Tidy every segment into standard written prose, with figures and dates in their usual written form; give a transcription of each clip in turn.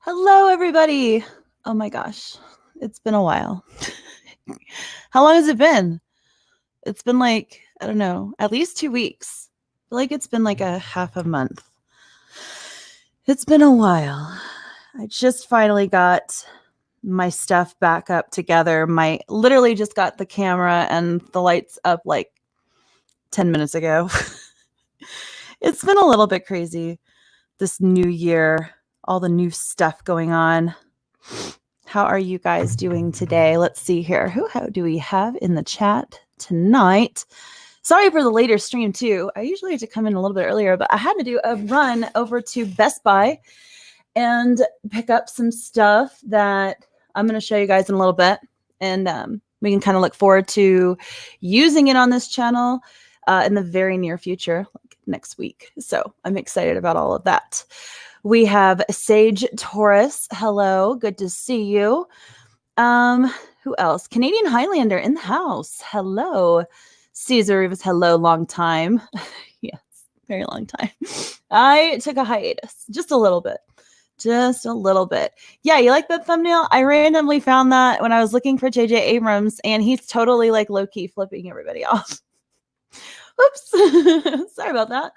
Hello, everybody. Oh my gosh, it's been a while. How long has it been? It's been like, I don't know, at least 2 weeks. I feel like it's been like a half a month. It's been a while. I just finally got my stuff back up together. Literally just got the camera and the lights up like 10 minutes ago. It's been a little bit crazy this new year, all the new stuff going on. How are you guys doing today? Let's see here. Who do we have in the chat tonight? Sorry for the later stream too. I usually have to come in a little bit earlier, but I had to do a run over to Best Buy and pick up some stuff that I'm going to show you guys in a little bit. And we can kind of look forward to using it on this channel in the very near future, like next week. So I'm excited about all of that. We have Sage Taurus. Hello. Good to see you. Who else? Canadian Highlander in the house. Hello. Caesar Rivas. Hello. Long time. Yes, very long time. I took a hiatus. Just a little bit. Just a little bit. Yeah, you like that thumbnail? I randomly found that when I was looking for JJ Abrams, and he's totally like low-key flipping everybody off. Oops. Sorry about that.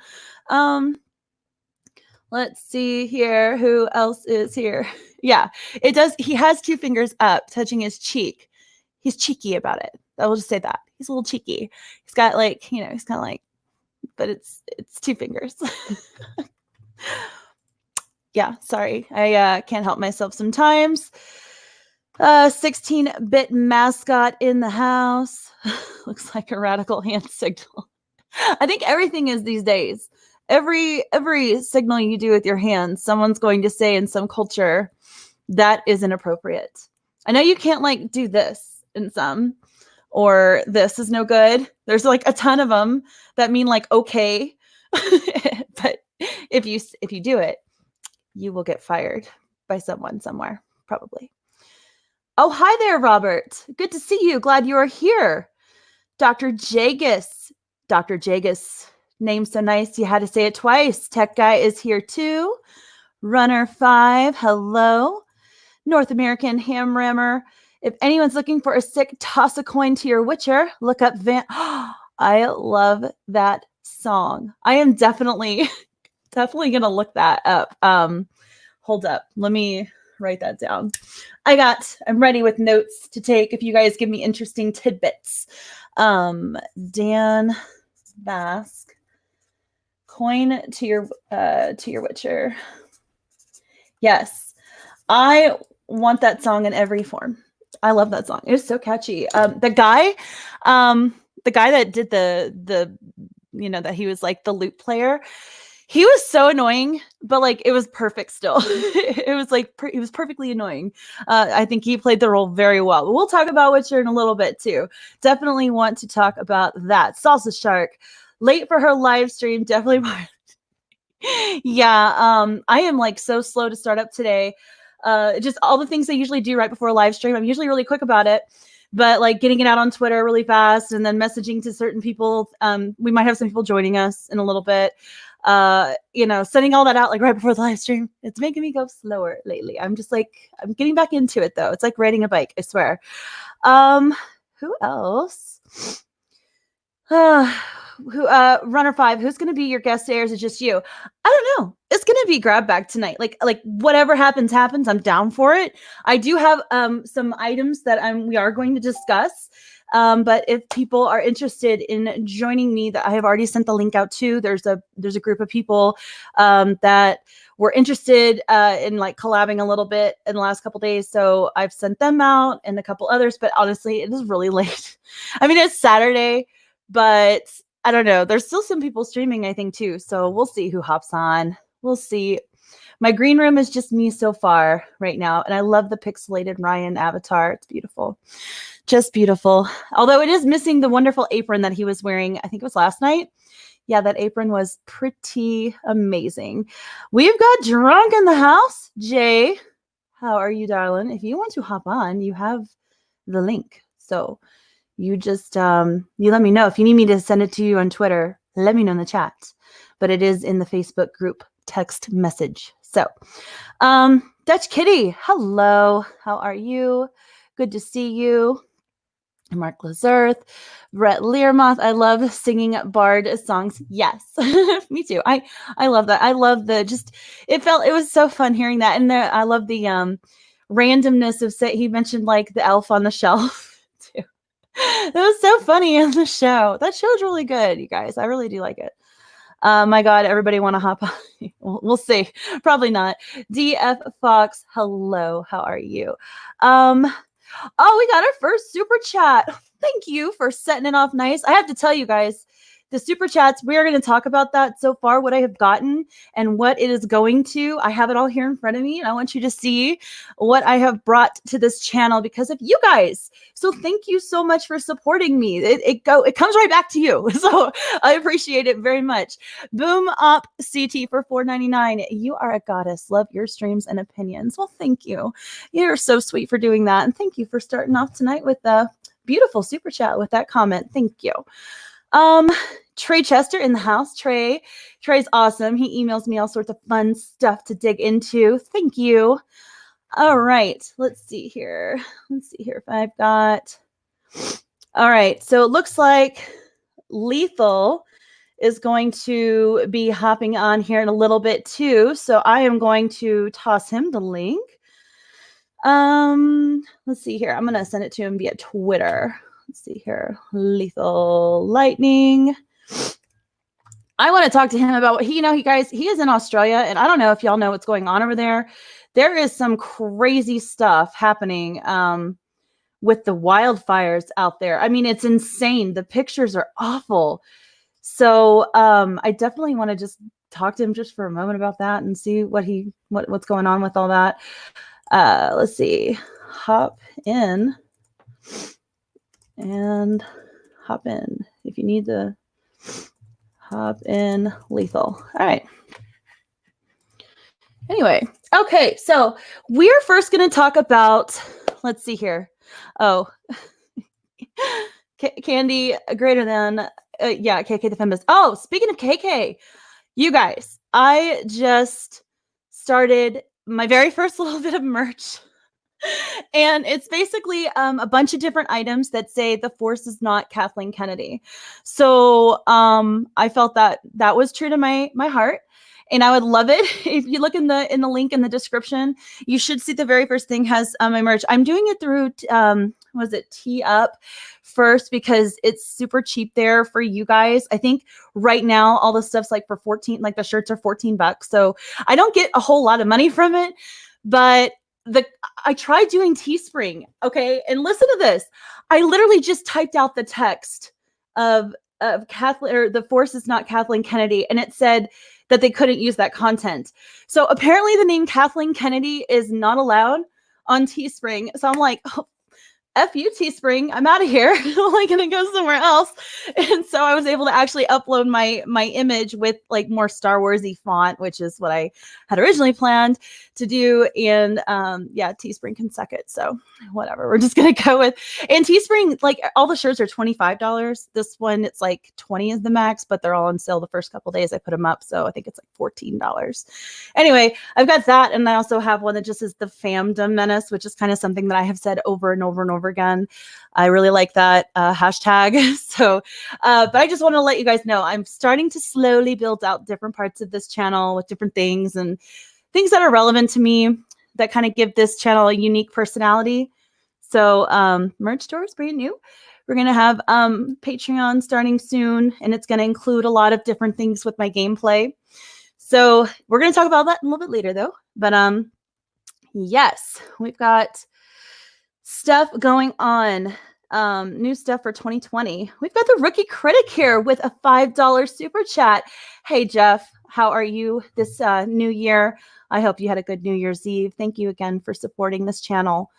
Let's see here. Who else is here? Yeah, it does. He has two fingers up touching his cheek. He's cheeky about it. I will just say that. He's a little cheeky. He's got like, he's kind of like, but it's two fingers. Yeah, sorry. I can't help myself sometimes. 16-bit mascot in the house. Looks like a radical hand signal. I think everything is these days. Every signal you do with your hands, someone's going to say in some culture that is inappropriate. I know you can't like do this in some, or this is no good. There's like a ton of them that mean like okay, but if you do it, you will get fired by someone somewhere probably. Oh, hi there, Robert. Good to see you. Glad you are here, Dr. Jagus. Dr. Jagus. Name so nice, you had to say it twice. Tech Guy is here too. Runner 5, hello. North American Ham Rammer. If anyone's looking for a sick, toss a coin to your Witcher. Look up Van. I love that song. I am definitely gonna look that up. Hold up. Let me write that down. I'm ready with notes to take if you guys give me interesting tidbits. Dan Bask. Coin to your Witcher. Yes, I want that song in every form. I love that song. It was so catchy. The guy that did the that he was like the lute player. He was so annoying, but like it was perfect still. It was like it was perfectly annoying. I think he played the role very well. But we'll talk about Witcher in a little bit too. Definitely want to talk about that. Salsa Shark. Late for her live stream, definitely. Yeah, I am like so slow to start up today. Just all the things I usually do right before a live stream. I'm usually really quick about it, but like getting it out on Twitter really fast and then messaging to certain people. We might have some people joining us in a little bit. Sending all that out like right before the live stream. It's making me go slower lately. I'm just like, I'm getting back into it though. It's like riding a bike, I swear. Who else? Runner 5, who's going to be your guest today, or is it just you? I don't know. It's going to be grab bag tonight. Like whatever happens. I'm down for it. I do have some items that we are going to discuss. But if people are interested in joining me, that I have already sent the link out to, there's a group of people that were interested in like collabing a little bit in the last couple days. So I've sent them out and a couple others, but honestly, it is really late. I mean, it's Saturday, but I don't know. There's still some people streaming, I think, too. So we'll see who hops on. We'll see. My green room is just me so far right now. And I love the pixelated Ryan avatar. It's beautiful. Just beautiful. Although it is missing the wonderful apron that he was wearing. I think it was last night. Yeah, that apron was pretty amazing. We've got Drunk in the house. Jay, how are you, darling? If you want to hop on, you have the link. So you just, you let me know. If you need me to send it to you on Twitter, let me know in the chat. But it is in the Facebook group text message. So Dutch Kitty, hello. How are you? Good to see you. Mark Lazarth, Brett Learmoth. I love singing Bard songs. Yes, me too. I love that. I love the just. It was so fun hearing that, and I love the randomness of he mentioned like the elf on the shelf too. That was so funny in the show. That show's really good, you guys. I really do like it. My God, everybody want to hop on? We'll see. Probably not. DF Fox, hello. How are you? Oh, we got our first super chat. Thank you for setting it off nice. I have to tell you guys, the super chats, we are going to talk about that so far, what I have gotten and what it is going to. I have it all here in front of me, and I want you to see what I have brought to this channel because of you guys. So thank you so much for supporting me. It comes right back to you. So I appreciate it very much. Boom Up CT for $4.99. You are a goddess. Love your streams and opinions. Well, thank you. You're so sweet for doing that. And thank you for starting off tonight with the beautiful super chat with that comment. Thank you. Trey Chester in the house. Trey's awesome. He emails me all sorts of fun stuff to dig into. Thank you. All right. Let's see here if I've got. All right. So it looks like Lethal is going to be hopping on here in a little bit too. So I am going to toss him the link. Let's see here. I'm going to send it to him via Twitter. Let's see here. Lethal Lightning. I want to talk to him about what he is in Australia, and I don't know if y'all know what's going on over there. There is some crazy stuff happening with the wildfires out there. I mean, it's insane. The pictures are awful. So I definitely want to just talk to him just for a moment about that and see what's going on with all that. Let's see. Hop in. And hop in if you need to hop in. Lethal. All right. Anyway, okay, so we're first going to talk about, let's see here. Oh, Candi greater than, KK the feminist. Oh, speaking of KK, you guys, I just started my very first little bit of merch. And it's basically a bunch of different items that say the force is not Kathleen Kennedy. So I felt that was true to my heart. And I would love it if you look in the link in the description. You should see the very first thing has my merch. I'm doing it through Tee Up first because it's super cheap there for you guys. I think right now all the stuff's like for 14, like the shirts are $14. So I don't get a whole lot of money from it, but I tried doing Teespring, okay? And listen to this. I literally just typed out the text of Kathleen, or the force is not Kathleen Kennedy, and it said that they couldn't use that content. So apparently the name Kathleen Kennedy is not allowed on Teespring. So I'm like, oh, F you, Teespring. I'm out of here. I'm like going to go somewhere else. And so I was able to actually upload my image with like more Star Wars-y font, which is what I had originally planned to do. And Teespring can suck it. So whatever. We're just going to go with. And Teespring, like all the shirts are $25. This one, it's like 20 is the max, but they're all on sale the first couple of days I put them up. So I think it's like $14. Anyway, I've got that. And I also have one that just is the Famdom Menace, which is kind of something that I have said over and over and over again. I really like that hashtag. So, but I just want to let you guys know, I'm starting to slowly build out different parts of this channel with different things and things that are relevant to me that kind of give this channel a unique personality. So merch store is brand new. We're going to have Patreon starting soon, and it's going to include a lot of different things with my gameplay. So we're going to talk about that a little bit later though. But yes, we've got stuff going on. New stuff for 2020. We've got the Rookie Critic here with a $5 super chat. Hey, Jeff, how are you this new year? I hope you had a good New Year's Eve. Thank you again for supporting this channel.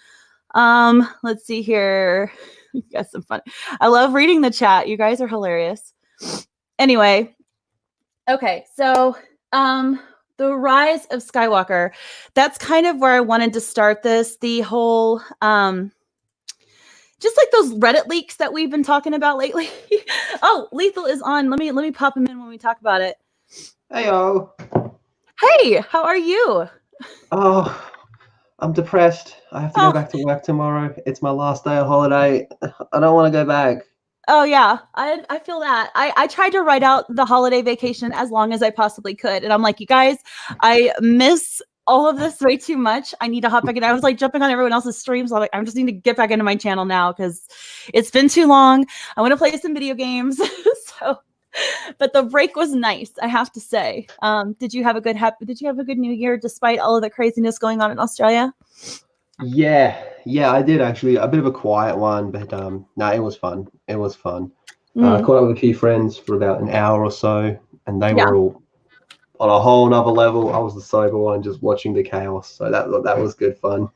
Let's see here. You got some fun. I love reading the chat. You guys are hilarious. Anyway, okay, so the rise of Skywalker. That's kind of where I wanted to start this. The whole just like those Reddit leaks that we've been talking about lately. Oh, Lethal is on. Let me pop him in when we talk about it. Heyo. Hey, how are you? Oh, I'm depressed. I have to go Oh, back to work tomorrow. It's my last day on holiday. I don't want to go back. oh yeah, I feel that. I tried to write out the holiday vacation as long as I possibly could, and I'm like, you guys, I miss all of this way too much. I need to hop back in. I was like jumping on everyone else's streams. I'm like, I just need to get back into my channel now because it's been too long. I want to play some video games. So, but the break was nice, I have to say. Did you have a good New Year despite all of the craziness going on in Australia? Yeah, I did actually. A bit of a quiet one, but no, it was fun. It was fun. I Mm, caught up with a few friends for about an hour or so, and they yeah. were all on a whole nother level. I was the sober one, just watching the chaos. So that was good fun.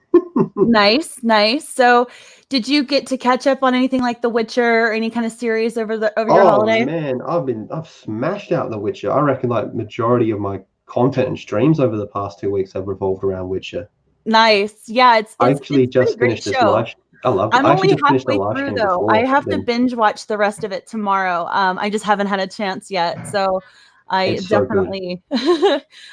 Nice. So, did you get to catch up on anything like The Witcher or any kind of series over your Oh holiday? man, I've smashed out The Witcher. I reckon like majority of my content and streams over the past 2 weeks have revolved around Witcher. Nice. Yeah, I it's actually a pretty just great finished this show. live. I loved it. I'm I actually only just finished the halfway live through stream though. I before have to then. binge watch the rest of it tomorrow. I just haven't had a chance yet. So I It's so good. definitely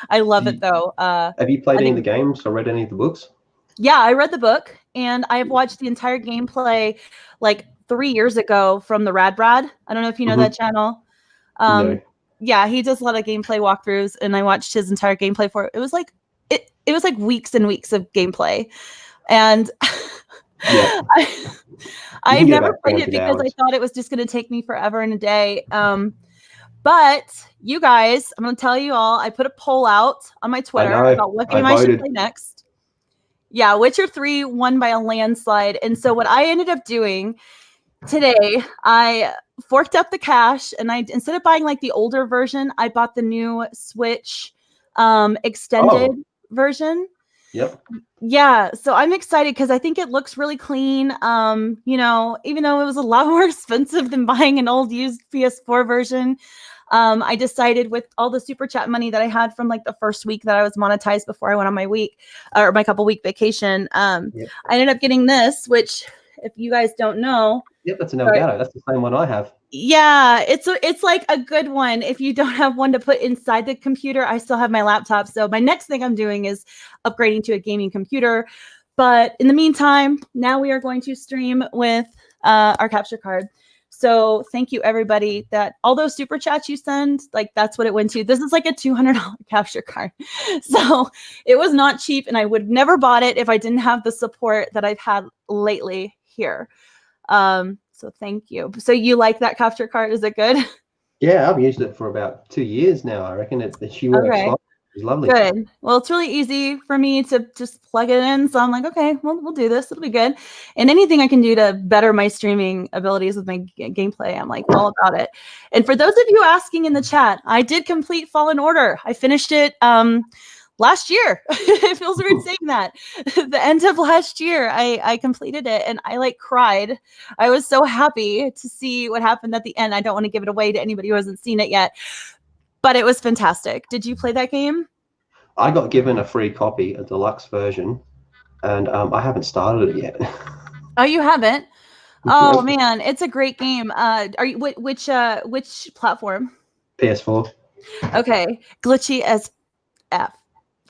I love it though. Have you played I any of the think games or read any of the books? yeah, I read the book and I have watched the entire gameplay like 3 years ago from the Rad Brad. I don't know if you know that Mm-hmm. channel. No. Yeah, he does a lot of gameplay walkthroughs, and I watched his entire gameplay for it. It was like weeks and weeks of gameplay, and Yeah, I, you I can get never about played it 300 because I hours. thought it was just going to take me forever and a day. But you guys, I'm going to tell you all. I put a poll out on my I Twitter know. about what I game I should voted. play next. Yeah, Witcher 3 won by a landslide, and so what I ended up doing today, I forked up the cash and I instead of buying like the older version, I bought the new Switch extended Oh, version. yep. Yeah, so I'm excited because I think it looks really clean. Even though it was a lot more expensive than buying an old used PS4 version, I decided with all the super chat money that I had from like the first week that I was monetized before I went on my week or my couple week vacation, Yep. I ended up getting this, which if you guys don't know, Yep, that's an sorry, Elgato. That's the same one I have. yeah, it's like a good one. If you don't have one to put inside the computer, I still have my laptop. So my next thing I'm doing is upgrading to a gaming computer. But in the meantime, now we are going to stream with our capture card. So thank you everybody that all those super chats you send, like that's what it went to. This is like a $200 capture card. So it was not cheap and I would have never bought it if I didn't have the support that I've had lately here. So thank you. So you like that capture card? Is it good? Yeah, I've used it for about 2 years now. I reckon she works Okay, fine. It's lovely. good. Well, it's really easy for me to just plug it in. So I'm like, okay, well, we'll do this. It'll be good. And anything I can do to better my streaming abilities with my gameplay, I'm like all about it. And for those of you asking in the chat, I did complete Fallen Order. I finished it last year. It feels weird saying that. The end of last year, I completed it and I like cried. I was so happy to see what happened at the end. I don't want to give it away to anybody who hasn't seen it yet, but it was fantastic. Did you play that game? I got given a free copy, a deluxe version, and I haven't started it yet. Oh, you haven't? Oh man, it's a great game. Are you which platform? PS4. Okay, glitchy as F.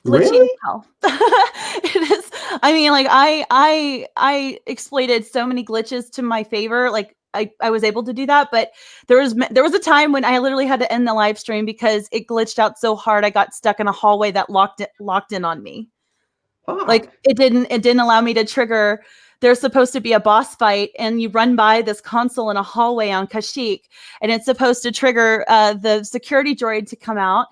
Glitchy as Really? hell. It is. I mean, like I exploited so many glitches to my favor. Like I was able to do that, but there was a time when I literally had to end the live stream because it glitched out so hard I got stuck in a hallway that locked in on me. Like Fuck. it didn't allow me to trigger. There's supposed to be a boss fight and you run by this console in a hallway on Kashyyyk and it's supposed to trigger the security droid to come out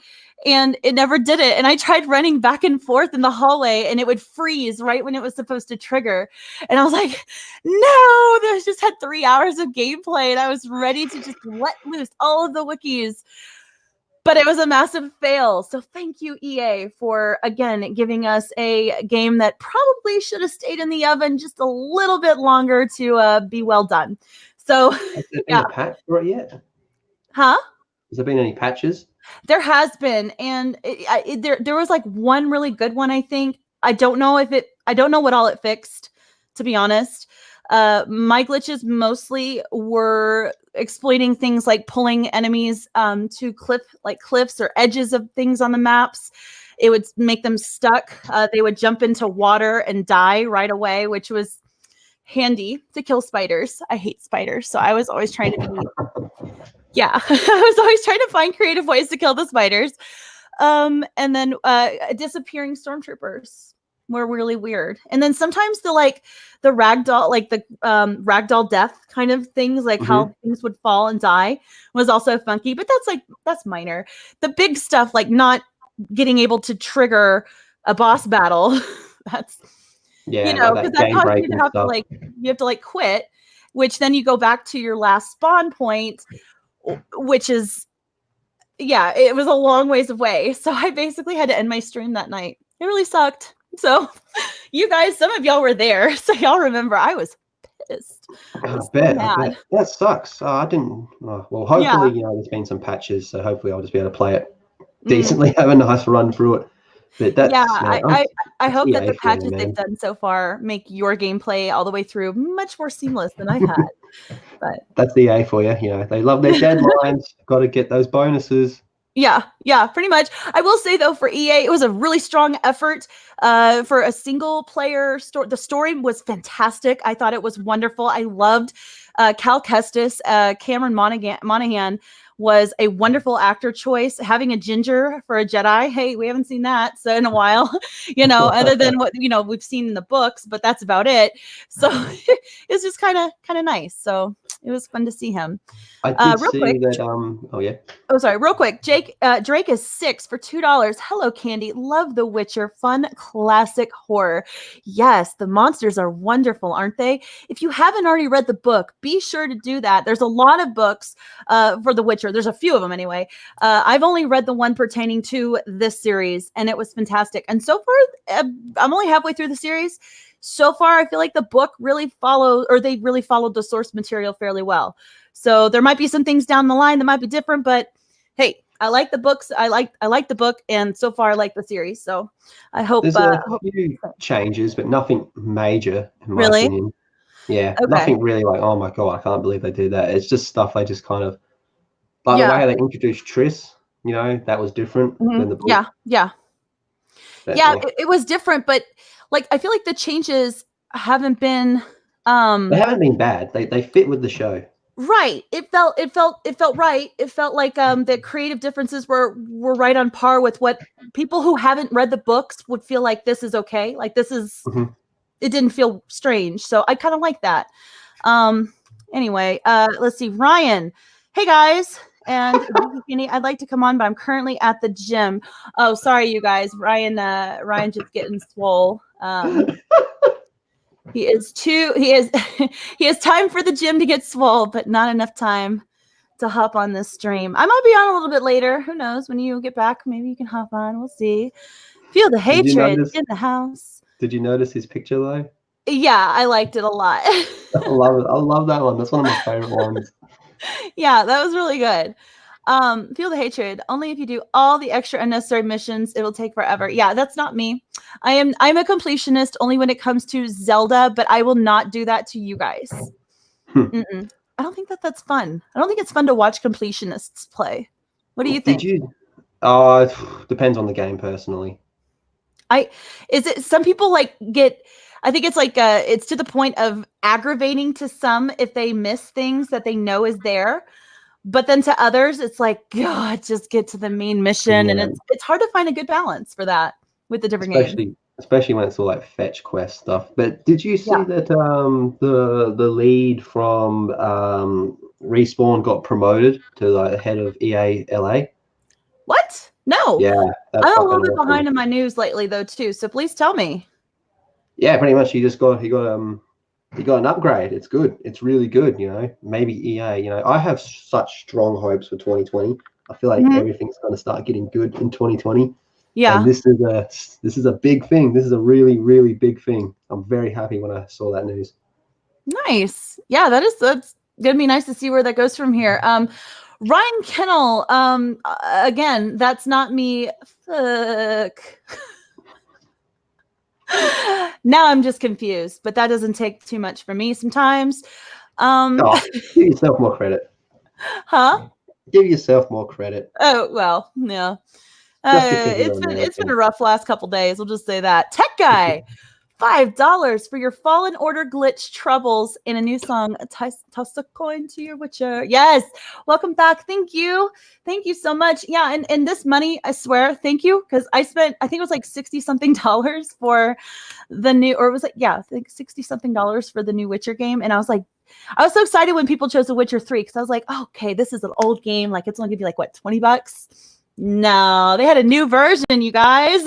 and it never did it. And I tried running back and forth in the hallway and it would freeze right when it was supposed to trigger. And I was like, no, there's just had 3 hours of gameplay and I was ready to just let loose all of the wikis. But it was a massive fail. So thank you, EA, for, again, giving us a game that probably should have stayed in the oven just a little bit longer to be well done. So, Has there been yeah. a patch for it yet? Huh? Has there been any patches? There has been. And there was like one really good one, I think. I don't know what all it fixed, to be honest. My glitches mostly were exploiting things like pulling enemies to cliffs or edges of things on the maps it would make them stuck. They would jump into water and die right away, which was handy to kill spiders. I hate spiders, so I was always trying to be I was always trying to find creative ways to kill the spiders. And then disappearing stormtroopers were really weird. And then sometimes the ragdoll, like the ragdoll death kind of things, like how things would fall and die, was also funky. But that's minor. The big stuff, like not getting able to trigger a boss battle, that's because that causes you to have to you have to quit, which then you go back to your last spawn point, which is it was a long ways away. So I basically had to end my stream that night. It really sucked. So you guys, some of y'all were there, so y'all remember I was pissed. I bet. That sucks. I didn't. Well, hopefully, there's been some patches, so hopefully I'll just be able to play it decently, have a nice run through it. But that's, I hope that the patches they've done so far make your gameplay all the way through much more seamless than I had. But that's the EA for you. They love their deadlines. Got to get those bonuses. Yeah, pretty much. I will say though, for EA, it was a really strong effort for a single player story. The story was fantastic. I thought it was wonderful. I loved Cal Kestis. Cameron Monaghan was a wonderful actor choice. Having a ginger for a Jedi, hey, we haven't seen that in a while, other than what we've seen in the books, but that's about it. So it's just kind of nice. So it was fun to see him. I did see quick, that. Real quick. Drake is 6 for $2. Hello, Candi. Love The Witcher. Fun classic horror. Yes, the monsters are wonderful, aren't they? If you haven't already read the book, be sure to do that. There's a lot of books for The Witcher. There's a few of them anyway. I've only read the one pertaining to this series, and it was fantastic. And so far, I'm only halfway through the series. So far, I feel like the book really followed the source material fairly well. So there might be some things down the line that might be different, but hey, I like the books. I like the book, and so far I like the series. So I hope there's a few changes, but nothing major in my opinion. Yeah, okay. Nothing really like, oh my god, I can't believe they did that. It's just stuff they just kind of the way they introduced Triss. That was different than the book. Yeah. It was different, but I feel like the changes haven't been. They haven't been bad. They fit with the show. Right. It felt right. It felt like the creative differences were right on par with what people who haven't read the books would feel like this is okay. Like this is it didn't feel strange. So I kind of like that. Anyway, let's see. Ryan. Hey guys. And I'd like to come on, but I'm currently at the gym. Oh, sorry, you guys. Ryan just getting swole. He has time for the gym to get swole, but not enough time to hop on this stream. I might be on a little bit later. Who knows? When you get back, maybe you can hop on. We'll see. Feel the hatred in the house. Did you notice his picture though? Yeah, I liked it a lot. I love it. I love that one. That's one of my favorite ones. Yeah, that was really good. Feel the hatred. Only if you do all the extra unnecessary missions, it will take forever. Yeah, that's not me. I'm a completionist only when it comes to Zelda, but I will not do that to you guys. I don't think that's fun. I don't think it's fun to watch completionists play. What do you think? Depends on the game personally. Some people get. I think it's it's to the point of aggravating to some if they miss things that they know is there. But then to others, it's like, God, just get to the main mission. Yeah. And it's hard to find a good balance for that with the different games. Especially when it's all fetch quest stuff. But did you see that the lead from Respawn got promoted to the head of EA LA? What? No. Yeah. I'm a little bit behind in my news lately though too. So please tell me. Yeah, pretty much. He got an upgrade. It's good. It's really good. Maybe EA. I have such strong hopes for 2020. I feel like everything's going to start getting good in 2020. Yeah. And this is a big thing. This is a really, really big thing. I'm very happy when I saw that news. Nice. Yeah, that's gonna be nice to see where that goes from here. Ryan Kennel. Again, that's not me. Fuck. Now I'm just confused, but that doesn't take too much for me sometimes. Give yourself more credit. Huh? Give yourself more credit. Oh, well, yeah. Just because you're It's been a American. rough last couple days. We'll just say that. Tech guy, $5 for your Fallen Order glitch troubles in a new song. Toss a coin to your Witcher. Yes. Welcome back. Thank you. Thank you so much. Yeah. And this money, I swear, thank you. Because I spent, I think it was like 60 something dollars for the new, or it was like, yeah, I think 60 something dollars for the new Witcher game. And I was like, I was so excited when people chose The Witcher 3 because I was like, oh, okay, this is an old game. Like it's only gonna be like what, $20? No, they had a new version, you guys.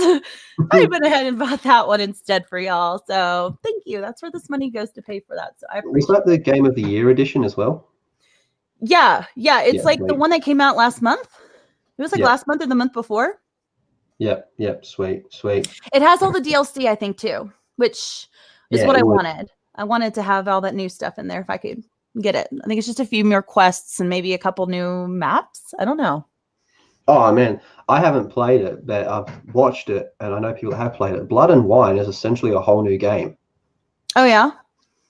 I went ahead and bought that one instead for y'all. So thank you. That's where this money goes to pay for that. So I appreciate Was that the Game of the Year edition as well? Yeah. It's like the sweet. one that came out last month. It was like Yeah. last month or the month before. Yep. Sweet. It has all the DLC, I think, too, which is what I would. wanted. I wanted to have all that new stuff in there if I could get it. I think it's just a few more quests and maybe a couple new maps. I don't know. Oh man, I haven't played it, but I've watched it, and I know people that have played it. Blood and Wine is essentially a whole new game. Oh yeah.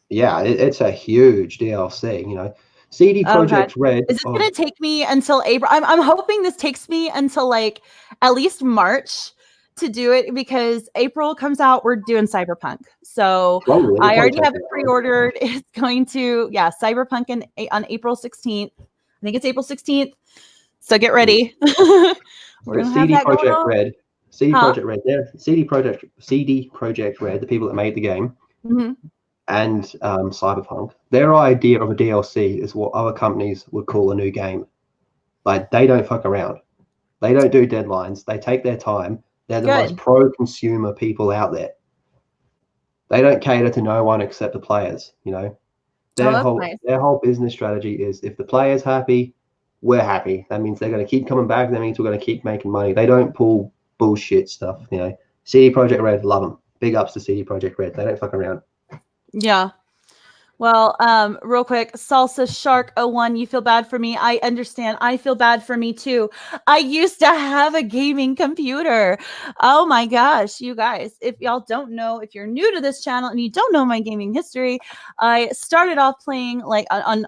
Yeah, it's a huge DLC. You know, CD Projekt Red. Is it going to take me until April? I'm hoping this takes me until like at least March to do it because April comes out. We're doing Cyberpunk, so I already have it pre-ordered. It's going to Cyberpunk on April 16th. I think it's April 16th. So get ready. We're gonna have that going on. Red. CD Projekt Red. There. CD Projekt Red. The people that made the game. Mm-hmm. And Cyberpunk, their idea of a DLC is what other companies would call a new game. Like they don't fuck around. They don't do deadlines. They take their time. They're the most pro-consumer people out there. They don't cater to no one except the players. You know, their whole business strategy is if the player's happy, we're happy. That means they're going to keep coming back. That means we're going to keep making money. They don't pull bullshit stuff. You know, CD Projekt Red, love them. Big ups to CD Projekt Red. They don't fuck around. Yeah. Well, real quick, Salsa Shark 01, you feel bad for me. I understand. I feel bad for me too. I used to have a gaming computer. Oh my gosh, you guys, if y'all don't know, if you're new to this channel and you don't know my gaming history, I started off playing like on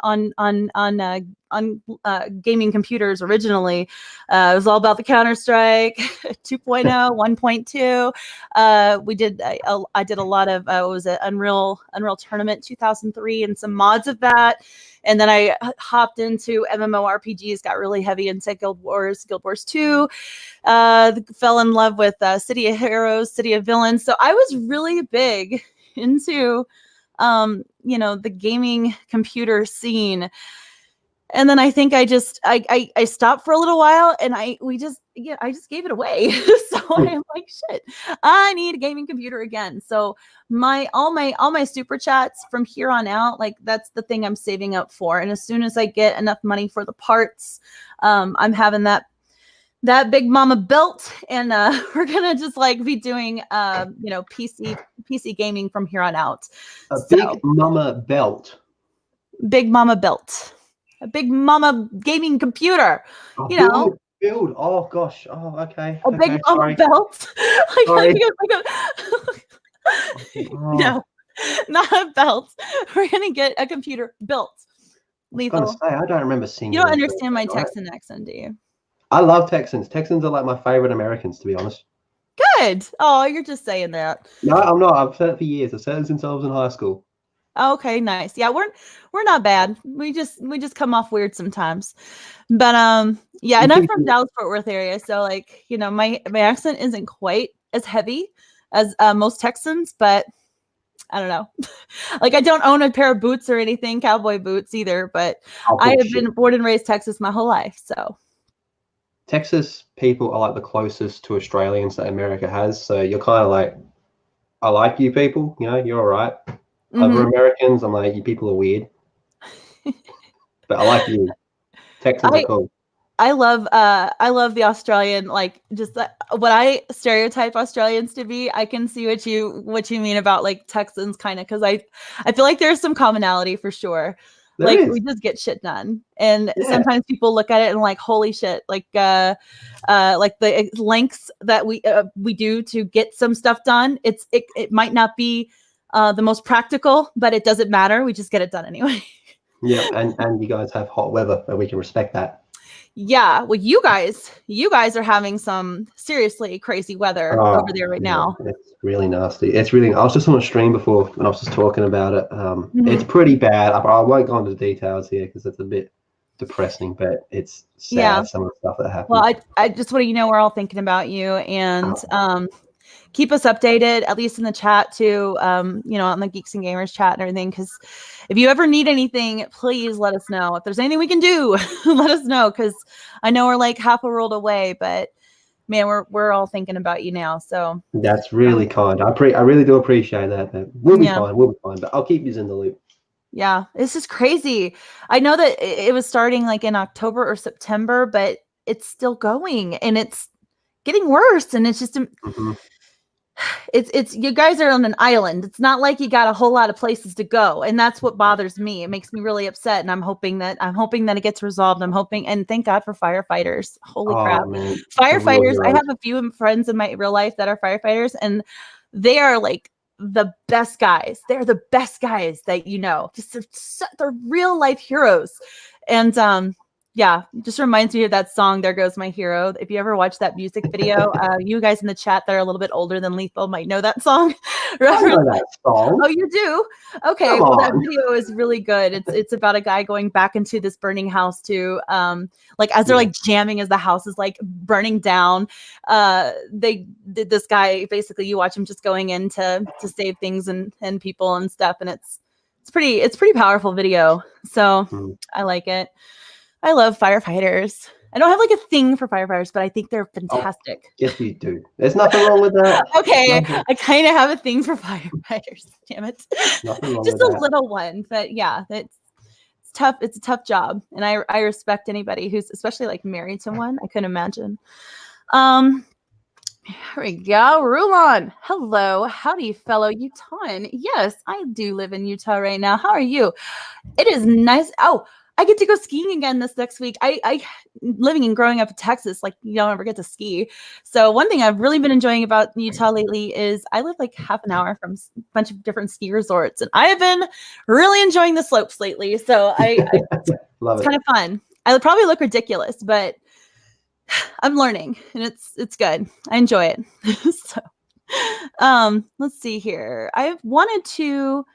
gaming computers originally. It was all about the Counter-Strike 2.0, 1.2. I did a lot of was it Unreal Tournament 2003 and some mods of that. And then I hopped into MMORPGs, got really heavy into Guild Wars 2, fell in love with City of Heroes, City of Villains. So I was really big into the gaming computer scene. And then I think I stopped for a little while and I just gave it away. So I'm like, shit, I need a gaming computer again. So all my super chats from here on out, like that's the thing I'm saving up for. And as soon as I get enough money for the parts, I'm having that big mama built, and we're gonna just like be doing PC gaming from here on out. Big mama belt. Big mama built. A big mama gaming computer, build. Oh gosh. Oh, okay. A big mama belt. No, not a belt. We're gonna get a computer built. Lethal. I don't remember seeing. You don't understand my Texan accent, do you? I love Texans. Texans are like my favorite Americans, to be honest. Good. Oh, you're just saying that. No, I'm not. I've said it for years. I've said it since I was in high school. Okay, nice. Yeah, we're not bad. We just come off weird sometimes. But and I'm from Dallas Fort Worth area, so like, my accent isn't quite as heavy as most Texans, but I don't know. Like I don't own a pair of boots or anything, cowboy boots either, but I have been born and raised Texas my whole life, so Texas people are like the closest to Australians that America has, so you're kind of like, I like you people, you're all right. Other Americans, I'm like, you people are weird. But I like you. Texans are cool. I love the Australian, like just what I stereotype Australians to be. I can see what you mean about like Texans kind of, because I feel like there's some commonality for sure. We just get shit done. And sometimes people look at it and like, holy shit, like the lengths that we do to get some stuff done. It might not be the most practical, but it doesn't matter. We just get it done anyway. Yeah, and you guys have hot weather, and we can respect that. Yeah, well, you guys are having some seriously crazy weather over there right now. It's really nasty. I was just on a stream before and I was just talking about it. It's Mhm. pretty bad. I won't go into details here because it's a bit depressing, but it's sad, some of the stuff that happened. Well, I just want you to know we're all thinking about you, and keep us updated, at least in the chat too, on the Geeks and Gamers chat and everything, because if you ever need anything, please let us know. If there's anything we can do, let us know, because I know we're like half a world away, but man, we're all thinking about you now. So that's really kind. I really do appreciate that. We'll be fine. But I'll keep you in the loop. Yeah, this is crazy. I know that it was starting like in October or September, but it's still going and it's getting worse. And it's just it's you guys are on an island. It's not like you got a whole lot of places to go, and that's what bothers me. It makes me really upset, and I'm hoping that it gets resolved. I'm hoping, and thank God for firefighters. Holy crap, man. Firefighters! I have a few friends in my real life that are firefighters, and they are like the best guys. They're the best guys that just they're real life heroes, and yeah, just reminds me of that song, There Goes My Hero. If you ever watch that music video, you guys in the chat that are a little bit older than Lethal might know that song. I know that song. Oh, you do? Okay, well, that video is really good. It's about a guy going back into this burning house to, as they're like jamming as the house is like burning down. This guy, basically, you watch him just going in to save things and people and stuff, and it's pretty powerful video. So I like it. I love firefighters. I don't have like a thing for firefighters, but I think they're fantastic. Oh, yes, you do. There's nothing wrong with that. Okay, I kind of have a thing for firefighters. Damn it, nothing wrong just with a that. little one, but yeah, it's tough. It's a tough job, and I respect anybody who's especially like married to one. I couldn't imagine. Here we go. Rulon. Hello. Howdy, fellow Utahn. Yes, I do live in Utah right now. How are you? It is nice. Oh, I get to go skiing again this next week. I living and growing up in Texas, like you don't ever get to ski. So one thing I've really been enjoying about Utah lately is I live like half an hour from a bunch of different ski resorts, and I have been really enjoying the slopes lately. So I love it's kind of fun. I probably look ridiculous, but I'm learning, and it's good. I enjoy it. So, let's see here. I've wanted to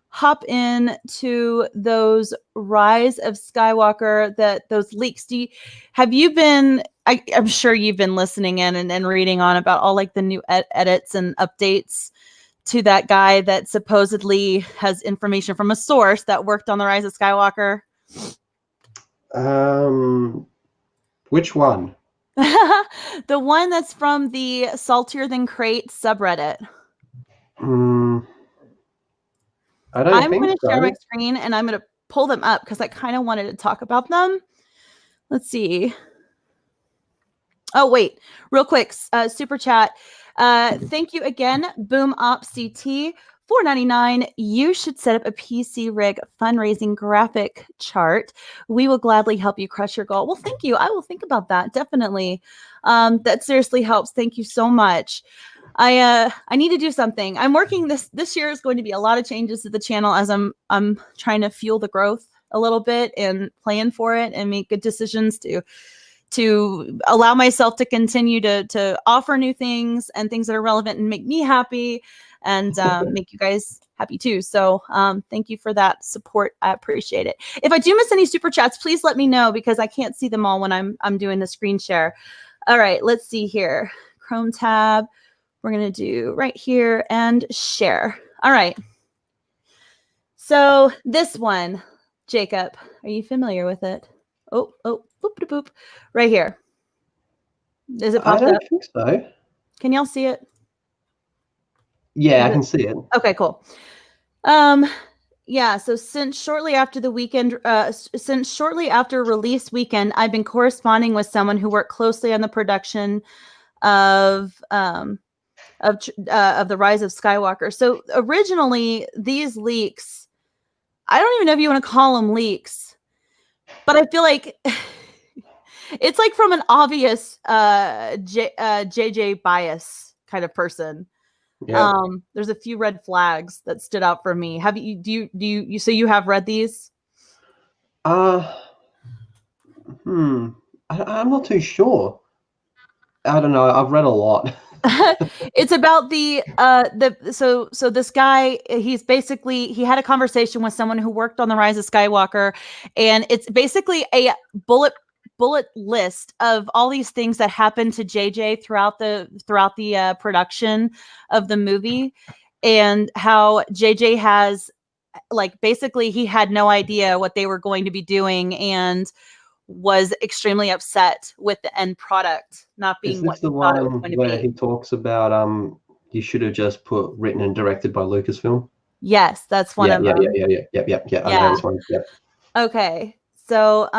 hop in to those Rise of Skywalker, those leaks. Have you been? I'm sure you've been listening in and reading on about all like the new edits and updates to that guy that supposedly has information from a source that worked on the Rise of Skywalker. Which one? The one that's from the Saltier Than Crate subreddit. I'm going to share my screen and I'm going to pull them up because I kind of wanted to talk about them. Let's see. Oh, wait, real quick. Super chat. Thank you again. Boom Op CT. $4.99. You should set up a PC rig fundraising graphic chart. We will gladly help you crush your goal. Well, thank you. I will think about that. Definitely. That seriously helps. Thank you so much. I need to do something. I'm working this year is going to be a lot of changes to the channel as I'm trying to fuel the growth a little bit and plan for it and make good decisions to allow myself to continue to offer new things and things that are relevant and make me happy and make you guys happy too. So thank you for that support. I appreciate it. If I do miss any super chats, please let me know because I can't see them all when I'm doing the screen share. All right, let's see here. Chrome tab. We're going to do right here and share. All right. So this one, Jacob, are you familiar with it? Oh, boop, boop, boop, right here. Is it popped up? I don't think so. Can y'all see it? Yeah, I can see it. Okay, cool. Yeah, so since shortly after release weekend, I've been corresponding with someone who worked closely on the production of the Rise of Skywalker. So originally, these leaks, I don't even know if you want to call them leaks, but I feel like it's like from an obvious JJ bias kind of person. Yeah. There's a few red flags that stood out for me. Have you so you have read these? I'm not too sure. I don't know. I've read a lot. It's about so this guy, he's basically, he had a conversation with someone who worked on the Rise of Skywalker, and it's basically a bullet list of all these things that happened to JJ throughout the production of the movie, and how JJ has, like, basically he had no idea what they were going to be doing, and was extremely upset with the end product not Is being this what the he thought it was one going to where be. he talks about you should have just put written and directed by Lucasfilm? Yes, that's one Yeah, of yeah, yeah, them. yeah, yeah, yep, yep, yeah. I know Yeah. this one. Yep. Okay. So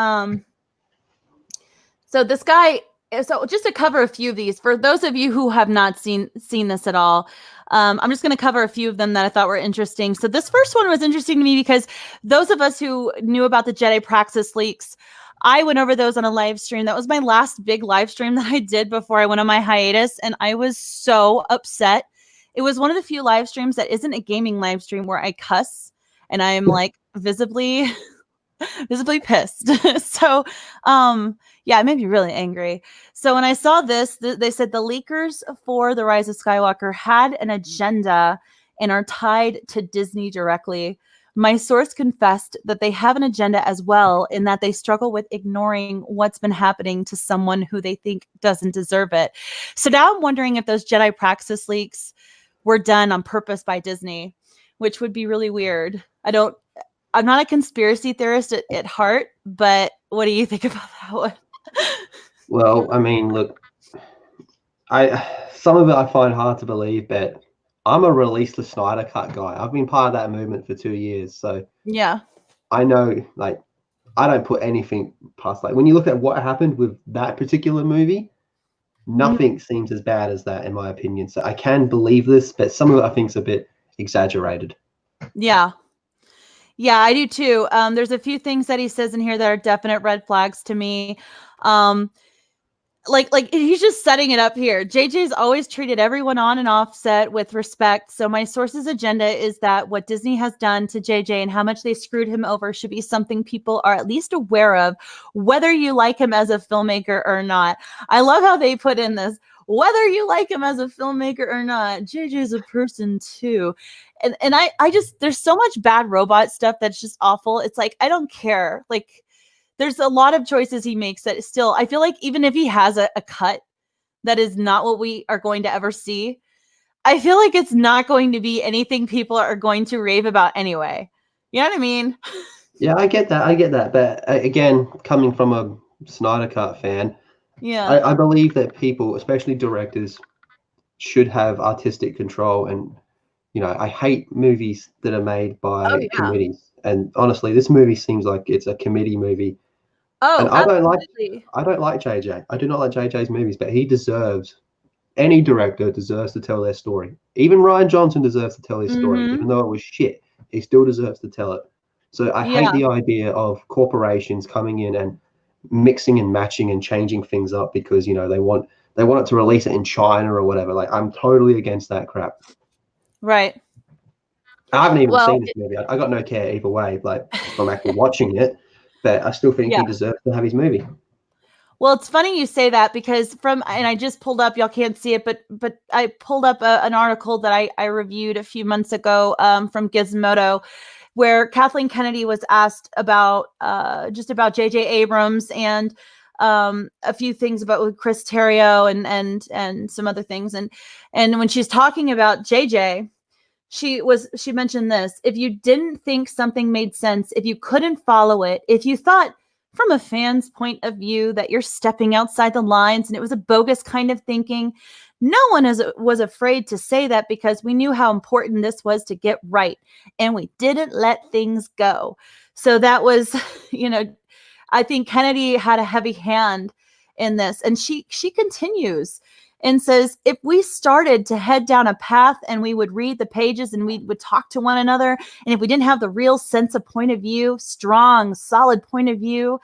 this guy, so just to cover a few of these, for those of you who have not seen this at all, I'm just going to cover a few of them that I thought were interesting. So this first one was interesting to me because those of us who knew about the Jedi Praxis leaks, I went over those on a live stream. That was my last big live stream that I did before I went on my hiatus, and I was so upset. It was one of the few live streams that isn't a gaming live stream where I cuss and I am like visibly pissed. So yeah, it made me really angry. So when I saw this, they said the leakers for The Rise of Skywalker had an agenda and are tied to Disney directly. My source confessed that they have an agenda as well, in that they struggle with ignoring what's been happening to someone who they think doesn't deserve it. So now I'm wondering if those Jedi Praxis leaks were done on purpose by Disney, which would be really weird. I'm not a conspiracy theorist at heart, but what do you think about that one? Well, I mean, look, some of it I find hard to believe, but I'm a release the Snyder Cut guy. I've been part of that movement for 2 years, so Yeah. I know, like, I don't put anything past, like, when you look at what happened with that particular movie, nothing seems as bad as that, in my opinion. So I can believe this, but some of it I think is a bit exaggerated. Yeah. Yeah, I do too. There's a few things that he says in here that are definite red flags to me. Like he's just setting it up here. JJ's always treated everyone on and off set with respect. So my source's agenda is that what Disney has done to JJ and how much they screwed him over should be something people are at least aware of, whether you like him as a filmmaker or not. I love how they put in this, whether you like him as a filmmaker or not, JJ's a person too. And I just, there's so much bad robot stuff that's just awful. It's like, I don't care. Like, there's a lot of choices he makes that still, I feel like even if he has a cut that is not what we are going to ever see, I feel like it's not going to be anything people are going to rave about anyway. You know what I mean? Yeah, I get that. But again, coming from a Snyder Cut fan, Yeah. I believe that people, especially directors, should have artistic control. And, you know, I hate movies that are made by committees. And honestly, this movie seems like it's a committee movie. And Oh, I don't absolutely. like JJ. I do not like JJ's movies, but any director deserves to tell their story. Even Ryan Johnson deserves to tell his story, even though it was shit. He still deserves to tell it. So I hate the idea of corporations coming in and mixing and matching and changing things up because, you know, they want it to release it in China or whatever. Like, I'm totally against that crap. Right. I haven't even seen this movie. I got no care either way, like, from actually watching it, but I still think he deserves to have his movie. Well, it's funny you say that because and I just pulled up, y'all can't see it, but I pulled up an article that I reviewed a few months ago from Gizmodo, where Kathleen Kennedy was asked about just about J.J. Abrams and a few things about with Chris Terrio and some other things. And when she's talking about J.J., she mentioned this: if you didn't think something made sense, if you couldn't follow it, if you thought from a fan's point of view that you're stepping outside the lines and it was a bogus kind of thinking, no one was afraid to say that because we knew how important this was to get right, and we didn't let things go. So that was, I think Kennedy had a heavy hand in this, and she continues and says, if we started to head down a path and we would read the pages and we would talk to one another, and if we didn't have the real sense of point of view, strong, solid point of view,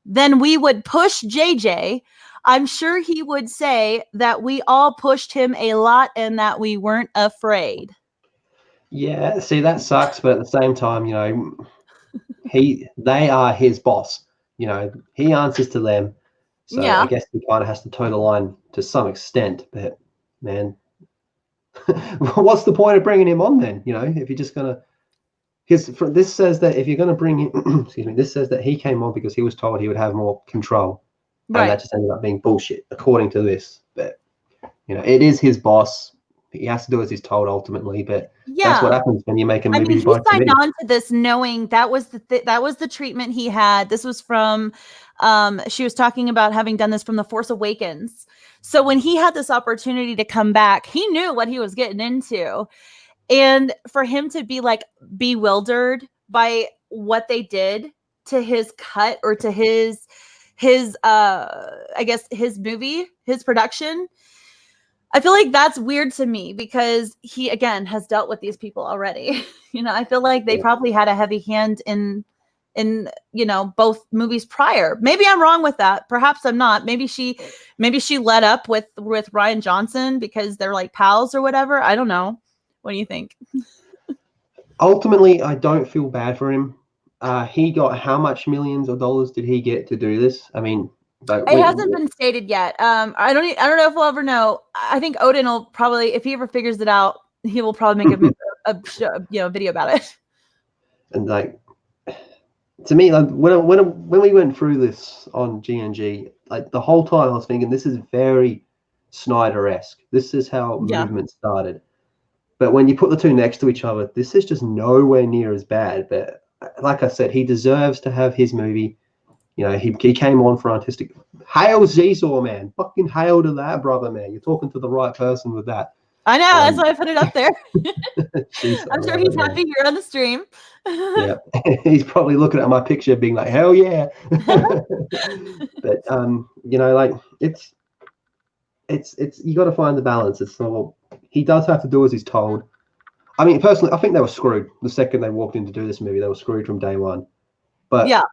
then we would push JJ. I'm sure he would say that we all pushed him a lot and that we weren't afraid. Yeah, see, that sucks, but at the same time, you know, they are his boss. You know, he answers to them. So Yeah. I guess he kind of has to toe the line to some extent. But man, what's the point of bringing him on then? You know, if you're just gonna, because this says that if you're gonna bring him, excuse me, this says that he came on because he was told he would have more control, and that just ended up being bullshit, according to this. But you know, it is his boss. He has to do as he's told ultimately. But that's what happens when you make a movie. I mean, he by signed committee. on to this knowing that was the treatment he had. This was from, she was talking about having done this from The Force Awakens. So when he had this opportunity to come back, he knew what he was getting into. And for him to be like bewildered by what they did to his cut or to his I guess his movie, his production, I feel like that's weird to me because he, again, has dealt with these people already. You know, I feel like they probably had a heavy hand in, you know, both movies prior. Maybe I'm wrong with that. Perhaps I'm not. Maybe she let up with Rian Johnson because they're like pals or whatever. I don't know. What do you think? Ultimately, I don't feel bad for him. He got how much millions of dollars did he get to do this? I mean, it hasn't been stated yet. I don't know if we'll ever know. I think Odin will probably, if he ever figures it out, he will probably make a video about it. And like, to me, like when we went through this on GNG, like the whole time I was thinking, this is very Snyder-esque. This is how movement started. But when you put the two next to each other, this is just nowhere near as bad. But like I said, he deserves to have his movie. You know, he came on for artistic. Hail Zizor, man. Fucking hail to that, brother, man. You're talking to the right person with that. I know. That's why I put it up there. Geez, I'm sure he's happy here on the stream. Yeah. He's probably looking at my picture being like, hell yeah. But, you know, like, it's you got to find the balance. It's not, he does have to do as he's told. I mean, personally, I think they were screwed the second they walked in to do this movie. They were screwed from day one. But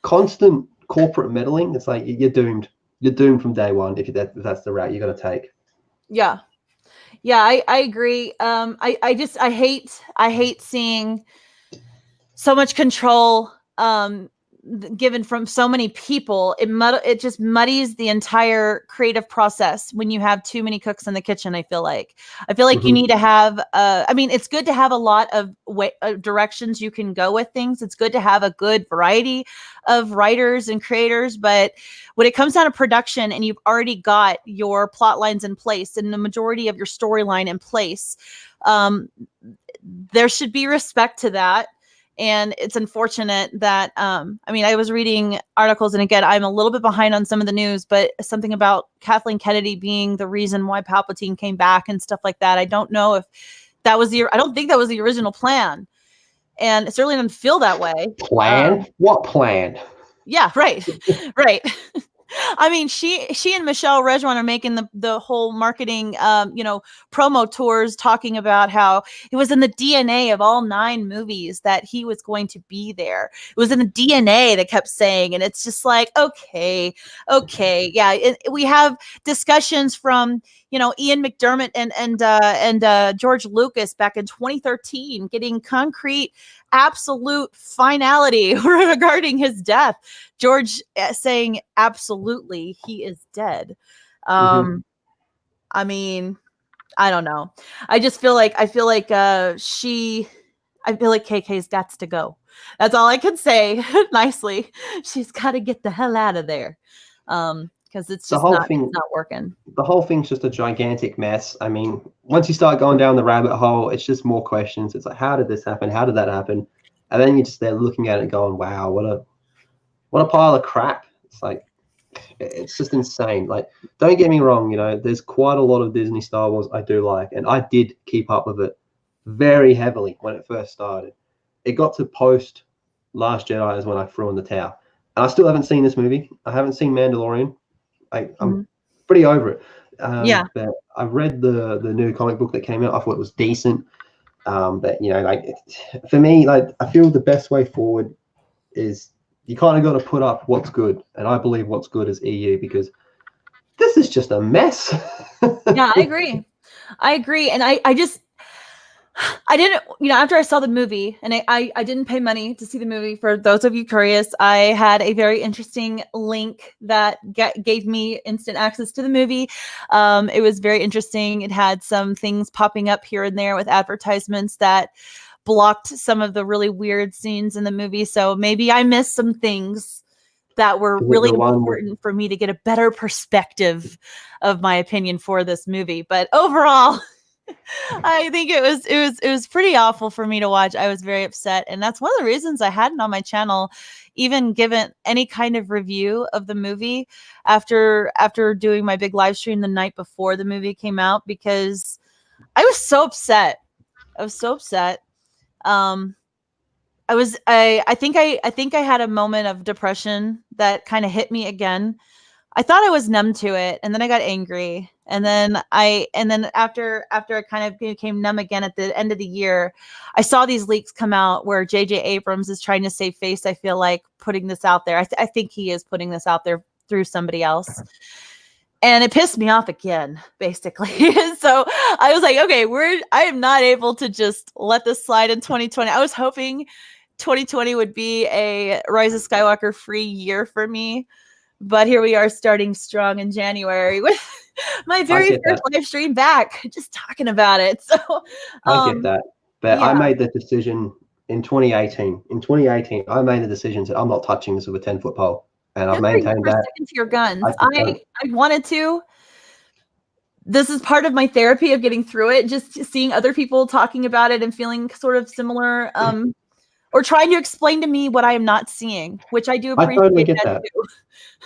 constant corporate meddling, it's like you're doomed. You're doomed from day one if that's the route you're going to take. Yeah, I agree. I hate seeing so much control given from so many people. It just muddies the entire creative process when you have too many cooks in the kitchen. I feel like you need to have I mean, it's good to have a lot of directions you can go with things. It's good to have a good variety of writers and creators, but when it comes down to production and you've already got your plot lines in place and the majority of your storyline in place, there should be respect to that. And it's unfortunate that, I mean, I was reading articles, and again, I'm a little bit behind on some of the news, but something about Kathleen Kennedy being the reason why Palpatine came back and stuff like that. I don't know if that was I don't think that was the original plan. And it certainly didn't feel that way. Plan? What plan? Yeah, right. Right. I mean, she and Michelle Rejwan are making the whole marketing, promo tours, talking about how it was in the DNA of all 9 movies that he was going to be there. It was in the DNA, they kept saying, and it's just like, okay, yeah. We have discussions from Ian McDermott and George Lucas back in 2013, getting concrete, absolute finality regarding his death. George saying absolutely he is dead. I mean, I don't know. I feel like KK's got to go. That's all I can say nicely. She's got to get the hell out of there. Because it's just not working. The whole thing's just a gigantic mess. I mean, once you start going down the rabbit hole, it's just more questions. It's like, how did this happen? How did that happen? And then you're just there looking at it going, wow, what a pile of crap. It's like, it's just insane. Like, don't get me wrong, there's quite a lot of Disney Star Wars I do like, and I did keep up with it very heavily when it first started. It got to post Last Jedi is when I threw in the towel. And I still haven't seen this movie. I haven't seen Mandalorian. I'm pretty over it. But I read the new comic book that came out. I thought it was decent. But for me, I feel the best way forward is you kind of got to put up what's good, and I believe what's good is EU, because this is just a mess. Yeah, I agree, and I just I didn't, after I saw the movie, and I didn't pay money to see the movie. For those of you curious, I had a very interesting link that gave me instant access to the movie. It was very interesting. It had some things popping up here and there with advertisements that blocked some of the really weird scenes in the movie. So maybe I missed some things that were really important for me to get a better perspective of my opinion for this movie. But overall, I think it was pretty awful for me to watch. I was very upset, and that's one of the reasons I hadn't on my channel even given any kind of review of the movie after doing my big live stream the night before the movie came out, because I was so upset. I was so upset. I think I had a moment of depression that kind of hit me again. I thought I was numb to it, and then I got angry. And then after I kind of became numb again at the end of the year, I saw these leaks come out where J.J. Abrams is trying to save face. I feel like putting this out there. I think he is putting this out there through somebody else. And it pissed me off again, basically. So I was like, okay, I am not able to just let this slide in 2020. I was hoping 2020 would be a Rise of Skywalker free year for me. But here we are starting strong in January with my very first live stream back, just talking about it. So I get that. But yeah. I made the decision in 2018. In 2018, I made the decision that I'm not touching this with a 10-foot pole. And I've maintained that. Sticking to your guns. I wanted to. This is part of my therapy of getting through it, just seeing other people talking about it and feeling sort of similar, or trying to explain to me what I am not seeing, which I do appreciate. I totally get that.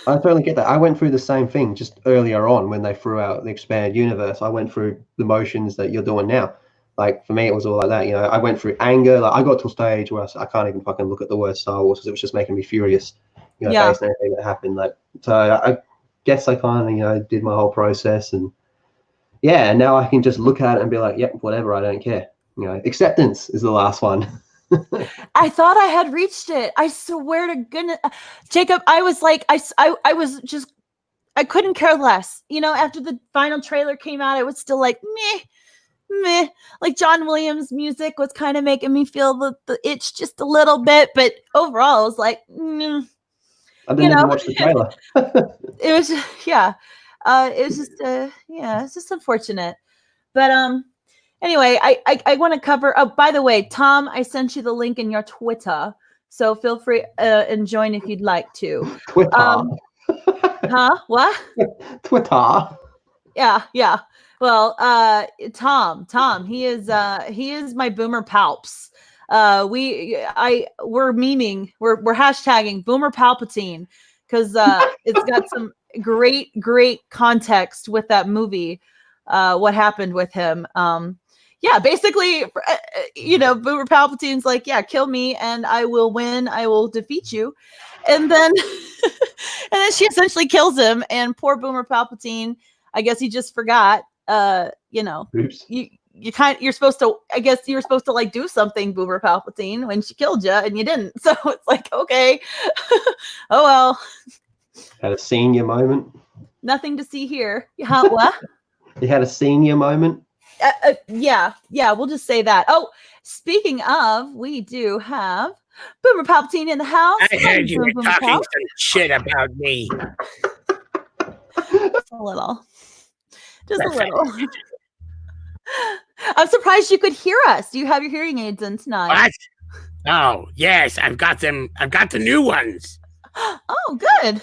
I totally get that. I went through the same thing just earlier on when they threw out the expanded universe. I went through the motions that you're doing now. Like, for me, it was all like that. I went through anger. Like, I got to a stage where I can't even fucking look at the word Star Wars because it was just making me furious. Based on everything that happened. So I guess I kind of, did my whole process, and and now I can just look at it and be like, yep, whatever, I don't care. Acceptance is the last one. I thought I had reached it. I swear to goodness, Jacob, I was like, I was just, I couldn't care less. After the final trailer came out, it was still like, meh. Like John Williams' music was kind of making me feel the itch just a little bit, but overall, I was like, I didn't even watch the trailer. It was, it was just, it's just unfortunate. But anyway, I want to cover. Oh, by the way, Tom, I sent you the link in your Twitter, so feel free and join if you'd like to. Twitter. Huh? What? Twitter. Yeah. Well, Tom, he is my boomer palps. We're memeing, we're hashtagging Boomer Palpatine because it's got some great context with that movie, what happened with him. Basically, Boomer Palpatine's like, kill me and I will win, I will defeat you, and then she essentially kills him, and poor Boomer Palpatine, I guess he just forgot. Oops. You're supposed to, I guess you were supposed to like do something, Boomer Palpatine, when she killed you, and you didn't. So it's like, okay, oh well. Had a senior moment. Nothing to see here. What? You had a senior moment. Yeah. We'll just say that. Oh, speaking of, we do have Boomer Palpatine in the house. I heard you were talking some shit about me. Just a little. I'm surprised you could hear us. Do you have your hearing aids in tonight? What? Oh, yes, I've got them. I've got the new ones. Oh, good.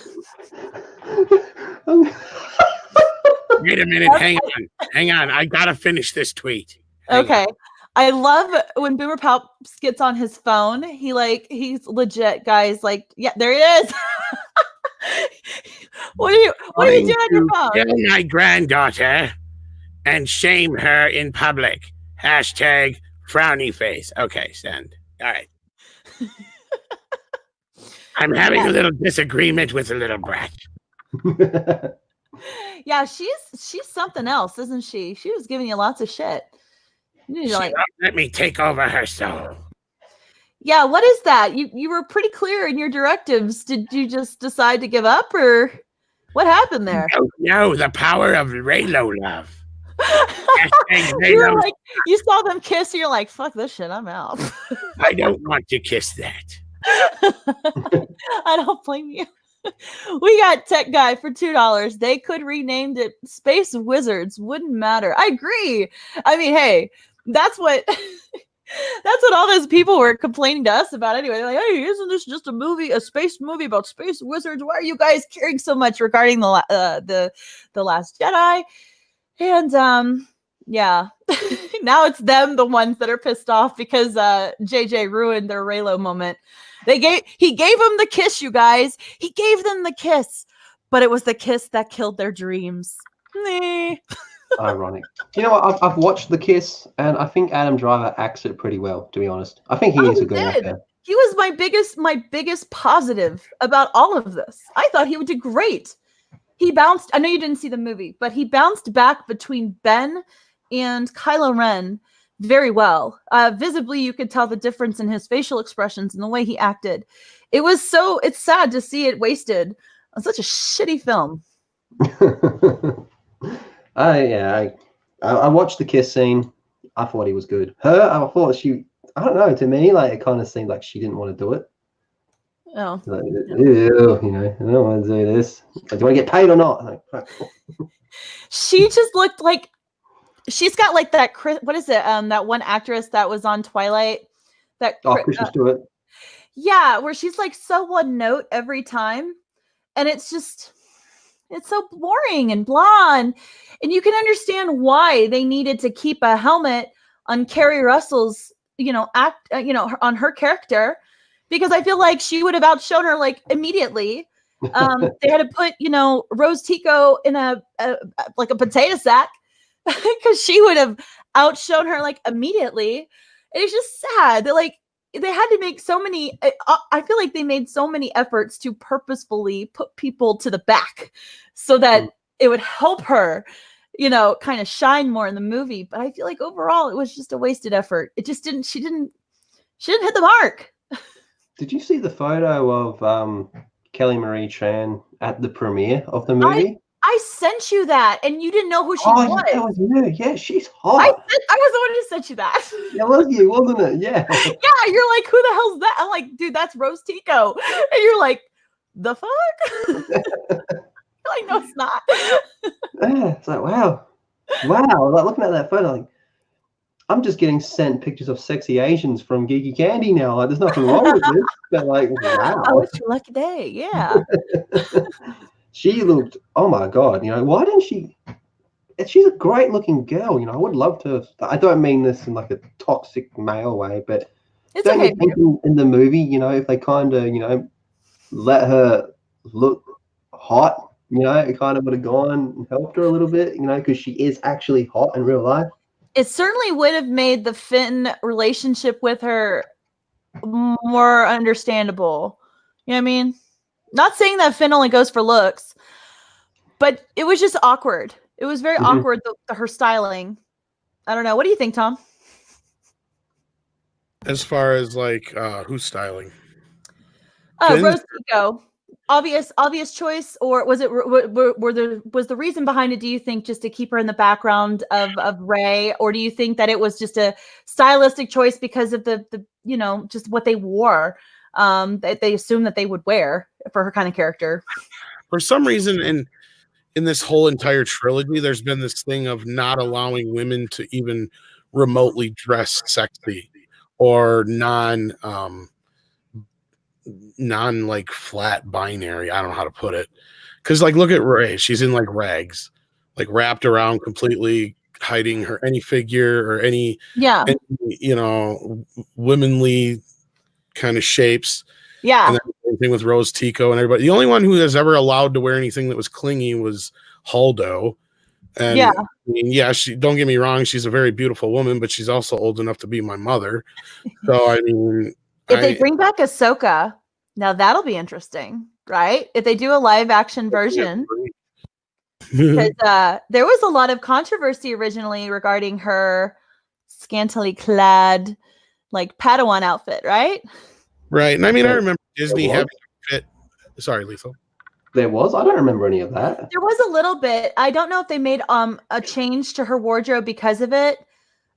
Wait a minute. Hang on. I got to finish this tweet. Okay. I love when Boomer Palps gets on his phone. He's legit, guys. Like, yeah, there it is. What are you doing on your phone? Kill my granddaughter and shame her in public. Hashtag frowny face. Okay, send. All right. I'm having a little disagreement with the little brat. Yeah, she's something else, isn't she? She was giving you lots of shit. She won't let me take over her soul. Yeah, what is that? You were pretty clear in your directives. Did you just decide to give up, or what happened there? No, the power of Raylo love. You were like, you saw them kiss, and you're like, fuck this shit, I'm out. I don't want to kiss that. I don't blame you. We got Tech Guy for $2. They could renamed it Space Wizards. Wouldn't matter. I agree. I mean, hey, that's what all those people were complaining to us about anyway. They're like, hey, isn't this just a space movie about space wizards? Why are you guys caring so much regarding the Last Jedi? And yeah, now it's them, the ones that are pissed off because JJ ruined their Raylo moment. He gave them the kiss, you guys. He gave them the kiss, but it was the kiss that killed their dreams. Ironic. You know what? I've watched The Kiss, and I think Adam Driver acts it pretty well, to be honest. I think he is a good actor. He was my biggest positive about all of this. I thought he would do great. He bounced. I know you didn't see the movie, but he bounced back between Ben and Kylo Ren very well. Visibly, you could tell the difference in his facial expressions and the way he acted. It's sad to see it wasted on such a shitty film. I watched the kiss scene. I thought he was good. Her, I thought I don't know, to me, like, it kind of seemed like she didn't want to do it. Oh. Like, ew, you know, I don't want to do this. Do you want to get paid or not? Like, she just looked like she's got like that. What is it? That one actress that was on Twilight. Kristen Stewart. Yeah, where she's like so one note every time, and it's so boring and blonde. And you can understand why they needed to keep a helmet on Kerry Russell's, on her character, because I feel like she would have outshone her like immediately. They had to put, Rose Tico in a potato sack because she would have outshone her like immediately. And it's just sad that like they had to make so many. I feel like they made so many efforts to purposefully put people to the back so that it would help her, kind of shine more in the movie. But I feel like overall it was just a wasted effort. It just didn't. She didn't hit the mark. Did you see the photo of Kelly Marie Tran at the premiere of the movie? I sent you that, and you didn't know who she was. That was you. Yeah, she's hot. I was the one who sent you that. That was you, wasn't it? Yeah. Yeah, you're like, who the hell's that? I'm like, dude, that's Rose Tico. And you're like, the fuck? You're like, no, it's not. Yeah, it's like, wow. Like, looking at that photo, like, I'm just getting sent pictures of sexy Asians from GeekyCandi now. Like, there's nothing wrong with this. But like, wow. Oh, it's your lucky day. Yeah. She looked, oh my God, why didn't she? She's a great looking girl, I would love to. I don't mean this in like a toxic male way, but it's don't okay. you think in the movie, if they kind of, let her look hot, it kind of would have gone and helped her a little bit, because she is actually hot in real life. It certainly would have made the Finn relationship with her more understandable. You know what I mean? Not saying that Finn only goes for looks, but it was just awkward. It was very awkward, her styling. I don't know. What do you think, Tom? As far as like who's styling? Rose Tico. Obvious choice, or was it was the reason behind it, do you think, just to keep her in the background of Rey, or do you think that it was just a stylistic choice because of the just what they wore, that they assumed that they would wear for her kind of character? For some reason, in this whole entire trilogy, there's been this thing of not allowing women to even remotely dress sexy or non like flat binary. I don't know how to put it. Because like, look at Rey. She's in like rags, like wrapped around completely, hiding her any figure or any womanly kind of shapes. Yeah. And then the same thing with Rose Tico and everybody. The only one who has ever allowed to wear anything that was clingy was Holdo. And yeah. I mean, she, don't get me wrong, she's a very beautiful woman, but she's also old enough to be my mother. So I mean, if they bring back Ahsoka, now that'll be interesting, right? If they do a live action version. Because there was a lot of controversy originally regarding her scantily clad, like Padawan outfit, right? Right. And I mean, I remember Disney having a fit. Sorry, Lethal. There was? I don't remember any of that. There was a little bit. I don't know if they made a change to her wardrobe because of it.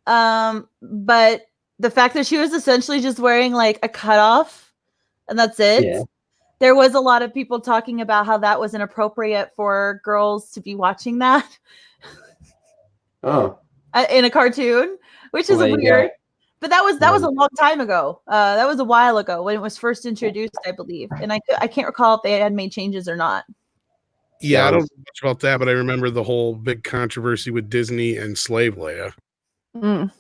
But the fact that she was essentially just wearing like a cutoff and that's it. Yeah. There was a lot of people talking about how that was inappropriate for girls to be watching that. Oh. In a cartoon, which is weird. But that was a long time ago. That was a while ago when it was first introduced, I believe. And I can't recall if they had made changes or not. Yeah, I don't know much about that, but I remember the whole big controversy with Disney and Slave Leia. Mm.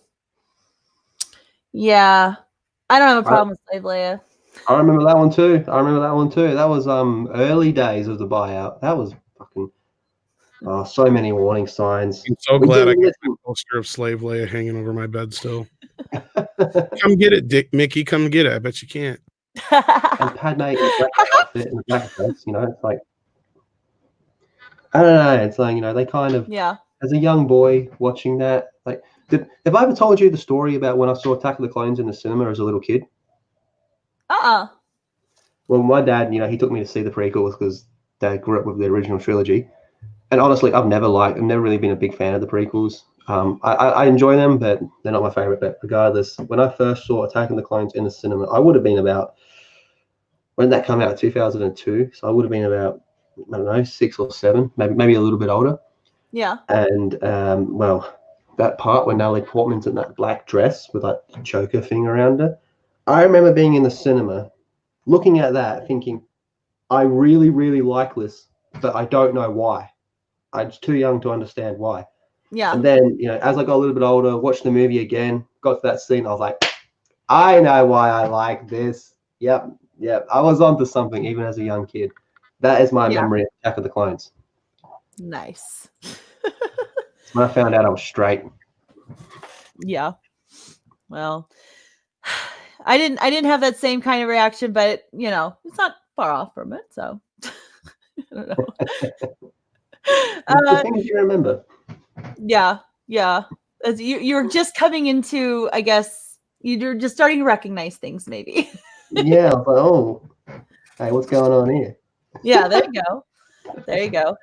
Yeah, I don't have a problem with Slave Leia. I remember that one too. That was early days of the buyout. That was fucking so many warning signs. I'm so glad I got a poster of Slave Leia hanging over my bed still. Come get it, Dick Mickey. Come get it. I bet you can't. And Padme in the black outfit and the black dress, it's like, I don't know. It's like, they kind of, as a young boy watching that, like, have I ever told you the story about when I saw Attack of the Clones in the cinema as a little kid? Well, my dad, he took me to see the prequels because Dad grew up with the original trilogy. And honestly, I've never really been a big fan of the prequels. I enjoy them, but they're not my favorite. But regardless, when I first saw Attack of the Clones in the cinema, I would have been about, when did that come out? 2002. So I would have been about, I don't know, 6 or 7, maybe a little bit older. Yeah. And well, that part when Natalie Portman's in that black dress with that choker thing around her, I remember being in the cinema, looking at that, thinking, I really, really like this, but I don't know why. I'm just too young to understand why. Yeah. And then, as I got a little bit older, watched the movie again, got to that scene, I was like, I know why I like this. Yep. I was onto something even as a young kid. That is my memory of Attack of the Clones. Nice. When I found out I was straight. Yeah. Well, I didn't have that same kind of reaction, but it's not far off from it. So I don't know. The things you remember. Yeah. As you're just coming into, I guess you're just starting to recognize things, maybe. Yeah, but hey, what's going on here? Yeah, there you go.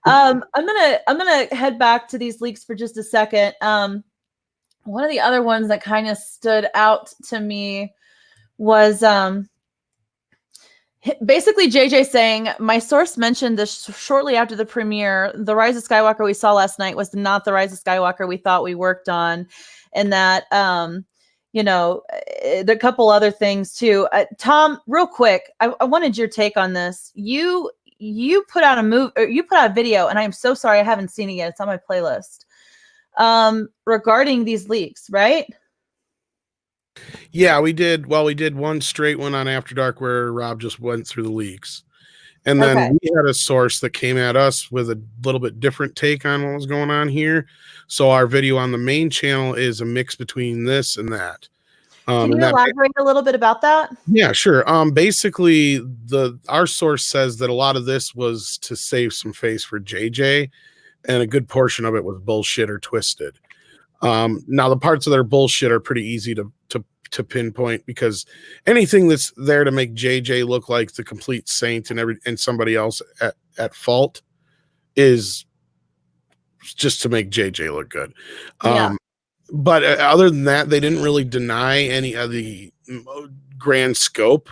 I'm gonna head back to these leaks for just a second. One of the other ones that kind of stood out to me was basically JJ saying, my source mentioned this shortly after the premiere. The Rise of Skywalker we saw last night was not the Rise of Skywalker we thought we worked on, and that a couple other things too. Tom, real quick, I wanted your take on this. You put out a video, and I am so sorry I haven't seen it yet. It's on my playlist. Regarding these leaks, right? Yeah, we did. Well, we did one straight one on After Dark where Rob just went through the leaks. And then we had a source that came at us with a little bit different take on what was going on here. So our video on the main channel is a mix between this and that. Can you elaborate a little bit about that? Yeah, sure. Basically, our source says that a lot of this was to save some face for JJ, and a good portion of it was bullshit or twisted. Now, the parts of their bullshit are pretty easy to pinpoint, because anything that's there to make JJ look like the complete saint and somebody else at fault is just to make JJ look good. But other than that, they didn't really deny any of the grand scope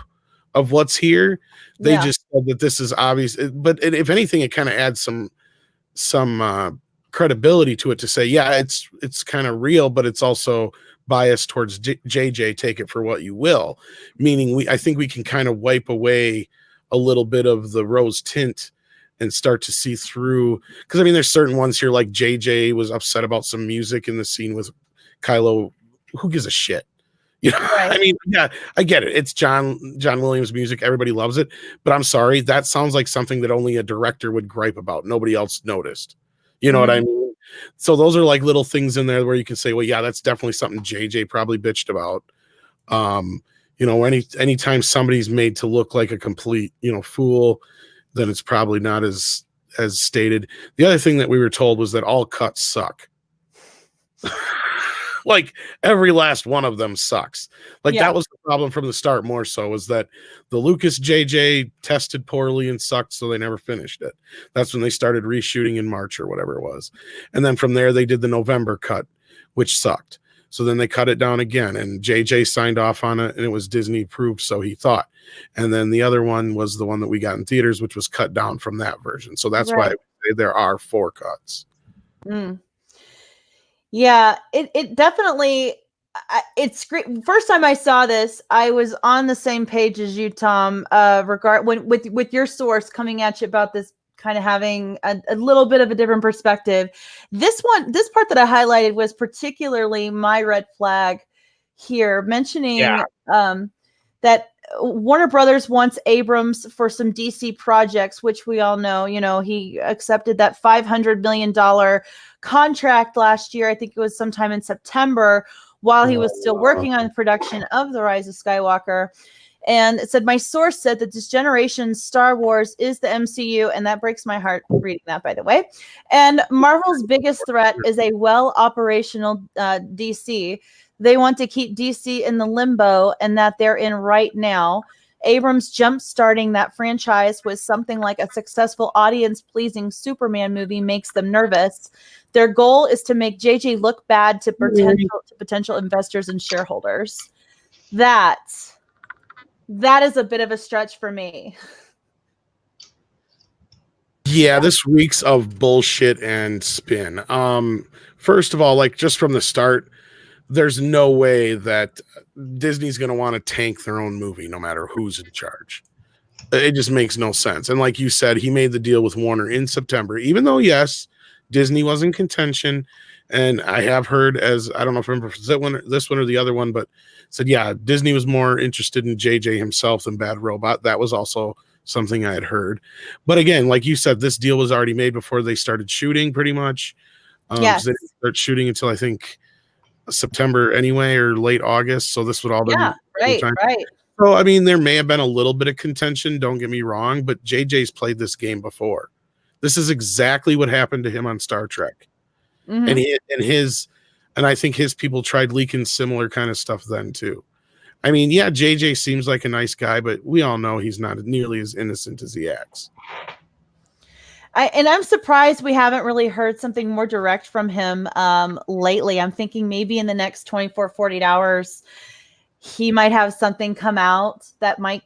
of what's here. They just said that this is obvious, but if anything, it kind of adds some credibility to it to say, yeah, it's kind of real, but it's also biased towards JJ. Take it for what you will. Meaning, I think we can kind of wipe away a little bit of the rose tint and start to see through. Because I mean, there's certain ones here, like JJ was upset about some music in the scene with Kylo. Who gives a shit? Right. I mean, yeah, I get it. It's John Williams music. Everybody loves it. But I'm sorry, that sounds like something that only a director would gripe about. Nobody else noticed. You know what I mean? So those are like little things in there where you can say, well, yeah, that's definitely something JJ probably bitched about. Anytime somebody's made to look like a complete, fool, then it's probably not as stated. The other thing that we were told was that all cuts suck. Like every last one of them sucks. Like Yeah. that was the problem from the start. More so was that the Lucas JJ tested poorly and sucked, so they never finished it. That's when they started reshooting in March or whatever it was, and then from there they did the November cut, which sucked. So then they cut it down again, and JJ signed off on it, and it was Disney approved, so he thought. And then the other one was the one that we got in theaters, which was cut down from that version. So that's why I say there are 4 cuts. Yeah, it definitely, it's great. First time I saw this, I was on the same page as you, Tom, with your source coming at you about this kind of having a little bit of a different perspective. This part that I highlighted was particularly my red flag here, mentioning that Warner Brothers wants Abrams for some DC projects, which we all know, he accepted that $500 million contract last year. I think it was sometime in September, while he was still working on production of The Rise of Skywalker. And it said, my source said that this generation's Star Wars is the MCU, and that breaks my heart reading that, by the way. And Marvel's biggest threat is a well-operational DC. They want to keep DC in the limbo and that they're in right now. Abrams jump-starting that franchise with something like a successful audience-pleasing Superman movie makes them nervous. Their goal is to make JJ look bad to potential investors and shareholders. That is a bit of a stretch for me. Yeah, this reeks of bullshit and spin. First of all, like just from the start, there's no way that Disney's going to want to tank their own movie, no matter who's in charge. It just makes no sense. And like you said, he made the deal with Warner in September, even though, yes, Disney was in contention. And I have heard, as I don't know if I remember this one or the other one, but said, yeah, Disney was more interested in JJ himself than Bad Robot. That was also something I had heard. But again, like you said, this deal was already made before they started shooting, pretty much. Yes. They didn't start shooting until I think September anyway, or late August. So this would all been right. So I mean, there may have been a little bit of contention. Don't get me wrong, but JJ's played this game before. This is exactly what happened to him on Star Trek, and I think his people tried leaking similar kind of stuff then too. I mean, yeah, JJ seems like a nice guy, but we all know he's not nearly as innocent as he acts. I'm surprised we haven't really heard something more direct from him lately. I'm thinking maybe in the next 24, 48 hours, he might have something come out that might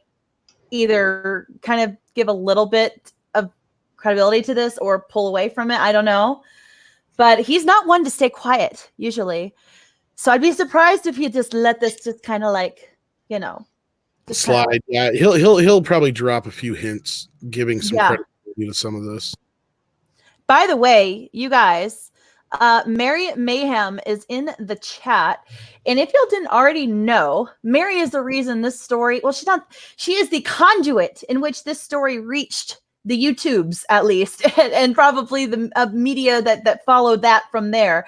either kind of give a little bit of credibility to this or pull away from it. I don't know. But he's not one to stay quiet, usually. So I'd be surprised if he just let this just kind of like, slide. Yeah, he'll probably drop a few hints, giving some credibility to some of this. By the way, you guys, Mary Mayhem is in the chat. And if y'all didn't already know, Mary is the reason this story, she is the conduit in which this story reached the YouTubes, at least, and probably the media that followed that from there.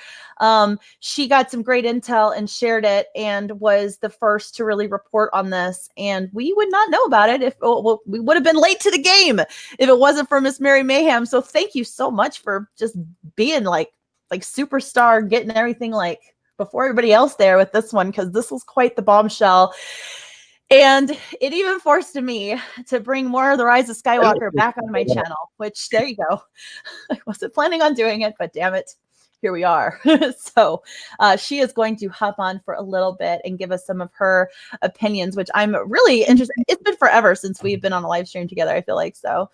She got some great intel and shared it and was the first to really report on this. And we would not know about it we would have been late to the game if it wasn't for Miss Mary Mayhem. So thank you so much for just being like superstar, getting everything like before everybody else there with this one, because this was quite the bombshell. And it even forced me to bring more of The Rise of Skywalker back on my channel, which there you go. I wasn't planning on doing it, but damn it, here we are. So she is going to hop on for a little bit and give us some of her opinions, which I'm really interested. It's been forever since we've been on a live stream together, I feel like. So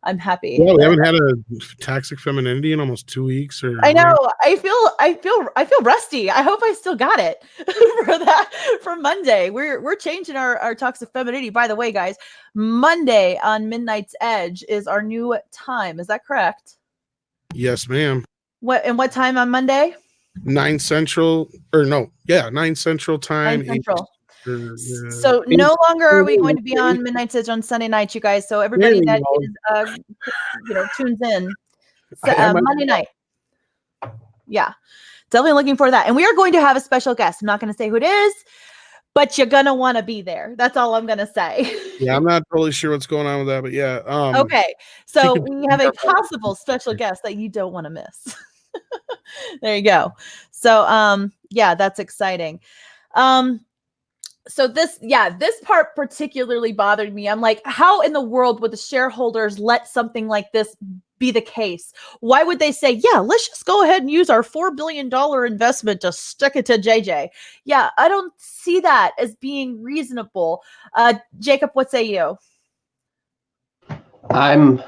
I'm happy. Yeah, we haven't had a Toxic Femininity in almost 2 weeks. I know. I feel rusty. I hope I still got it for Monday. We're changing our Toxic Femininity. By the way, guys, Monday on Midnight's Edge is our new time. Is that correct? Yes, ma'am. What time on Monday? 9 Central, or no, yeah, 9 Central time. 9 Central. So no longer are we going to be on Midnight's Edge on Sunday night, you guys. So everybody that is, tunes in Monday night. Yeah, definitely looking for that. And we are going to have a special guest. I'm not going to say who it is, but you're going to want to be there. That's all I'm going to say. Yeah, I'm not totally sure what's going on with that, but yeah. Okay, so we have a possible special guest that you don't want to miss. There you go. So yeah, that's exciting. So this part particularly bothered me. I'm like, how in the world would the shareholders let something like this be the case? Why would they say, yeah, let's just go ahead and use our $4 billion investment to stick it to JJ? Yeah, I don't see that as being reasonable. Jacob, what say you? I don't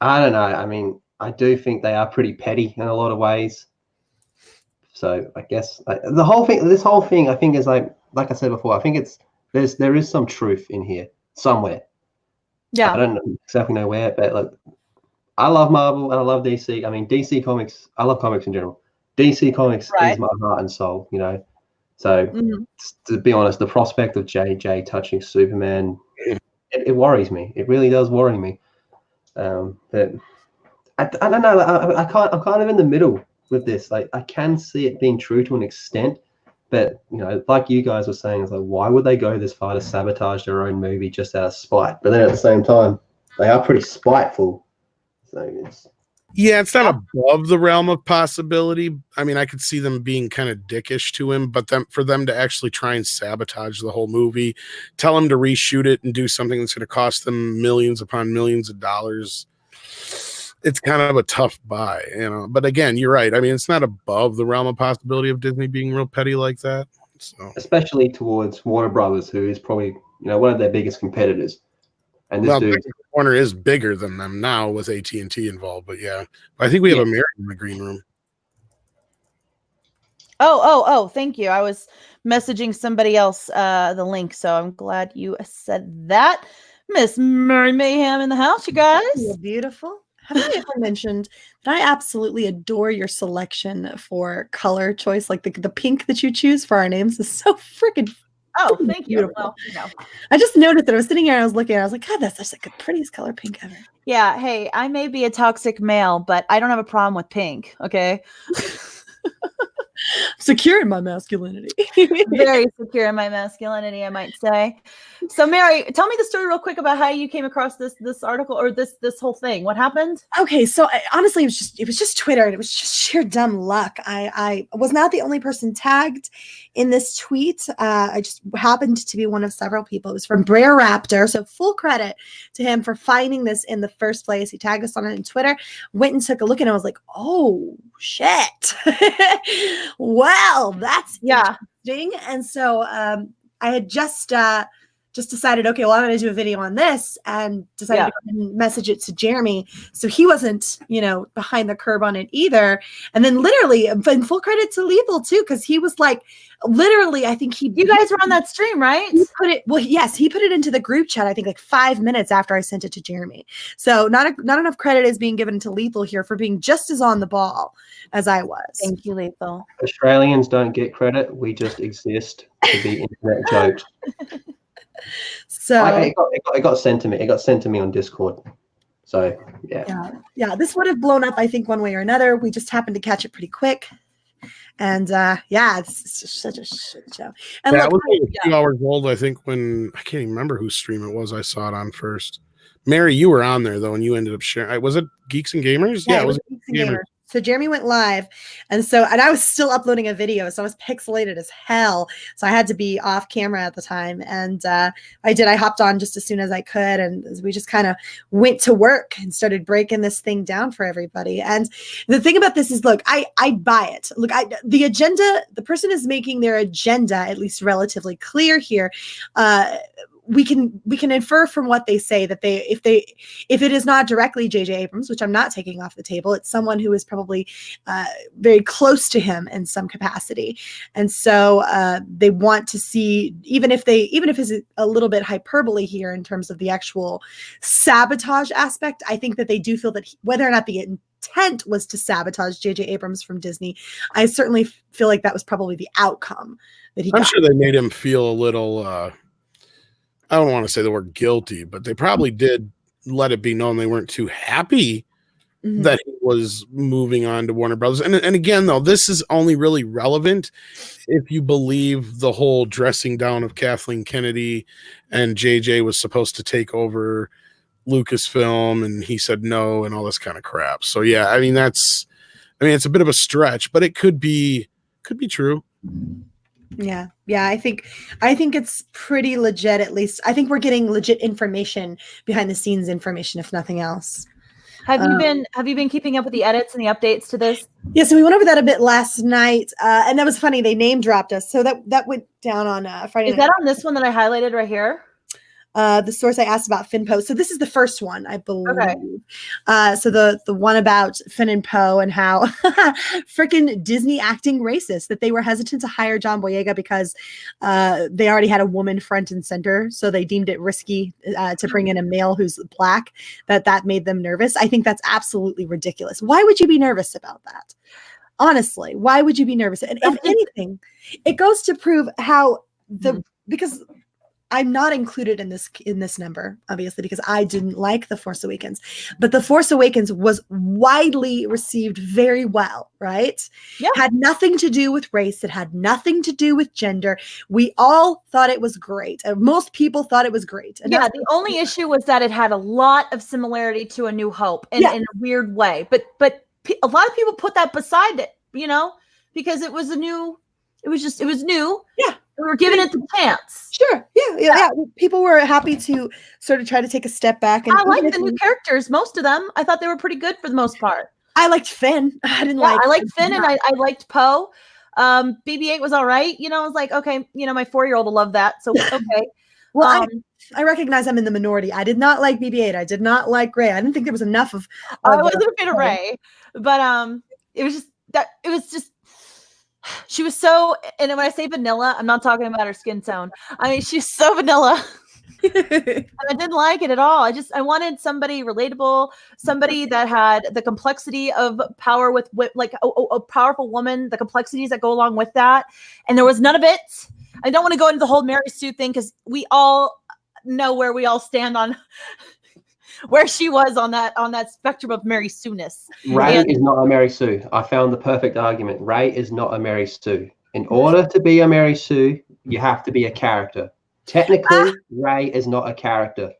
know. I mean, I do think they are pretty petty in a lot of ways. So I guess this whole thing, I think is like I said before, I think there is some truth in here somewhere. Yeah. I don't exactly know where, but like, I love Marvel and I love DC. I mean, DC Comics, I love comics in general. DC Comics is my heart and soul, you know. So to be honest, the prospect of JJ touching Superman, it worries me. It really does worry me. But I don't know. I'm kind of in the middle with this. Like, I can see it being true to an extent, but you know, like you guys were saying, it's like, why would they go this far to sabotage their own movie just out of spite? But then at the same time, they are pretty spiteful. So it's not above the realm of possibility. I mean, I could see them being kind of dickish to him, but for them to actually try and sabotage the whole movie, tell him to reshoot it and do something that's going to cost them millions upon millions of dollars, it's kind of a tough buy, you know. But again, you're right. I mean, it's not above the realm of possibility of Disney being real petty like that. So, especially towards Warner Brothers, who is probably, one of their biggest competitors. And this dude, Warner is bigger than them now with AT&T involved. But yeah, I think we have a Mary in the green room. Oh, thank you. I was messaging somebody else the link, so I'm glad you said that. Miss Murray Mayhem in the house, you guys. You're beautiful. Have I ever mentioned that I absolutely adore your selection for color choice? Like the pink that you choose for our names is so freaking thank you. Well, I just noticed that I was sitting here and I was looking and I was like, God, that's like the prettiest color pink ever. Yeah. Hey, I may be a toxic male, but I don't have a problem with pink. Okay. Secure in my masculinity. Very secure in my masculinity, I might say. So Mary, tell me the story real quick about how you came across this article or this whole thing. What happened? Okay, so honestly, it was just Twitter, and it was just sheer dumb luck. I was not the only person tagged in this tweet. I just happened to be one of several people. It was from Brer Raptor, so full credit to him for finding this in the first place. He tagged us on it on Twitter, went and took a look, and I was like, oh shit. Well, that's interesting. And so I had just decided, okay, well, I'm going to do a video on this, and decided to message it to Jeremy. So he wasn't, behind the curb on it either. And then literally, but full credit to Lethal too, because he was like, literally, I think you guys were on that stream, right? He put it into the group chat, I think like 5 minutes after I sent it to Jeremy. So not enough credit is being given to Lethal here for being just as on the ball as I was. Thank you, Lethal. Australians don't get credit. We just exist to be internet jokes. So it got sent to me. It got sent to me on Discord. So yeah. This would have blown up, I think, one way or another. We just happened to catch it pretty quick, and it's just such a shit show. And it was a few hours old, I think, when I can't even remember whose stream it was. I saw it on first. Mary, you were on there though, and you ended up sharing. Was it Geeks and Gamers? Yeah, it was Geeks and Gamers. So Jeremy went live, and I was still uploading a video, so I was pixelated as hell. So I had to be off camera at the time, and I hopped on just as soon as I could, and we just kind of went to work and started breaking this thing down for everybody. And the thing about this is, look, I buy it. Look, the agenda, the person is making their agenda at least relatively clear here. We can infer from what they say that if it is not directly J.J. Abrams, which I'm not taking off the table, it's someone who is probably very close to him in some capacity, and so they want to see, even if it's a little bit hyperbole here in terms of the actual sabotage aspect. I think that they do feel that whether or not the intent was to sabotage J.J. Abrams from Disney, I certainly feel like that was probably the outcome that he got. I'm sure they made him feel a little. I don't want to say the word guilty, but they probably did let it be known they weren't too happy that he was moving on to Warner Brothers. And again, though, this is only really relevant if you believe the whole dressing down of Kathleen Kennedy and JJ was supposed to take over Lucasfilm and he said no and all this kind of crap. So yeah, it's a bit of a stretch, but it could be could be true. Yeah. I think it's pretty legit. At least I think we're getting legit information, behind the scenes information, if nothing else. Have you been keeping up with the edits and the updates to this? Yeah, so we went over that a bit last night, and that was funny. They name dropped us, so that went down on Friday night. Is that on this one that I highlighted right here? The source I asked about Finn Poe. So this is the first one, I believe. Okay. So the one about Finn and Poe and how freaking Disney acting racist, that they were hesitant to hire John Boyega because they already had a woman front and center. So they deemed it risky to bring in a male who's black, that made them nervous. I think that's absolutely ridiculous. Why would you be nervous about that? Honestly, why would you be nervous? And if anything, it goes to prove how because I'm not included in this number, obviously, because I didn't like The Force Awakens. But The Force Awakens was widely received very well, right? Yeah. Had nothing to do with race. It had nothing to do with gender. We all thought it was great. Most people thought it was great. And yeah, the only issue was that it had a lot of similarity to A New Hope in a weird way. But a lot of people put that beside it, because it was new. Yeah. We were giving it the chance. Sure. Yeah. People were happy to sort of try to take a step back. And I liked the new characters, most of them. I thought they were pretty good for the most part. I liked Finn. I liked Finn and I liked Poe. BB-8 was all right. I was like, okay, my 4-year-old will love that. So, okay. Well, I recognize I'm in the minority. I did not like BB-8. I did not like Rey. I didn't think there was enough of I wasn't a fan of Rey. But it was just she was so, and when I say vanilla, I'm not talking about her skin tone. I mean, she's so vanilla. And I didn't like it at all. I wanted somebody relatable, somebody that had the complexity of power with like a powerful woman, the complexities that go along with that. And there was none of it. I don't want to go into the whole Mary Sue thing because we all know where we all stand on where she was on that spectrum of Mary Sue-ness. Rey is not a Mary Sue. I found the perfect argument. Rey is not a Mary Sue. In order to be a Mary Sue, you have to be a character. Technically, Rey is not a character.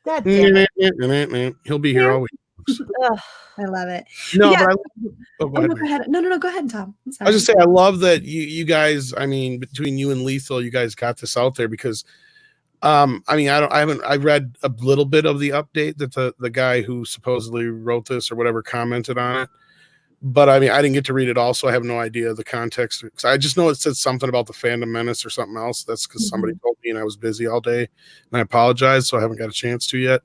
God damn it. He'll be here all week. I love it. No, Yeah. but Go ahead. No, go ahead, Tom. I'm sorry. I was just saying, I love that you guys, I mean, between you and Lethal, you guys got this out there because I read a little bit of the update that the guy who supposedly wrote this or whatever commented on it. But I mean, I didn't get to read it all, so I have no idea the context. I just know it said something about the fandom menace or something else. That's because somebody told me and I was busy all day. And I apologize, so I haven't got a chance to yet.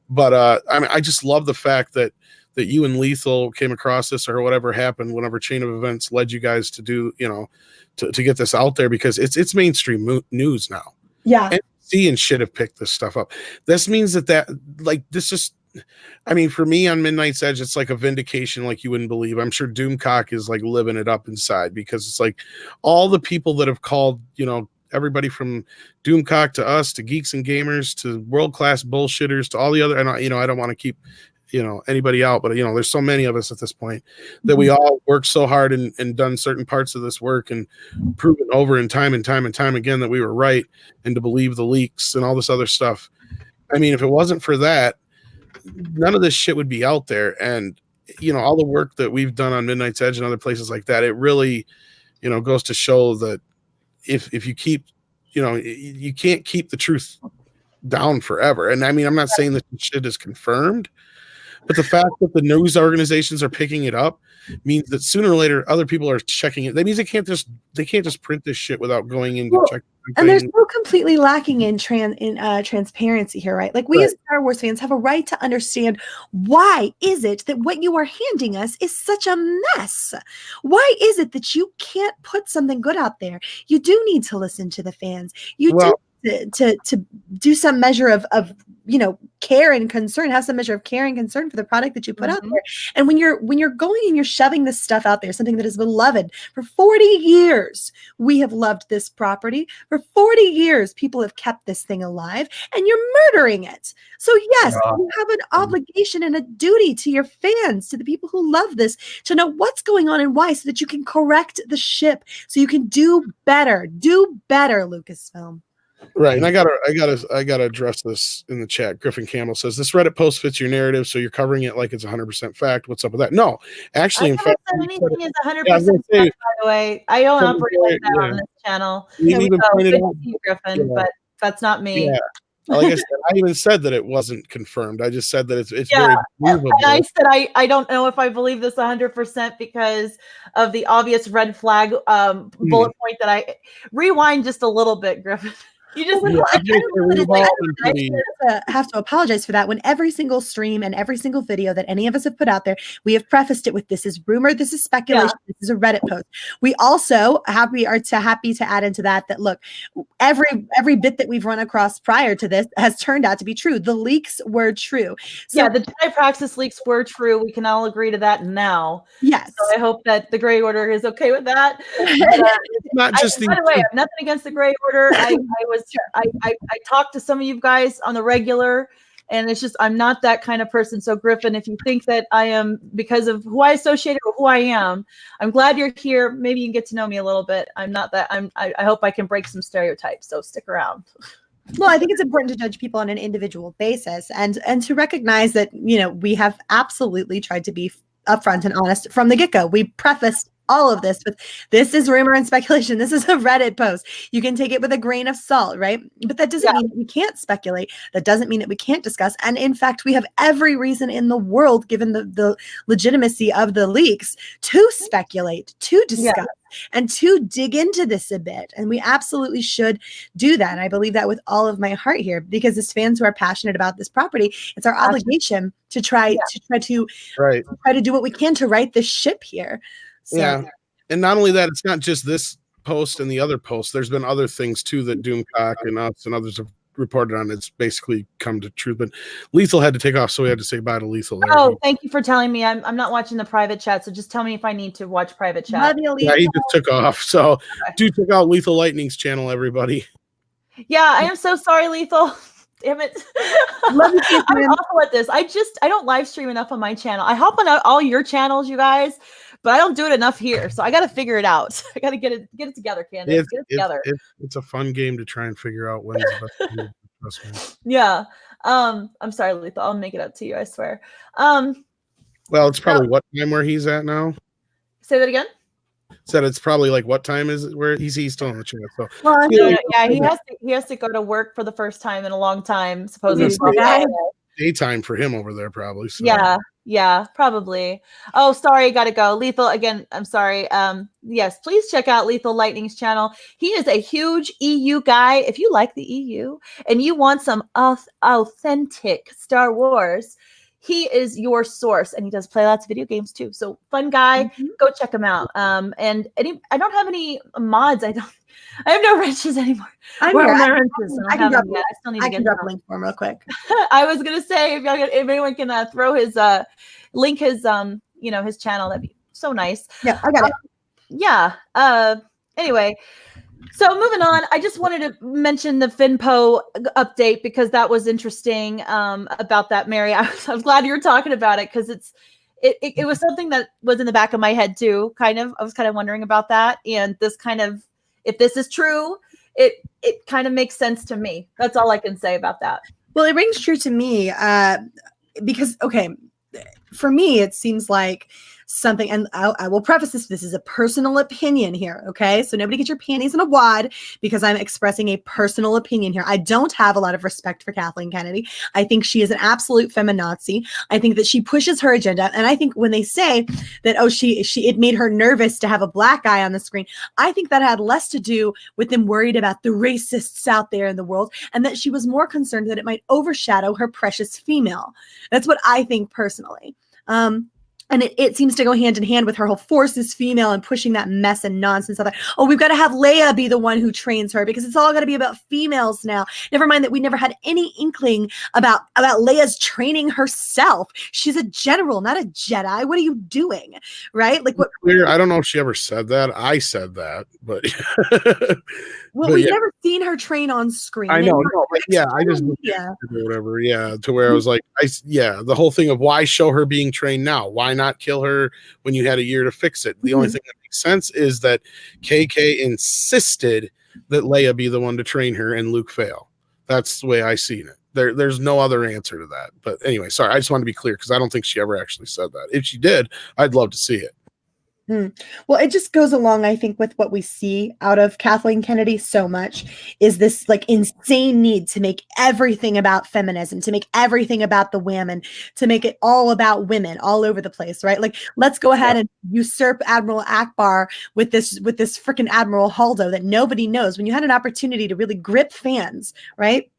But I mean, I just love the fact that you and Lethal came across this or whatever happened, whatever chain of events led you guys to do, to get this out there because it's mainstream news now. Yeah. NBC and shit have picked this stuff up. This means that like this just, I mean, for me on Midnight's Edge, it's like a vindication like you wouldn't believe. I'm sure Doomcock is like living it up inside because it's like all the people that have called, everybody from Doomcock to us to Geeks and Gamers to world-class bullshitters to all the other, and I don't want to keep, anybody out, but there's so many of us at this point that we all worked so hard and done certain parts of this work and proven over and time again that we were right and to believe the leaks and all this other stuff. I mean, if it wasn't for that, none of this shit would be out there. And, all the work that we've done on Midnight's Edge and other places like that, it really, goes to show that if you keep, you can't keep the truth down forever. And I mean, I'm not saying that shit is confirmed, but the fact that the news organizations are picking it up means that sooner or later other people are checking it. That means they can't just print this shit without going in to check. And there's no completely lacking in transparency here, right? Like we as Star Wars fans have a right to understand why is it that what you are handing us is such a mess? Why is it that you can't put something good out there? You do need to listen to the fans. You do to do some measure of care and concern, have some measure of care and concern for the product that you put out there. And when you're going and you're shoving this stuff out there, something that has been loved for 40 years, we have loved this property for 40 years. People have kept this thing alive, and you're murdering it. So yes, you have an obligation and a duty to your fans, to the people who love this, to know what's going on and why, so that you can correct the ship, so you can do better, Lucasfilm. Right, and I gotta address this in the chat. Griffin Campbell says this Reddit post fits your narrative, so you're covering it like it's 100% fact. What's up with that? No, actually, I in never fact, said anything is 100% yeah, I was gonna say, fact, by the way. I don't from operate the- like that on yeah. this channel. We There we even go. pointed Good out- to see you, Griffin, yeah. but that's not me. Yeah, like I said, I even said that it wasn't confirmed. I just said that it's Yeah, very believable. And I said I don't know if I believe this 100% because of the obvious red flag bullet point that I rewind just a little bit, Griffin. You just Yeah, I have to apologize for that. When every single stream and every single video that any of us have put out there, we have prefaced it with this is rumor, this is speculation, this is a Reddit post. We also happy to add into that look, every bit that we've run across prior to this has turned out to be true. The leaks were true. So, yeah, the Jedi Praxis leaks were true. We can all agree to that now. Yes. So I hope that the Grey Order is okay with that. Not just by the way, I have nothing against the Grey Order. I talked to some of you guys on the regular, and it's just I'm not that kind of person. So Griffin, if you think that I am because of who I associated with who I am, I'm glad you're here. Maybe you can get to know me a little bit. I'm not that. I hope I can break some stereotypes. So stick around. Well, I think it's important to judge people on an individual basis and to recognize that, we have absolutely tried to be upfront and honest from the get-go. We prefaced all of this with this is rumor and speculation. This is a Reddit post. You can take it with a grain of salt, right? But that doesn't mean that we can't speculate. That doesn't mean that we can't discuss. And in fact, we have every reason in the world, given the legitimacy of the leaks, to speculate, to discuss, and to dig into this a bit. And we absolutely should do that. And I believe that with all of my heart here, because as fans who are passionate about this property, it's our obligation to try to do what we can to right this ship here. So. Yeah, and not only that, it's not just this post and the other posts. There's been other things too that Doomcock and us and others have reported on. It's basically come to truth. But Lethal had to take off, so we had to say bye to Lethal. There. Oh, thank you for telling me. I'm not watching the private chat, so just tell me if I need to watch private chat. Yeah, he just took off. So do check out Lethal Lightning's channel, everybody. Yeah, I am so sorry, Lethal. Damn it. Love you, I'm awful at this. I don't live stream enough on my channel. I hop on all your channels, you guys, but I don't do it enough here. So I got to figure it out. I got to get it together, Candice. Get it together. It's a fun game to try and figure out when is the best time. Yeah. I'm sorry, Lethal. I'll make it up to you, I swear. Well, it's probably what time where he's at now? Say that again? Said it's probably like what time is it where he's still in the chat. So well, he has to go to work for the first time in a long time, supposedly. Daytime for him over there, probably. So. Yeah, probably. Oh, sorry, gotta go. Lethal, again, I'm sorry. Yes, please check out Lethal Lightning's channel. He is a huge EU guy. If you like the EU and you want some authentic Star Wars, he is your source, and he does play lots of video games too. So fun guy, go check him out. And I don't have any mods. I have no wrenches anymore. I can drop a link for him real quick. I was gonna say if anyone can throw his link his his channel, that'd be so nice. Yeah, I got it. Anyway. So moving on, I just wanted to mention the FinPo update because that was interesting about that, Mary. I was glad you were talking about it because it was something that was in the back of my head too. I was kind of wondering about that, and this kind of, if this is true, it kind of makes sense to me. That's all I can say about that. Well, it rings true to me because for me, it seems like something, and I will preface this is a personal opinion here, okay? So nobody get your panties in a wad because I'm expressing a personal opinion here. I don't have a lot of respect for Kathleen Kennedy. I think she is an absolute feminazi. I think that she pushes her agenda, and I think when they say that, it made her nervous to have a black guy on the screen, I think that had less to do with them worried about the racists out there in the world, and that she was more concerned that it might overshadow her precious female. That's what I think personally. And it seems to go hand in hand with her whole force is female and pushing that mess and nonsense. We've got to have Leia be the one who trains her because it's all got to be about females now. Never mind that we never had any inkling about Leia's training herself. She's a general, not a Jedi. What are you doing? Right? Like what? Clear. I don't know if she ever said that. I said that, but well, we've never seen her train on screen. I know, but I just whatever. Yeah, to where I was like, the whole thing of why show her being trained now? Why not kill her when you had a year to fix it? The only thing that makes sense is that KK insisted that Leia be the one to train her and Luke fail. That's the way I seen it. There's no other answer to that. But anyway, sorry, I just want to be clear because I don't think she ever actually said that. If she did, I'd love to see it. Well, it just goes along, I think, with what we see out of Kathleen Kennedy so much is this like insane need to make everything about feminism, to make everything about the women, to make it all about women all over the place, right? Like, let's go ahead and usurp Admiral Akbar with this freaking Admiral Holdo that nobody knows. When you had an opportunity to really grip fans, right?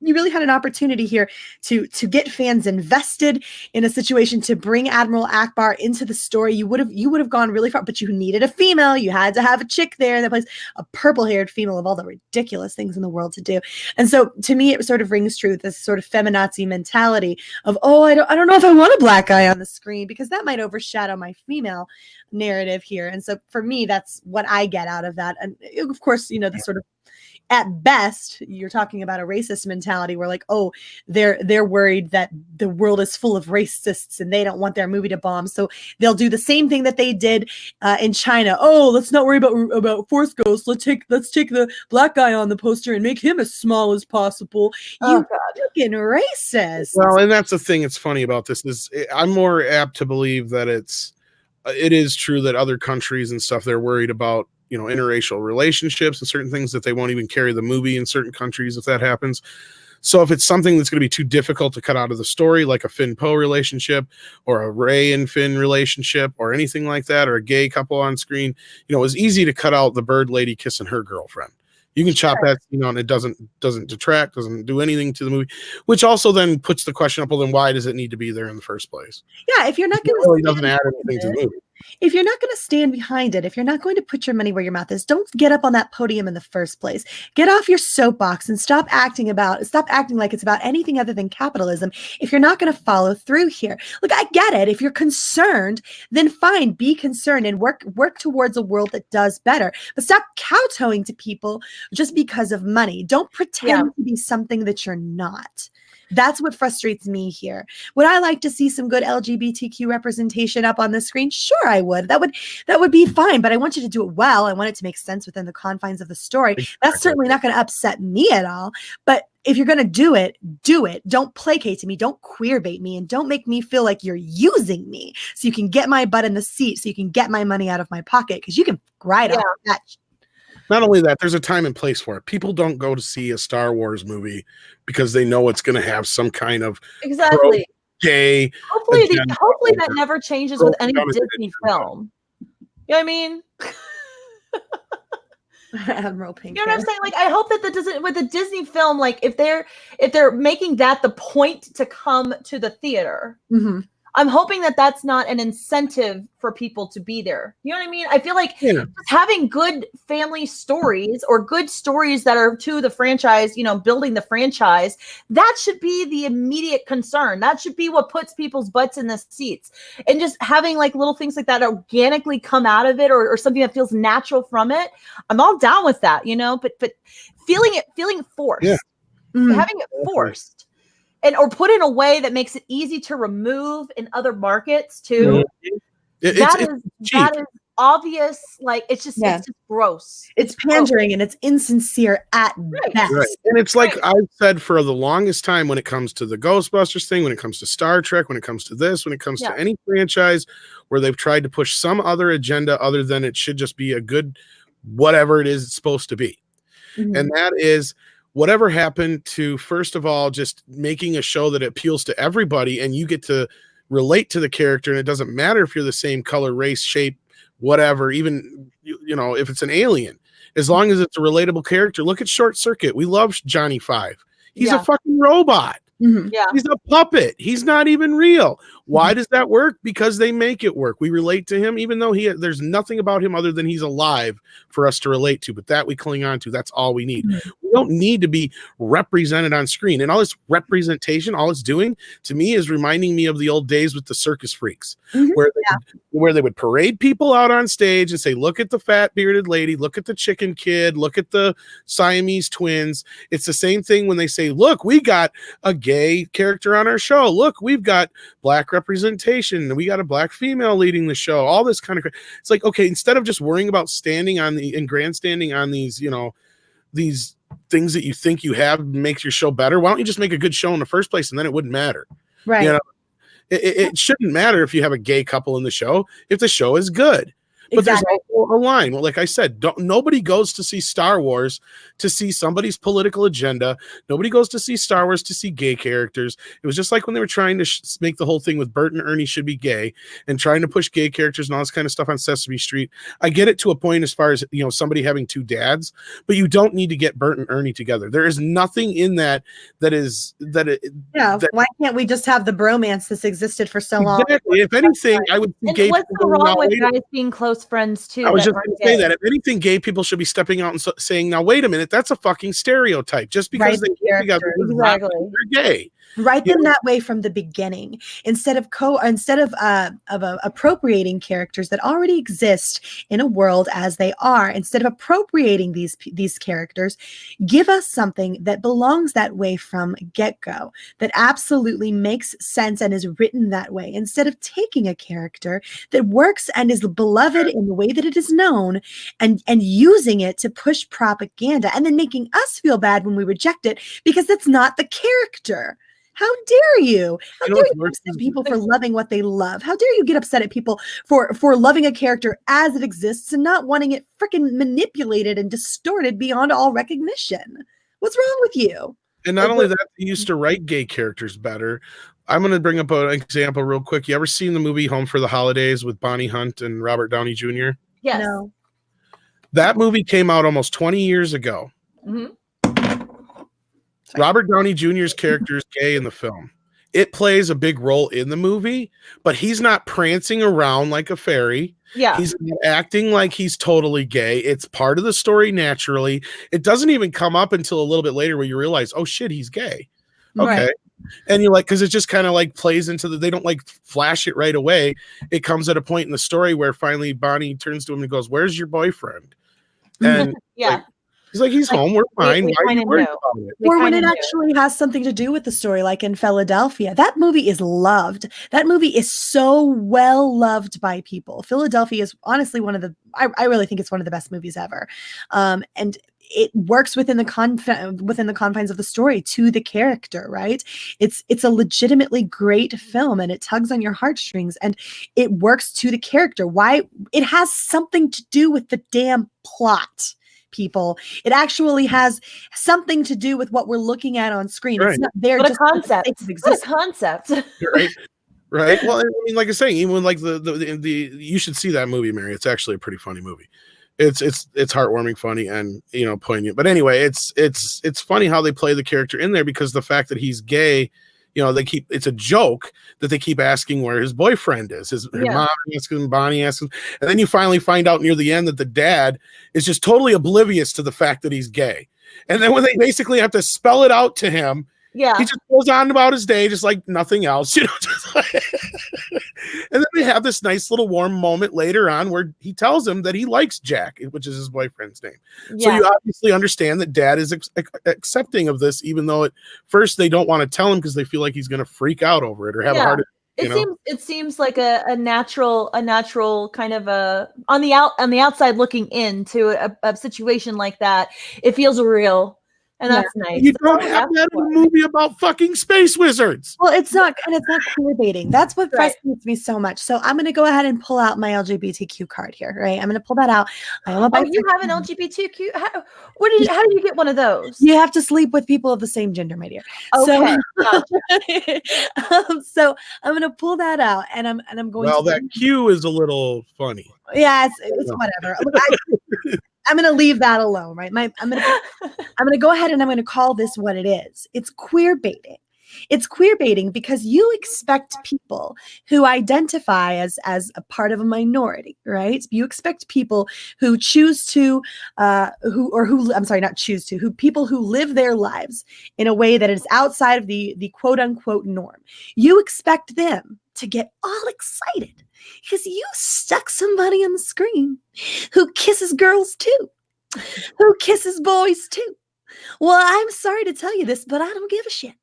You really had an opportunity here to get fans invested in a situation, to bring Admiral Akbar into the story. You would have gone really far, but you needed a female. You had to have a chick there that plays a purple-haired female of all the ridiculous things in the world to do. And so to me, it sort of rings true, this sort of feminazi mentality of, oh, I don't know if I want a black guy on the screen because that might overshadow my female narrative here. And so for me, that's what I get out of that. And of course, the sort of, at best, you're talking about a racist mentality where like, oh, they're worried that the world is full of racists and they don't want their movie to bomb. So they'll do the same thing that they did in China. Oh, let's not worry about Force Ghost. Let's take the black guy on the poster and make him as small as possible. You fucking racist. Well, and that's the thing. It's funny about this is I'm more apt to believe that it is true that other countries and stuff, they're worried about, interracial relationships and certain things that they won't even carry the movie in certain countries if that happens. So if it's something that's going to be too difficult to cut out of the story, like a Finn Poe relationship or a Rey and Finn relationship or anything like that, or a gay couple on screen, it was easy to cut out the bird lady kissing her girlfriend. You can chop that scene on. It doesn't detract, doesn't do anything to the movie, which also then puts the question up, well, then why does it need to be there in the first place? Yeah, if you're not going to really doesn't add anything to the movie. If you're not going to stand behind it, if you're not going to put your money where your mouth is, don't get up on that podium in the first place. Get off your soapbox and stop acting like it's about anything other than capitalism. If you're not going to follow through here, look, I get it. If you're concerned, then fine, be concerned and work towards a world that does better. But stop kowtowing to people just because of money. Don't pretend to be something that you're not. That's what frustrates me here. Would I like to see some good LGBTQ representation up on the screen? Sure, I would. That would be fine, but I want you to do it well. I want it to make sense within the confines of the story. That's certainly not going to upset me at all. But if you're going to do it, do it. Don't placate to me. Don't queer bait me. And don't make me feel like you're using me so you can get my butt in the seat, so you can get my money out of my pocket, because you can ride off that. Not only that, there's a time and place for it. People don't go to see a Star Wars movie because they know it's going to have some kind of gay. Hopefully that never changes with any Disney film. You know what I mean? Admiral Pink. You know what I'm saying? Like, I hope that doesn't with a Disney film. Like, if they're making that the point to come to the theater. Mm-hmm. I'm hoping that that's not an incentive for people to be there. You know what I mean? I feel like just having good family stories or good stories that are to the franchise, building the franchise, that should be the immediate concern. That should be what puts people's butts in the seats. And just having like little things like that organically come out of it or something that feels natural from it. I'm all down with that, but feeling forced, having it forced. Or put in a way that makes it easy to remove in other markets too. That is obvious. Like it's just gross. It's pandering and it's insincere at best. Right. And it's like I've said for the longest time when it comes to the Ghostbusters thing, when it comes to Star Trek, when it comes to this, when it comes to any franchise where they've tried to push some other agenda other than it should just be a good whatever it is it's supposed to be. Mm-hmm. And that is whatever happened to, first of all, just making a show that appeals to everybody and you get to relate to the character, and it doesn't matter if you're the same color, race, shape, whatever, even, if it's an alien, as long as it's a relatable character. Look at Short Circuit. We love Johnny Five. He's a fucking robot. Mm-hmm. Yeah. He's a puppet. He's not even real. Why does that work? Because they make it work. We relate to him, even though there's nothing about him other than he's alive for us to relate to, but that we cling on to. That's all we need. Mm-hmm. We don't need to be represented on screen. And all this representation, all it's doing to me is reminding me of the old days with the circus freaks, where they would parade people out on stage and say, look at the fat bearded lady, look at the chicken kid, look at the Siamese twins. It's the same thing when they say, look, we got a gay character on our show. Look, we've got black representation. We got a black female leading the show. All this kind of, it's like, okay, instead of just worrying about grandstanding on these, these things that you think you have makes your show better. Why don't you just make a good show in the first place, and then it wouldn't matter, Right. You know, it shouldn't matter if you have a gay couple in the show if the show is good. But there's also a line. Well, like I said, nobody goes to see Star Wars to see somebody's political agenda. Nobody goes to see Star Wars to see gay characters. It was just like when they were trying to make the whole thing with Bert and Ernie should be gay and trying to push gay characters and all this kind of stuff on Sesame Street. I get it to a point as far as, you know, somebody having two dads, but you don't need to get Bert and Ernie together. There is nothing in that why can't we just have the bromance that's existed for so long? Exactly. If anything, I would see gay what's people wrong with going, guys being close friends too? I was just going to say that. If anything, gay people should be stepping out and saying, now, wait a minute, that's a fucking stereotype. Just because they get together, they're gay. Write them that way from the beginning, instead of appropriating characters that already exist in a world as they are. Instead of appropriating these characters, give us something that belongs that way from get-go, that absolutely makes sense and is written that way. Instead of taking a character that works and is beloved in the way that it is known and using it to push propaganda and then making us feel bad when we reject it because that's not the character. How dare you? How dare you get upset at people for loving what they love? How dare you get upset at people for loving a character as it exists and not wanting it freaking manipulated and distorted beyond all recognition? What's wrong with you? And not only that, they used to write gay characters better. I'm going to bring up an example real quick. You ever seen the movie Home for the Holidays with Bonnie Hunt and Robert Downey Jr.? Yes. No. That movie came out almost 20 years ago. Mm-hmm. Robert Downey Jr.'s character is gay in the film. It plays a big role in the movie, but he's not prancing around like a fairy. Yeah. He's not acting like he's totally gay. It's part of the story naturally. It doesn't even come up until a little bit later where you realize, oh shit, he's gay. Okay. Right. And you're like, because it just kind of like plays into they don't like flash it right away. It comes at a point in the story where finally Bonnie turns to him and goes, "Where's your boyfriend?" And yeah. He's home. We're fine. Why are you worried about it? Or when it actually has something to do with the story, like in Philadelphia. That movie is loved. That movie is so well loved by people. Philadelphia is honestly I really think it's one of the best movies ever. And it works within the confines of the story to the character, right? It's a legitimately great film, and it tugs on your heartstrings, and it works to the character. Why? It has something to do with the damn plot. People, it actually has something to do with what we're looking at on screen. Right. It's not there. What just a concept! What a concept! Right. Well, I mean, like I say, even like the you should see that movie, Mary. It's actually a pretty funny movie. It's heartwarming, funny, and poignant. But anyway, it's funny how they play the character in there, because the fact that he's gay, it's a joke that they keep asking where his boyfriend is. Her mom asks him, Bonnie asks him, and then you finally find out near the end that the dad is just totally oblivious to the fact that he's gay. And then when they basically have to spell it out to him, he just goes on about his day just like nothing else, just like and then they have this nice little warm moment later on where he tells him that he likes Jack, which is his boyfriend's name. So you obviously understand that dad is accepting of this, even though at first they don't want to tell him because they feel like he's going to freak out over it or have a heart attack. It seems like a natural kind of on the outside looking into a situation like that. It feels real. And that's nice. You don't have that in a movie about fucking space wizards. Well, it's not queer baiting. That's what frustrates me so much. So I'm going to go ahead and pull out my LGBTQ card here, right? I'm going to pull that out. I am about you have an LGBTQ? How do you get one of those? You have to sleep with people of the same gender, my dear. Okay. So I'm going to pull that out, and I'm going. Well, that Q is a little funny. Yeah, it's whatever. I'm going to leave that alone, right? I'm going to go ahead and I'm going to call this what it is. It's queer baiting. It's queer baiting because you expect people who identify as a part of a minority, right? You expect people who choose to, people who live their lives in a way that is outside of the quote unquote norm. You expect them to get all excited because you stuck somebody on the screen who kisses girls too, who kisses boys too. Well, I'm sorry to tell you this, but I don't give a shit.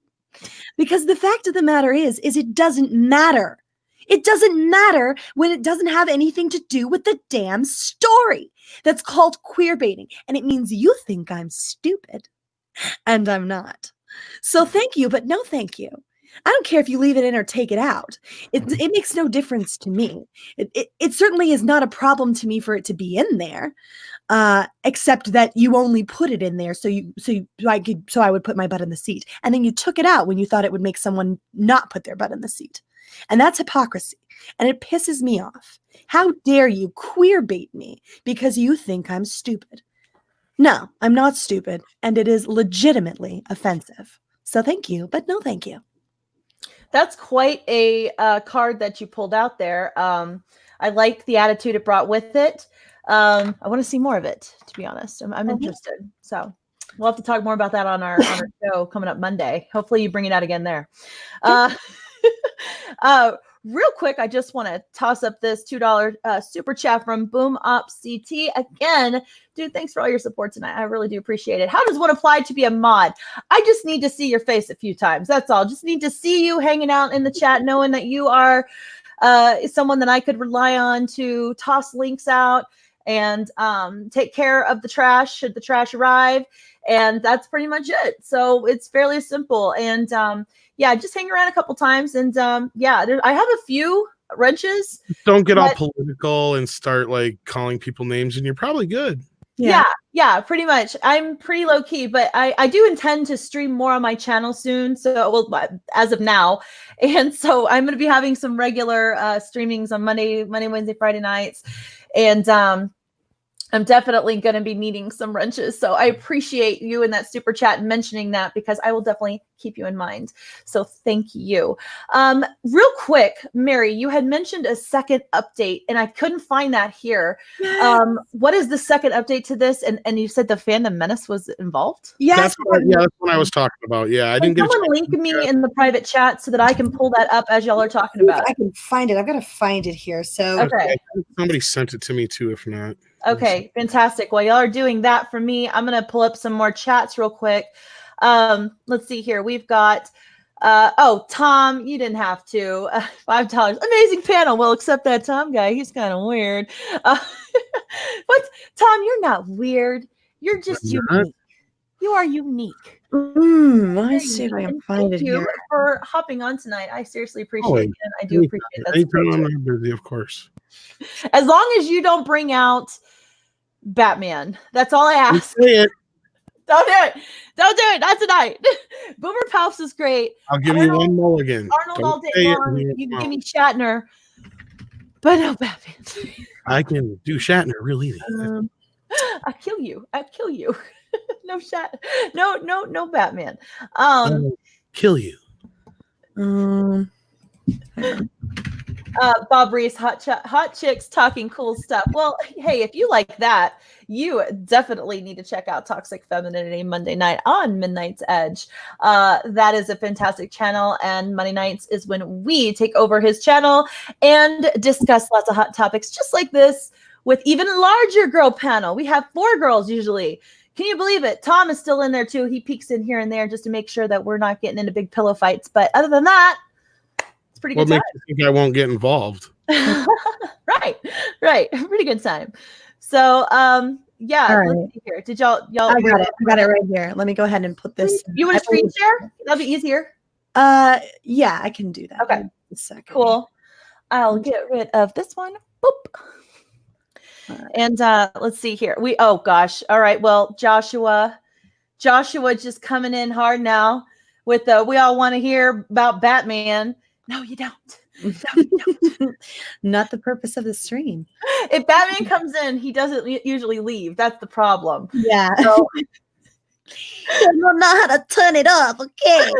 Because the fact of the matter is it doesn't matter. It doesn't matter when it doesn't have anything to do with the damn story. That's called queer baiting, and it means you think I'm stupid, and I'm not. So thank you, but no thank you. I don't care if you leave it in or take it out. It makes no difference to me. It certainly is not a problem to me for it to be in there, except that you only put it in there so I would put my butt in the seat, and then you took it out when you thought it would make someone not put their butt in the seat, and that's hypocrisy, and it pisses me off. How dare you queer bait me because you think I'm stupid? No, I'm not stupid, and it is legitimately offensive. So thank you, but no thank you. That's quite a card that you pulled out there. I like the attitude it brought with it. I want to see more of it, to be honest. I'm interested. So we'll have to talk more about that on our show coming up Monday. Hopefully you bring it out again there. Real quick, I just want to toss up this $2 super chat from Boom Op CT. Again, dude, thanks for all your support tonight. I really do appreciate it. How does one apply to be a mod? I just need to see your face a few times. That's all. Just need to see you hanging out in the chat, knowing that you are someone that I could rely on to toss links out and take care of the trash should the trash arrive. And that's pretty much it. So it's fairly simple. And yeah, just hang around a couple times. And yeah, I have a few wrenches. Don't get all political and start like calling people names, and you're probably good. Yeah, pretty much. I'm pretty low key, but I do intend to stream more on my channel soon. So, well, as of now, and so I'm going to be having some regular streamings on Monday, Wednesday, Friday nights, and I'm definitely going to be needing some wrenches. So I appreciate you in that super chat mentioning that, because I will definitely keep you in mind. So thank you. Real quick, Mary, you had mentioned a second update and I couldn't find that here. What is the second update to this? And you said the Fandom Menace was involved? Yes. That's what I was talking about. Yeah, I didn't get someone link me in the private chat so that I can pull that up as y'all are talking about it. I can find it. I've got to find it here. So okay. Somebody sent it to me too, if not. Okay, fantastic. While y'all are doing that for me, I'm going to pull up some more chats real quick. Let's see here. We've got, Tom, you didn't have to. $5. Amazing panel. Well, except that Tom guy, he's kind of weird. But Tom, you're not weird. You're just unique. You are unique. Let's see if I can find it here. Thank you for hopping on tonight. I seriously appreciate it. And I do appreciate that. Anytime I'm not busy, of course. As long as you don't bring out Batman. That's all I ask. Say it. Don't do it. Don't do it. Not tonight. Boomer Palps is great. I'll give you one mulligan. Arnold all day long. You can give me Shatner. But no Batman. I can do Shatner real easy. I'll kill you. No No Batman. Kill you. Bob Reese, hot chicks talking cool stuff. Well, hey, if you like that, you definitely need to check out Toxic Femininity Monday night on Midnight's Edge. That is a fantastic channel, and Monday nights is when we take over his channel and discuss lots of hot topics just like this with even larger girl panel. We have 4 girls usually. Can you believe it? Tom is still in there too. He peeks in here and there just to make sure that we're not getting into big pillow fights. But other than that, it's pretty good. What makes you think I won't get involved? Right. Pretty good time. So, yeah. Right. Let's see here. Did y'all? I got it. I got it right here. Let me go ahead and put this. You want to screen share? That'll be easier. Yeah, I can do that. Okay. A second. Cool. I'll get rid of this one. Boop. Right. And let's see here. Oh gosh. All right. Well, Joshua just coming in hard now with the we all want to hear about Batman. No, you don't. No, you don't. Not the purpose of the stream. If Batman comes in, he doesn't usually leave. That's the problem. Yeah. So, you don't know how to turn it off, okay?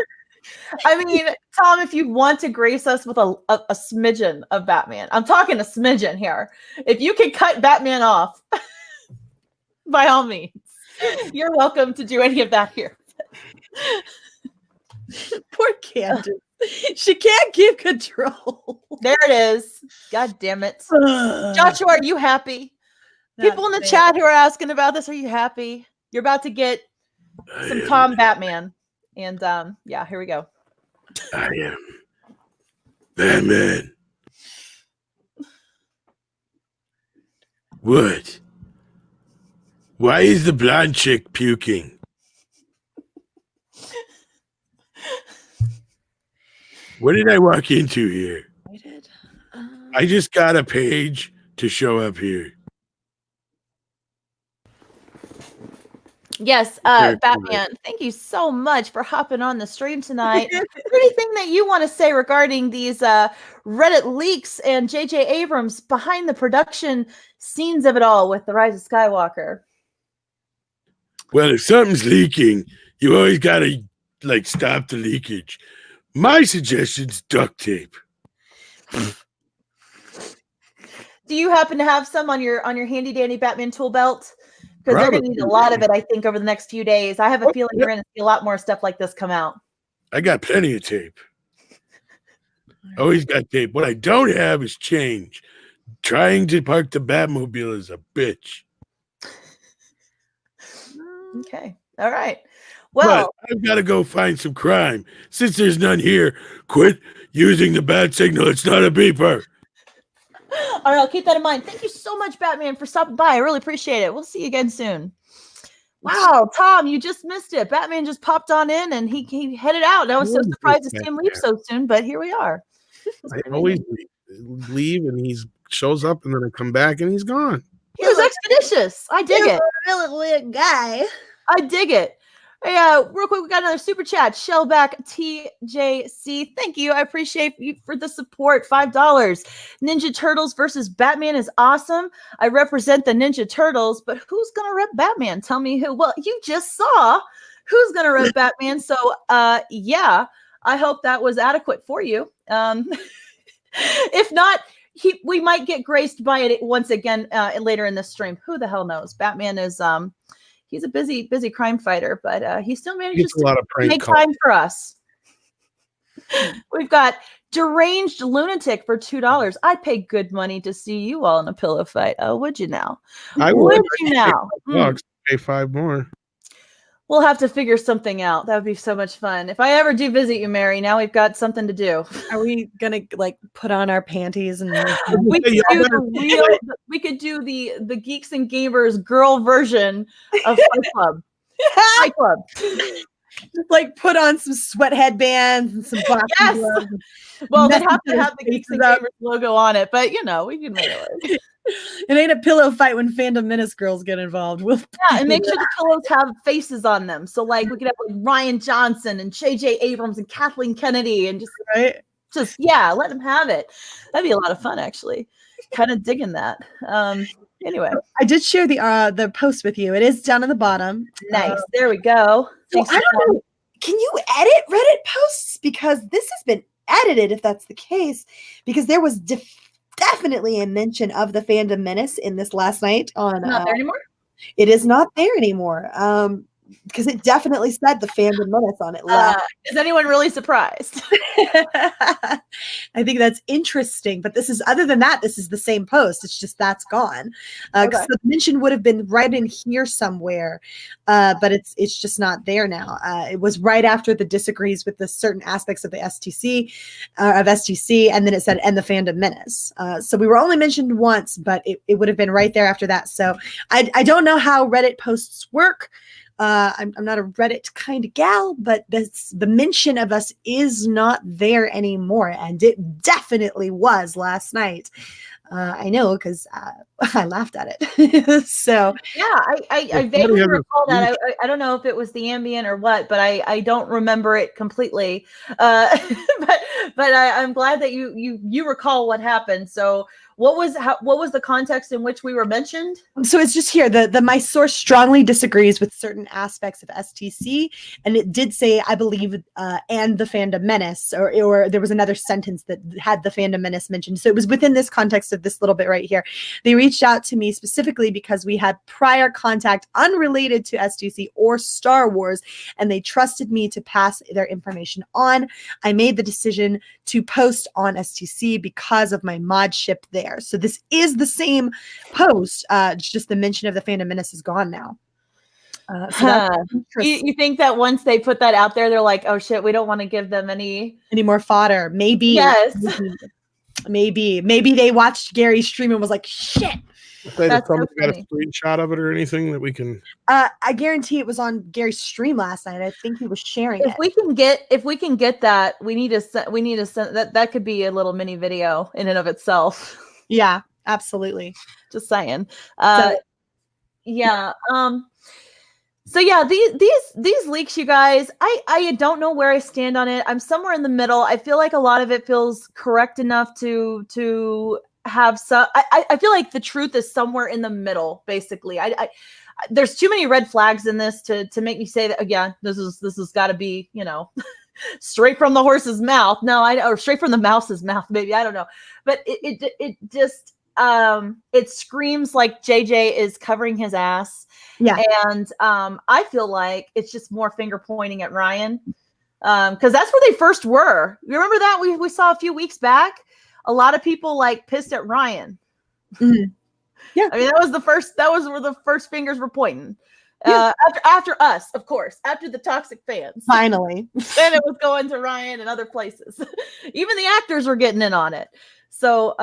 I mean, Tom, if you want to grace us with a smidgen of Batman, I'm talking a smidgen here. If you can cut Batman off, by all means, you're welcome to do any of that here. Poor Candice. She can't keep control. There it is. God damn it. Joshua, are you happy? People in the chat who are asking about this, are you happy? You're about to get some Tom Batman. And yeah, here we go. I am Batman. What? Why is the blonde chick puking? What did I walk into here? I just got a page to show up here. Yes, Batman, thank you so much for hopping on the stream tonight. Anything that you want to say regarding these Reddit leaks and J.J. Abrams behind the production scenes of it all with The Rise of Skywalker? Well, if something's leaking, you always got to, like, stop the leakage. My suggestion's duct tape. Do you happen to have some on your handy dandy Batman tool belt? Because they're going to need a lot of it, I think, over the next few days. I have a feeling we're going to see a lot more stuff like this come out. I got plenty of tape. Always got tape. What I don't have is change. Trying to park the Batmobile is a bitch. Okay. All right. Well, but I've got to go find some crime. Since there's none here, quit using the bat signal. It's not a beeper. All right, I'll keep that in mind. Thank you so much, Batman, for stopping by. I really appreciate it. We'll see you again soon. Wow, Tom, you just missed it. Batman just popped on in and he headed out. And I was so surprised to see him leave so soon, but here we are. I always leave and he shows up and then I come back and he's gone. He was expeditious. I dig it. Really weird guy. I dig it. Hey, real quick, we got another super chat. Shellback TJC. Thank you. I appreciate you for the support. $5. Ninja Turtles versus Batman is awesome. I represent the Ninja Turtles, but who's gonna rep Batman? Tell me who. Well, you just saw who's gonna rep Batman. So yeah, I hope that was adequate for you. If not, we might get graced by it once again later in the stream. Who the hell knows? Batman is he's a busy crime fighter, but he still manages to make time for us. We've got Deranged Lunatic for $2. I'd pay good money to see you all in a pillow fight. Oh, would you now? I would. You now? Pay $5 more. We'll have to figure something out. That would be so much fun. If I ever do visit you, Mary, now we've got something to do. Are we gonna like put on our panties and we could do the Geeks and Gamers girl version of Fight Club. Fight Club. Like put on some sweat headbands and some boxing gloves. Well, they have to have the Geeks and Gamers logo on it, but you know, we can make it work. It ain't a pillow fight when Fandom Menace girls get involved. Yeah, and make sure the pillows have faces on them. So like we could have like Ryan Johnson and J.J. Abrams and Kathleen Kennedy and just yeah, let them have it. That'd be a lot of fun, actually. Kind of digging that. Anyway, I did share the post with you. It is down at the bottom. Nice. There we go. So I don't know. Can you edit Reddit posts? Because this has been edited, if that's the case, because there was definitely a mention of the Fandom Menace in this last night on. Not there anymore? It is not there anymore. Because it definitely said the Fandom Menace on it. Is anyone really surprised? I think that's interesting. But this is, other than that, this is the same post. It's just that's gone. Because the mention would have been right in here somewhere. But it's just not there now. It was right after the disagrees with the certain aspects of the STC, and then it said, and the Fandom Menace. So we were only mentioned once, but it would have been right there after that. So I don't know how Reddit posts work. I'm not a Reddit kind of gal, but the mention of us is not there anymore. And it definitely was last night. I know because I laughed at it. So yeah, I vaguely recall that. I don't know if it was the ambient or what, but I don't remember it completely. But I'm glad that you recall what happened. So what was the context in which we were mentioned? So it's just here. The my source strongly disagrees with certain aspects of STC, and it did say, I believe, and the Fandom Menace, or there was another sentence that had the Fandom Menace mentioned. So it was within this context of this little bit right here. They reached out to me specifically because we had prior contact unrelated to STC or Star Wars, and they trusted me to pass their information on. I made the decision to post on STC because of my modship there. So this is the same post, just the mention of the Fandom Menace is gone now. You think that once they put that out there, they're like, oh shit, we don't want to give them any more fodder. Maybe. Yes. Maybe they watched Gary's stream and was like, shit, Say that That's so somebody got a funny. screenshot of it or anything that we can. I guarantee it was on Gary's stream last night. I think he was sharing If it. we can get that, we need to send that could be a little mini video in and of itself. Yeah, absolutely. Just saying. So- Yeah. So yeah, these leaks, you guys, I don't know where I stand on it. I'm somewhere in the middle. I feel like a lot of it feels correct enough to have some. I feel like the truth is somewhere in the middle. Basically, I there's too many red flags in this to make me say that. Again, this has got to be, you know, straight from the horse's mouth. No, or straight from the mouse's mouth. Maybe, I don't know, but it just it screams like JJ is covering his ass. Yeah. And I feel like it's just more finger pointing at Ryan. Because that's where they first were. You remember that? We saw a few weeks back. A lot of people like pissed at Ryan. Mhm. Yeah. I mean, that was where the first fingers were pointing. Yeah. After us, of course, after the toxic fans. Finally. Then it was going to Ryan and other places. Even the actors were getting in on it. So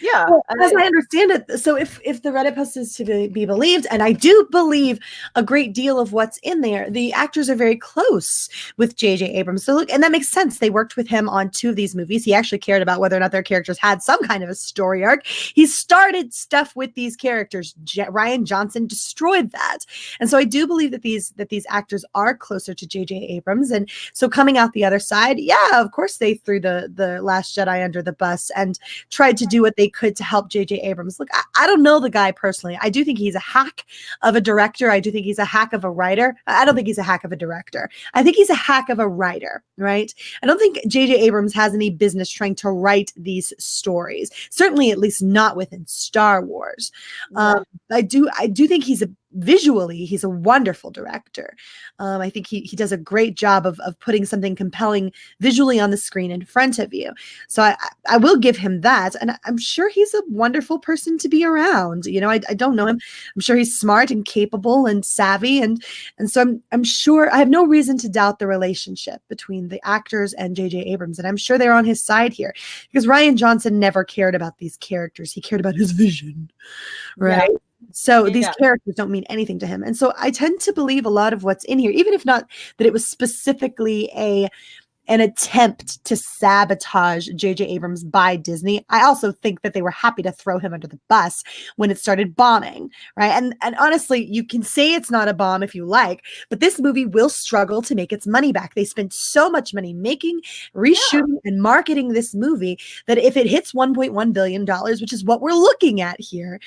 yeah. Well, as I understand it, so if the Reddit post is to be believed, and I do believe a great deal of what's in there, the actors are very close with J.J. Abrams. So look, and that makes sense. They worked with him on 2 of these movies. He actually cared about whether or not their characters had some kind of a story arc. He started stuff with these characters. Ryan Johnson destroyed that. And so I do believe that these actors are closer to J.J. Abrams. And so coming out the other side, yeah, of course they threw the Last Jedi under the bus and tried to do what they could to help J.J. Abrams. Look, I don't know the guy personally. I do think he's a hack of a director. I do think he's a hack of a writer. I don't think he's a hack of a director. I think he's a hack of a writer, right? I don't think J.J. Abrams has any business trying to write these stories. Certainly, at least not within Star Wars. Yeah. I do think visually, he's a wonderful director. I think he does a great job of putting something compelling visually on the screen in front of you. So I will give him that. And I'm sure he's a wonderful person to be around. You know, I don't know him. I'm sure he's smart and capable and savvy. And so I'm sure I have no reason to doubt the relationship between the actors and J.J. Abrams. And I'm sure they're on his side here because Ryan Johnson never cared about these characters. He cared about his vision, right? Yeah. So these characters don't mean anything to him. And so I tend to believe a lot of what's in here, even if not that it was specifically an attempt to sabotage J.J. Abrams by Disney. I also think that they were happy to throw him under the bus when it started bombing, right? And honestly, you can say it's not a bomb if you like, but this movie will struggle to make its money back. They spent so much money making, reshooting, and marketing this movie that if it hits $1.1 billion, which is what we're looking at here,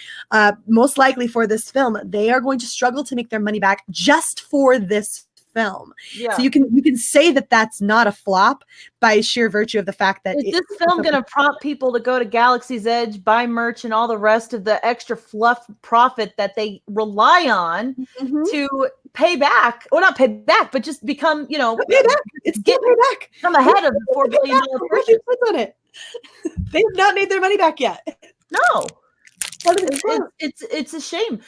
most likely for this film, they are going to struggle to make their money back just for this film. Yeah. So you can say that that's not a flop by sheer virtue of the fact that is this film going to prompt people to go to Galaxy's Edge, buy merch, and all the rest of the extra fluff profit that they rely on to pay back, or not pay back, but just become, you know, pay back. It's get pay back. Come ahead of the $4 billion purchase. On it. They've not made their money back yet. No, it's a shame.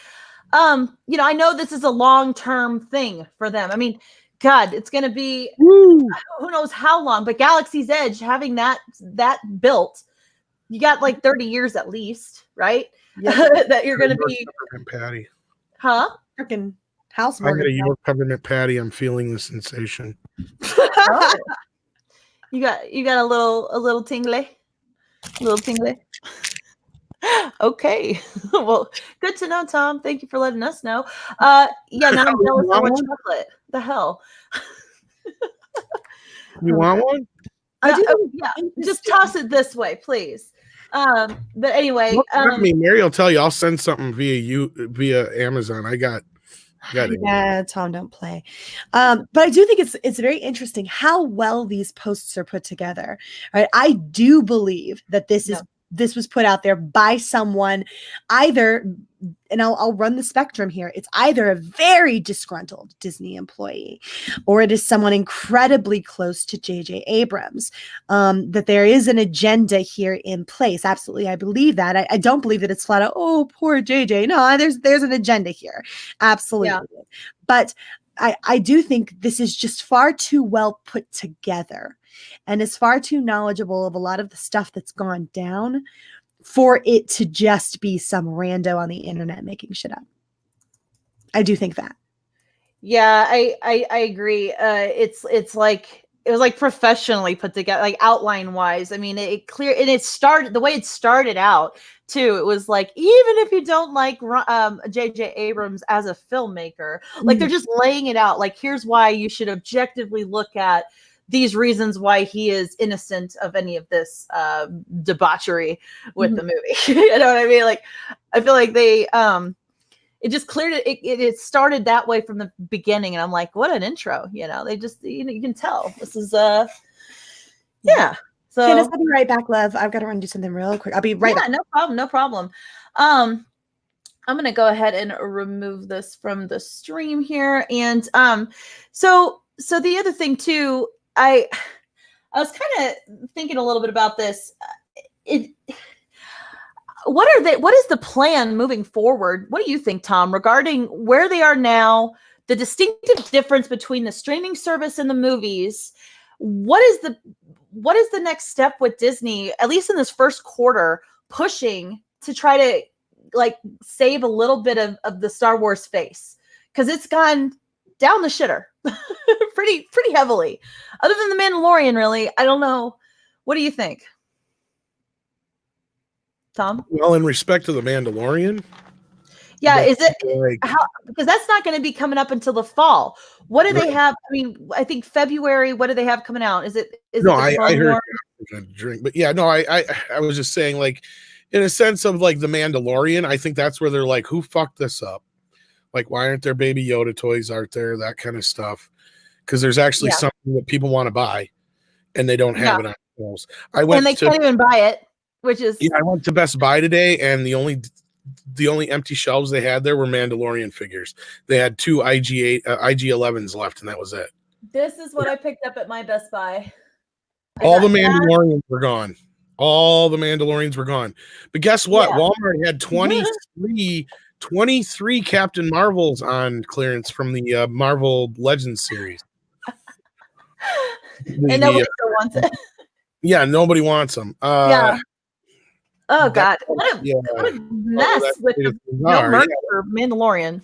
You know, I know this is a long-term thing for them. I mean, God, it's going to be who knows how long, but Galaxy's Edge, having that built, you got like 30 years at least, right? Yep. That you're going to be patty. Huh? Freaking house. I got a York peppermint patty. I'm feeling the sensation. Oh. You got a little tingly. Okay. Well, good to know, Tom. Thank you for letting us know. Yeah, now I'm jealous of what chocolate. The hell. You want one? I do. Yeah, just toss it this way, please. But anyway, me, Mary will tell you. I'll send something via Amazon. I got it. Yeah, Tom, don't play. But I do think it's very interesting how well these posts are put together. Right? I do believe that this was put out there by someone either, and I'll run the spectrum here. It's either a very disgruntled Disney employee or it is someone incredibly close to J.J. Abrams, that there is an agenda here in place. Absolutely. I believe that. I don't believe that it's flat out, oh, poor J.J. No, there's an agenda here. Absolutely. Yeah. But I do think this is just far too well put together and is far too knowledgeable of a lot of the stuff that's gone down for it to just be some rando on the internet making shit up. I do think that. Yeah, I agree. It's like it was like professionally put together, like outline wise. I mean, it clear and it started the way it started out too. It was like even if you don't like J.J. Abrams as a filmmaker, like they're just laying it out. Like here's why you should objectively look at these reasons why he is innocent of any of this debauchery with the movie. You know what I mean? Like I feel like they it just cleared it. It started that way from the beginning, and I'm like, what an intro! You know, they just you can tell this is yeah. So Candice, I'll be right back, love. I've got to run and do something real quick. I'll be right back. No problem. I'm gonna go ahead and remove this from the stream here, and so the other thing too, I was kind of thinking a little bit about this. What is the plan moving forward? What do you think, Tom, regarding where they are now, the distinctive difference between the streaming service and the movies? What is the next step with Disney, at least in this first quarter, pushing to try to like save a little bit of the Star Wars face? Because it's gone down the shitter pretty heavily. Other than the Mandalorian, really, I don't know. What do you think, Tom? Well, in respect to the Mandalorian, yeah, is it like, how? Because that's not going to be coming up until the fall. What do they have? I mean, I think February. What do they have coming out? Is it? No, I heard a drink, but yeah, no, I was just saying, like, in a sense of like the Mandalorian, I think that's where they're like, who fucked this up? Like, why aren't there Baby Yoda toys out there? That kind of stuff. Because there's actually something that people want to buy, and they don't have it on shelves. And they can't even buy it, which is I went to Best Buy today, and the only empty shelves they had there were Mandalorian figures. They had two IG-11s left, and that was it. This is what I picked up at my Best Buy. All the Mandalorians were gone. All the Mandalorians were gone. But guess what? Yeah. Walmart had 23 Captain Marvels on clearance from the Marvel Legends series. And nobody still wants it. Yeah, nobody wants them. Oh God, what a mess with the merch for Mandalorian.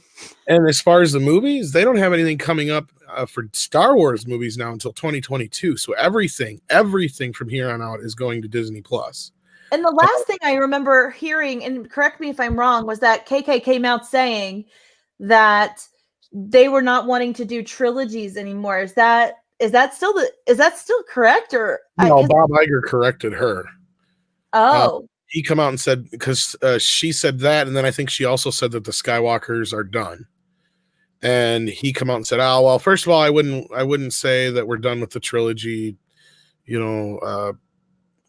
And as far as the movies, they don't have anything coming up for Star Wars movies now until 2022. So everything from here on out is going to Disney Plus. And the last thing I remember hearing, and correct me if I'm wrong, was that KK came out saying that they were not wanting to do trilogies anymore. Is that still correct? Or no? Bob Iger corrected her. Oh. He come out and said, because she said that, and then I think she also said that the Skywalkers are done. And he come out and said, "Oh well, first of all, I wouldn't say that we're done with the trilogy,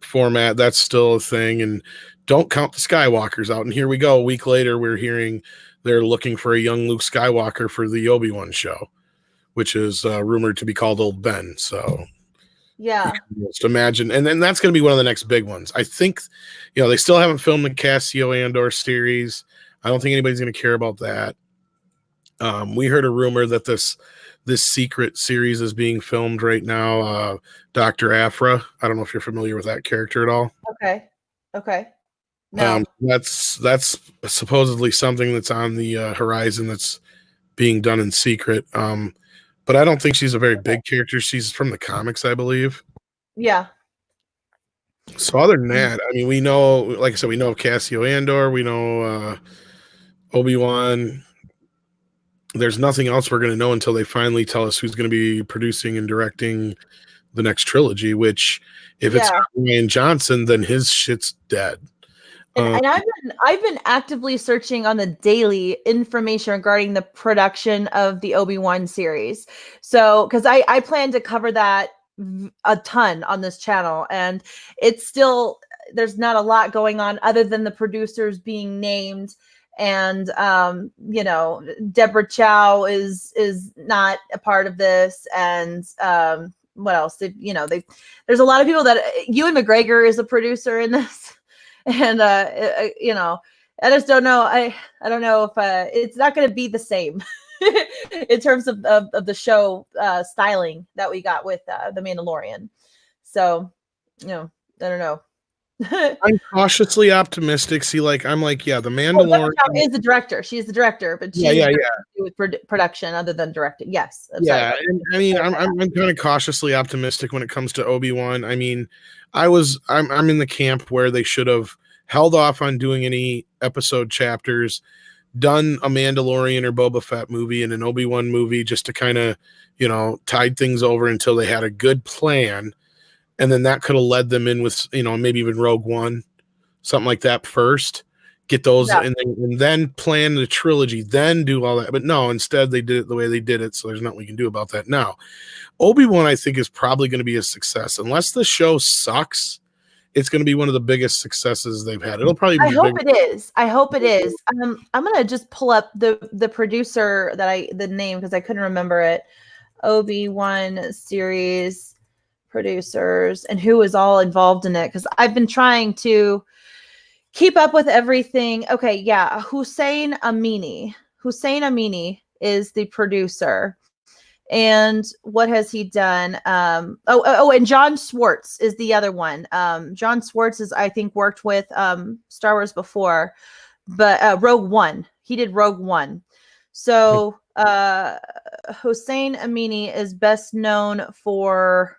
format. That's still a thing, and don't count the Skywalkers out." And here we go. A week later, we're hearing they're looking for a young Luke Skywalker for the Obi-Wan show, which is rumored to be called Old Ben. So. Yeah. Just imagine. And then that's going to be one of the next big ones. I think, they still haven't filmed the Cassio Andor series. I don't think anybody's going to care about that. We heard a rumor that this secret series is being filmed right now. Dr. Aphra. I don't know if you're familiar with that character at all. Okay. No. That's supposedly something that's on the horizon that's being done in secret. But I don't think she's a very big character. She's from the comics, I believe. Yeah. So other than that, I mean, we know, like I said, we know Cassio Andor. We know Obi-Wan. There's nothing else we're going to know until they finally tell us who's going to be producing and directing the next trilogy, which if it's Rian Johnson, then his shit's dead. And I've been actively searching on the daily information regarding the production of the Obi-Wan series. So, because I plan to cover that a ton on this channel, and it's still, there's not a lot going on other than the producers being named, and Deborah Chow is not a part of this, and what else? There's a lot of people that Ewan McGregor is a producer in this. And I just don't know. I don't know if it's not going to be the same in terms of the show styling that we got with the Mandalorian. So, I don't know. I'm cautiously optimistic. See, like I'm like, yeah, the Deborah Mandalorian Chow is the director. She's the director, but she yeah. with production other than directing. Yes. I'm Yeah, sorry. and I mean, I'm kind of cautiously optimistic when it comes to Obi-Wan. I mean, I'm in the camp where they should have held off on doing any episode chapters, done a Mandalorian or Boba Fett movie and an Obi-Wan movie just to kind of, tide things over until they had a good plan, and then that could have led them in with, maybe even Rogue One, something like that first. Get those and then plan the trilogy, then do all that. But no, instead they did it the way they did it. So there's nothing we can do about that now. Obi-Wan, I think, is probably going to be a success. Unless the show sucks, it's going to be one of the biggest successes they've had. It'll probably be I hope it is. I hope it is. I'm going to just pull up the producer the name because I couldn't remember it. Obi-Wan series producers and who is all involved in it because I've been trying to keep up with everything. Okay, yeah. Hussein Amini is the producer. And what has he done? And John Swartz is the other one. John Swartz is, I think, worked with Star Wars before, but Rogue One. He did Rogue One. So Hussein Amini is best known for,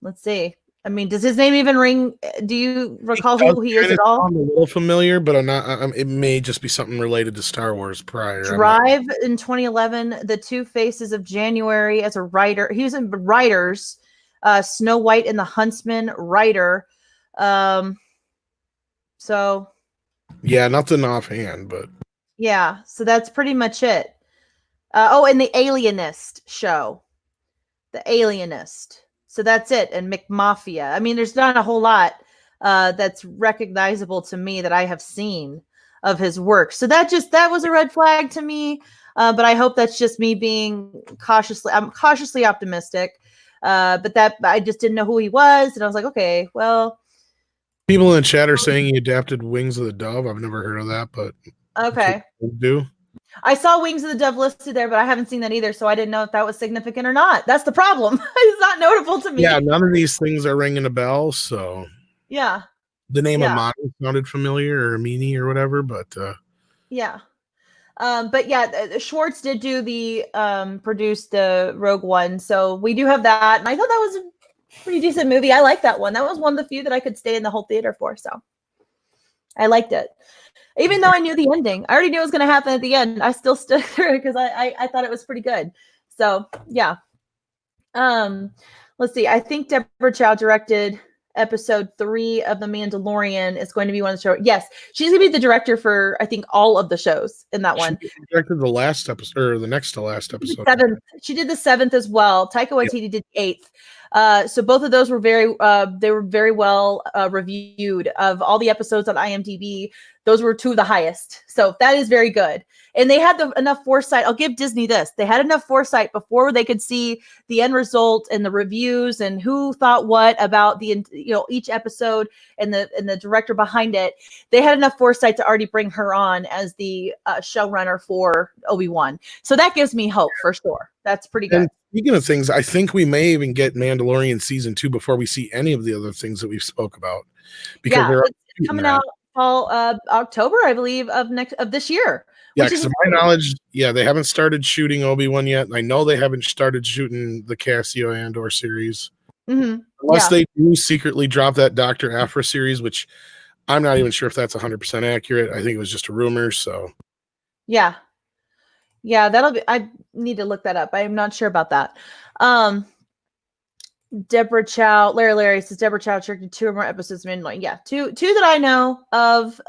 let's see. I mean, does his name even ring? Do you recall who he is at all? I'm a little familiar, but I'm not. It may just be something related to Star Wars prior. Drive in 2011, The Two Faces of January as a writer. He was in Writers, Snow White and the Huntsman, writer. So. Yeah, nothing offhand, but. Yeah, so that's pretty much it. And the Alienist show. The Alienist. So that's it. And McMafia. I mean, there's not a whole lot that's recognizable to me that I have seen of his work. So that was a red flag to me. But I hope that's just me being I'm cautiously optimistic. But that I just didn't know who he was. And I was like, okay, well. People in the chat are saying he adapted Wings of the Dove. I've never heard of that, but. Okay. Do. I saw Wings of the Dove listed there, but I haven't seen that either, so I didn't know if that was significant or not. That's the problem. It's not notable to me. Yeah, none of these things are ringing a bell, so. Yeah. The name of Amani sounded familiar, or Amini or whatever, but. Yeah. But yeah, Schwartz did do produce the Rogue One, so we do have that, and I thought that was a pretty decent movie. I like that one. That was one of the few that I could stay in the whole theater for, so. I liked it. Even though I knew the ending, I already knew it was going to happen at the end. I still stood through it because I thought it was pretty good. So yeah. Let's see. I think Deborah Chow directed episode 3 of The Mandalorian. Is going to be one of the shows. Yes, she's going to be the director for I think all of the shows in that one. She directed the last episode or the next to last episode. She did the 7th as well. Taika Waititi did the 8th. So both of those were very well reviewed. Of all the episodes on IMDb, those were 2 of the highest. So that is very good. And they had enough foresight. I'll give Disney this. They had enough foresight before they could see the end result and the reviews and who thought what about each episode and the director behind it. They had enough foresight to already bring her on as the showrunner for Obi-Wan. So that gives me hope for sure. That's pretty good. And speaking of things, I think we may even get Mandalorian season 2 before we see any of the other things that we've spoke about. Because they're coming out October, I believe, of this year. Yeah, because to my knowledge, they haven't started shooting Obi-Wan yet. I know they haven't started shooting the Cassio Andor series. Mm-hmm. Unless they do secretly drop that Dr. Aphra series, which I'm not even sure if that's 100% accurate. I think it was just a rumor, so. Yeah, that'll be. I need to look that up. I'm not sure about that. Deborah Chow, Larry says Deborah Chow directed 2 or more episodes of Mandalorian. Yeah, two that I know of.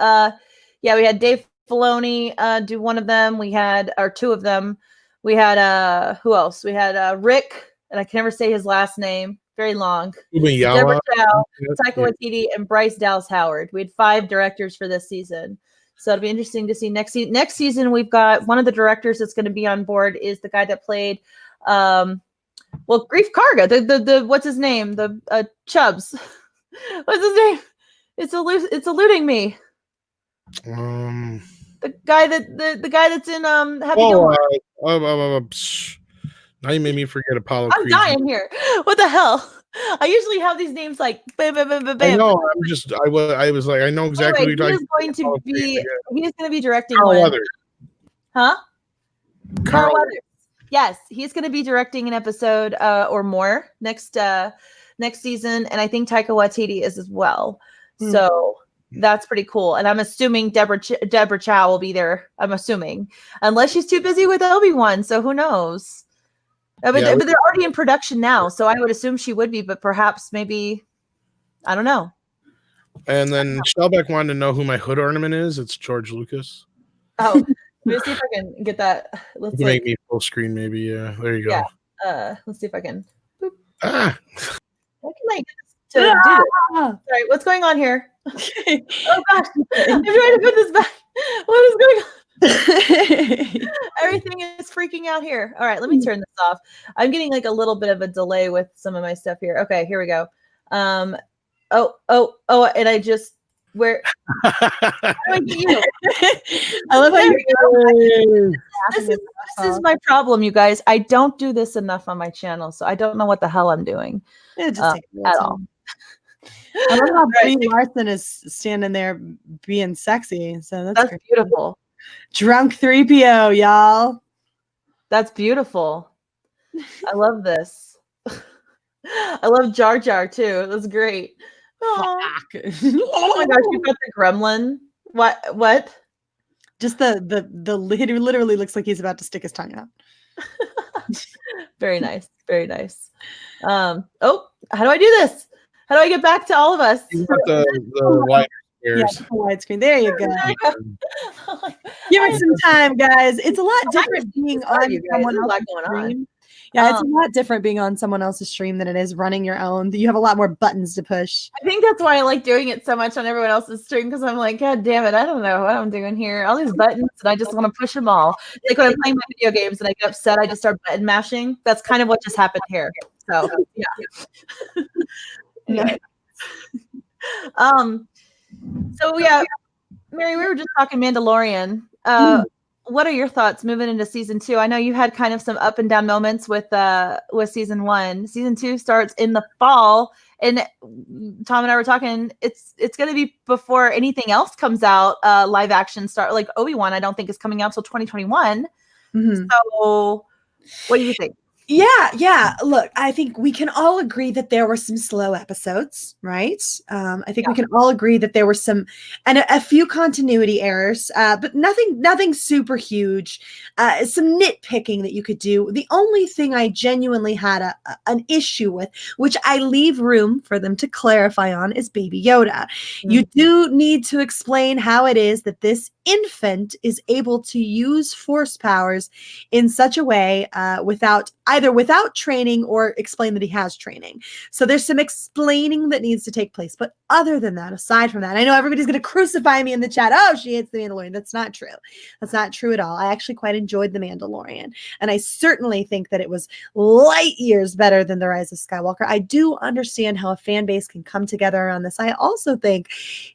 We had Dave Filoni do one of them. We had 2 of them. We had who else? We had Rick, and I can never say his last name. Very long. Deborah Chow, Taika Waititi, and Bryce Dallas Howard. We had 5 directors for this season. So it'll be interesting to see next season. Next season, we've got one of the directors that's going to be on board is the guy that played, Grief Karga. The what's his name? The Chubbs. What's his name? It's eluding me. The guy that's in Happy Gilmore. Now you made me forget Apollo. I'm dying here. What the hell? I usually have these names like bam, bam, bam, bam, bam. I know. I was like, I know exactly Anyway, what you're talking about. He's going to be directing Carl one. Weathers. Huh? Carl Weathers. Yes, he's going to be directing an episode or more next season, and I think Taika Waititi is as well. So that's pretty cool. And I'm assuming Deborah Chow will be there. I'm assuming, unless she's too busy with Obi-Wan. So who knows? But they're already in production now, so I would assume she would be. But perhaps, maybe, I don't know. And then Shellbeck wanted to know who my hood ornament is. It's George Lucas. Oh, let me see if I can get that. Let's make me full screen, maybe. Yeah, there you go. Yeah. Let's see if I can. Boop. Ah. How can I get this to do this? Sorry, what's going on here? Oh gosh, I'm trying to put this back. What is going on? Everything is freaking out here. All right, let me turn this off. I'm getting like a little bit of a delay with some of my stuff here. Okay, here we go. And I just where I love how you this is my problem, you guys. I don't do this enough on my channel, so I don't know what the hell I'm doing at all. I love how Brie Larson is standing there being sexy. So that's beautiful. Drunk 3PO, y'all. That's beautiful. I love this. I love Jar Jar too. That's great. Oh my gosh, you got the gremlin. What? Just the lid literally looks like he's about to stick his tongue out. Very nice. Very nice. How do I do this? How do I get back to all of us? You got the wide widescreen. There you go. Give it some time, guys. It's a lot different being on someone else's stream. Yeah, it's a lot different being on someone else's stream than it is running your own. You have a lot more buttons to push. I think that's why I like doing it so much on everyone else's stream, because I'm like, God damn it, I don't know what I'm doing here. All these buttons, and I just want to push them all. Like when I'm playing my video games and I get upset, I just start button mashing. That's kind of what just happened here. So yeah. So yeah, Mary, we were just talking Mandalorian. What are your thoughts moving into season 2? I know you had kind of some up and down moments with season 1. Season 2 starts in the fall, and Tom and I were talking. It's going to be before anything else comes out. Live action start like Obi-Wan. I don't think is coming out till 2021. So, what do you think? Yeah. Look, I think we can all agree that there were some slow episodes, right? I think we can all agree that there were some, and a few continuity errors, but nothing super huge. Some nitpicking that you could do. The only thing I genuinely had an issue with, which I leave room for them to clarify on, is Baby Yoda. You do need to explain how it is that this infant is able to use force powers in such a way without training, or explain that he has training. So there's some explaining that needs to take place. But other than that, aside from that, I know everybody's going to crucify me in the chat. Oh, she hates The Mandalorian. That's not true. That's not true at all. I actually quite enjoyed The Mandalorian. And I certainly think that it was light years better than The Rise of Skywalker. I do understand how a fan base can come together around this. I also think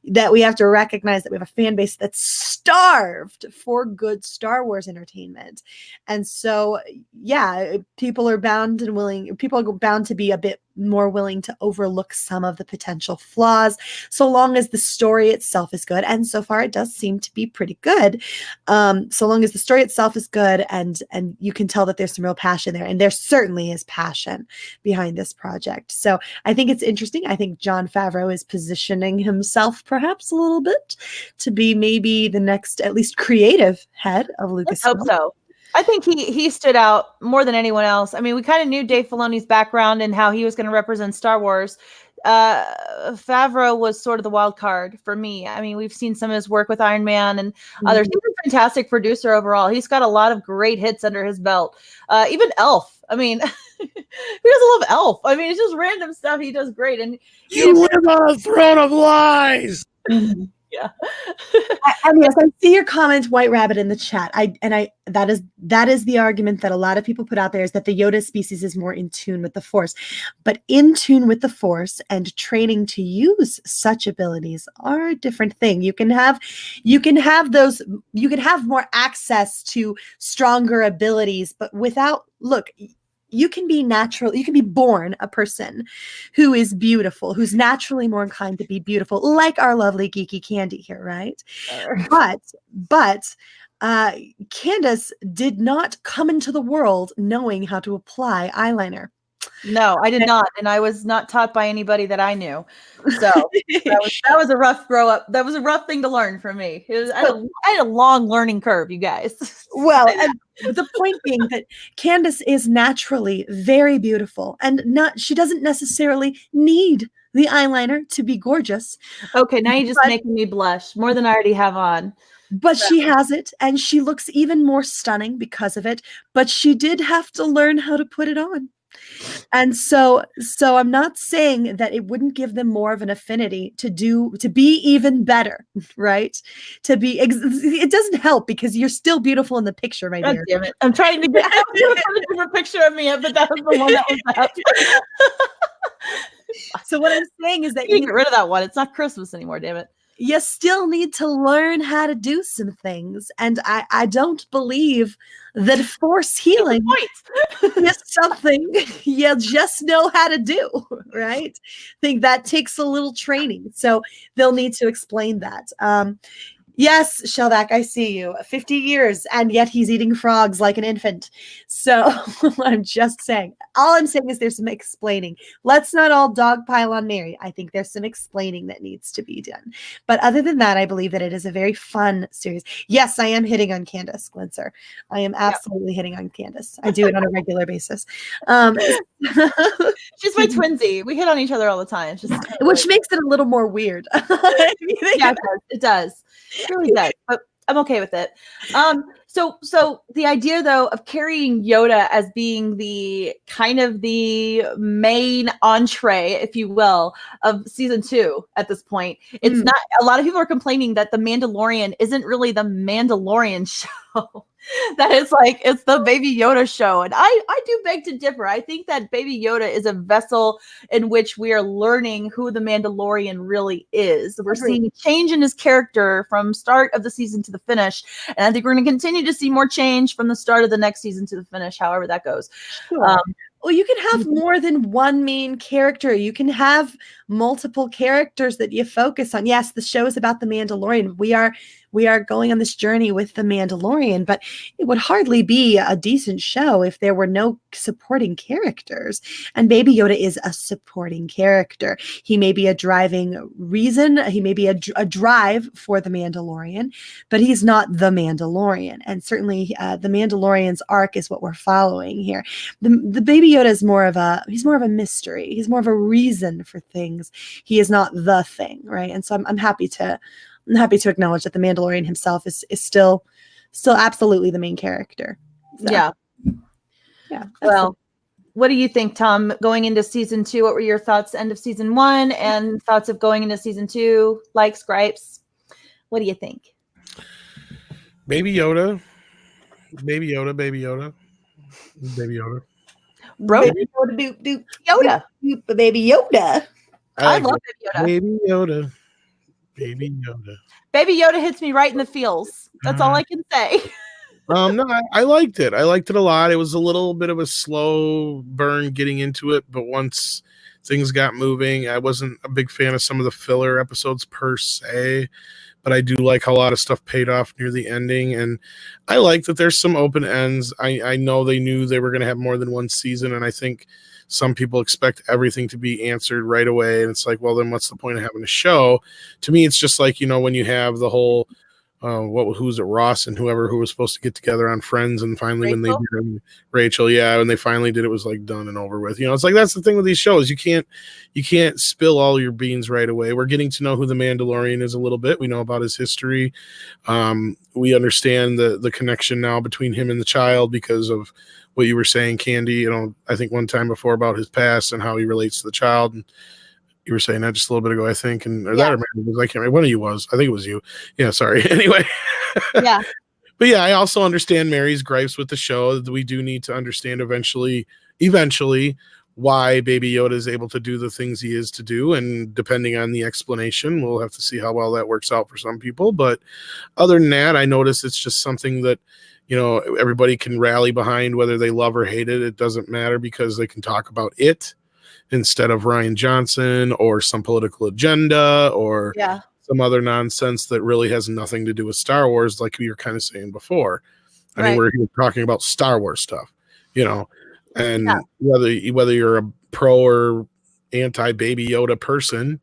that we have to recognize that we have a fan base that's starved for good Star Wars entertainment. And so, yeah, people are bound to be a bit more willing to overlook some of the potential flaws, so long as the story itself is good. And so far it does seem to be pretty good. So long as the story itself is good, and you can tell that there's some real passion there, and there certainly is passion behind this project. So I think it's interesting. I think Jon Favreau is positioning himself perhaps a little bit to be maybe the next, at least creative head of Lucasfilm. Let's hope so. I think he stood out more than anyone else. I mean, we kind of knew Dave Filoni's background and how he was going to represent Star Wars. Favreau was sort of the wild card for me. I mean, we've seen some of his work with Iron Man and others. He's a fantastic producer overall. He's got a lot of great hits under his belt. Even Elf. I mean, who doesn't love Elf? I mean, it's just random stuff. He does great. And you live on a throne of lies. Yeah. Yes, I see your comment, White Rabbit, in the chat. That is the argument that a lot of people put out there, is that the Yoda species is more in tune with the Force. But in tune with the Force and training to use such abilities are a different thing. You can have more access to stronger abilities, but without, look, you can be natural, you can be born a person who is beautiful, who's naturally more inclined to be beautiful, like our lovely GeekyCandi here, right? But Candice did not come into the world knowing how to apply eyeliner. No, I did not, and I was not taught by anybody that I knew. So that was a rough grow up. That was a rough thing to learn for me. I had a long learning curve, you guys. Well, and the point being that Candice is naturally very beautiful, and she doesn't necessarily need the eyeliner to be gorgeous. Okay, now you're just making me blush more than I already have on. But she has it, and she looks even more stunning because of it. But she did have to learn how to put it on. And so I'm not saying that it wouldn't give them more of an affinity to be even better, right? It doesn't help because you're still beautiful in the picture, my dear. Damn it. I'm trying to get a different picture of me, but that was the one that was up. So what I'm saying is that you get rid of that one. It's not Christmas anymore, damn it. You still need to learn how to do some things. And I don't believe that force healing is something you just know how to do, right? I think that takes a little training. So they'll need to explain that. Yes, Sheldak, I see you. 50 years, and yet he's eating frogs like an infant. So I'm just saying. All I'm saying is there's some explaining. Let's not all dogpile on Mary. I think there's some explaining that needs to be done. But other than that, I believe that it is a very fun series. Yes, I am hitting on Candice Glinser. I am absolutely hitting on Candice. I do it on a regular basis. She's my twinsy. We hit on each other all the time. Which makes it a little more weird. Yeah, it does. It really does, but I'm okay with it. So the idea though of carrying Yoda as being the kind of the main entree, if you will, of season 2 at this point, it's not. A lot of people are complaining that the Mandalorian isn't really the Mandalorian show. That is like it's the Baby Yoda show, and I do beg to differ. I think that Baby Yoda is a vessel in which we are learning who the Mandalorian really is. We're seeing a change in his character from start of the season to the finish, and I think we're going to continue to see more change from the start of the next season to the finish, however that goes. Sure. Well, you can have more than one main character. You can have multiple characters that you focus on. Yes, the show is about the Mandalorian. We are going on this journey with the Mandalorian, but it would hardly be a decent show if there were no supporting characters. And Baby Yoda is a supporting character. He may be a driving reason. He may be a drive for the Mandalorian, but he's not the Mandalorian. And certainly the Mandalorian's arc is what we're following here. The Baby Yoda is more of a mystery. He's more of a reason for things. He is not the thing, right? And so I'm happy to acknowledge that the Mandalorian himself is still absolutely the main character. So, yeah. Well, what do you think, Tom? Going into season 2, what were your thoughts? End of season 1 and thoughts of going into season 2? Likes, gripes? What do you think? Baby Yoda. Baby Yoda. Baby Yoda. Baby Yoda. Baby Yoda. Doop, Yoda. Doop, Baby Yoda. I love Baby Yoda. Baby Yoda. Baby Yoda. Baby Yoda hits me right in the feels. That's all I can say. No, I liked it. I liked it a lot. It was a little bit of a slow burn getting into it, but once things got moving, I wasn't a big fan of some of the filler episodes per se, but I do like how a lot of stuff paid off near the ending, and I like that there's some open ends. I know they knew they were going to have more than one season, and I think some people expect everything to be answered right away, and it's like, well, then what's the point of having a show? To me, it's just like, when you have the whole who's it, Ross and whoever who was supposed to get together on Friends, and finally Rachel? when they did Rachel, when they finally did it was like done and over with. It's like that's the thing with these shows. You can't spill all your beans right away. We're getting to know who the Mandalorian is a little bit. We know about his history. We understand the connection now between him and the child because of what you were saying, Candi. I think one time before about his past and how he relates to the child. And you were saying that just a little bit ago, I think, I can't remember. One of you was. I think it was you. Yeah, sorry. Anyway. Yeah. But yeah, I also understand Mary's gripes with the show. We do need to understand eventually why Baby Yoda is able to do the things he is to do. And depending on the explanation, we'll have to see how well that works out for some people. But other than that, I notice it's just something that, you know, everybody can rally behind, whether they love or hate it. It doesn't matter because they can talk about it instead of Ryan Johnson or some political agenda or some other nonsense that really has nothing to do with Star Wars, like we were kind of saying before. I mean, we're here talking about Star Wars stuff, you know, and whether you're a pro or anti Baby Yoda person,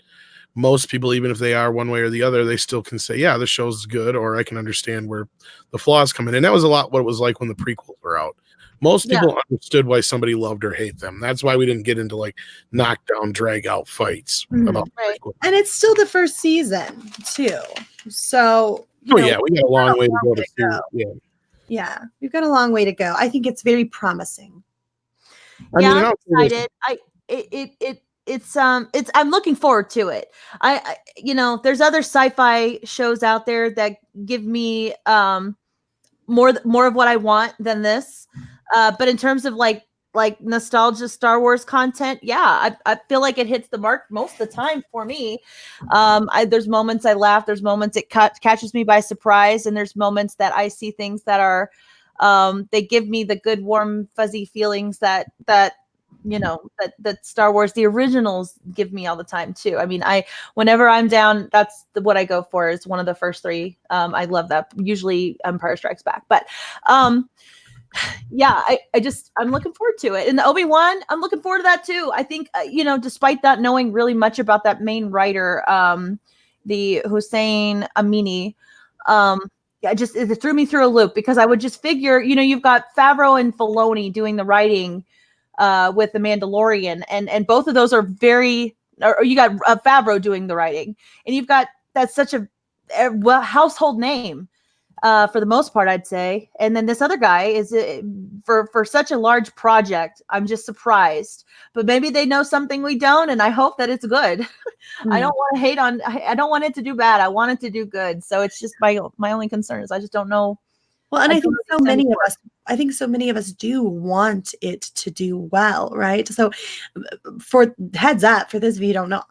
most people, even if they are one way or the other, they still can say, yeah, the show's good, or I can understand where the flaws come in. And that was a lot what it was like when the prequels were out. Most people understood why somebody loved or hate them. That's why we didn't get into like knockdown, drag out fights about prequels. And it's still the first season too. So we got a long way to go to see. Yeah, we've got a long way to go. I think it's very promising. I'm excited. It's I'm looking forward to it. I you know, there's other sci-fi shows out there that give me more of what I want than this. But in terms of like nostalgia Star Wars content, I feel like it hits the mark most of the time for me. There's moments I laugh, there's moments it catches me by surprise, and there's moments that I see things that are they give me the good warm fuzzy feelings that you know that Star Wars the originals give me all the time too. I mean, whenever I'm down, that's what I go for, is one of the first three. I love that, usually Empire Strikes Back, but I'm looking forward to it. And the Obi-Wan, I'm looking forward to that too. I think, you know, despite not knowing really much about that main writer, the Hussein Amini, it threw me through a loop, because I would just figure, you know, you've got Favreau and Filoni doing the writing with The Mandalorian, and both of those are or you got Favreau doing the writing, and you've got, that's such a household name. For the most part, I'd say. And then this other guy is for such a large project. I'm just surprised, but maybe they know something we don't. And I hope that it's good. I don't want to hate on, I don't want it to do bad. I want it to do good. So it's just my only concern is I just don't know. Well, and I think so many of us do want it to do well. Right. So for heads up, for those of you who don't know,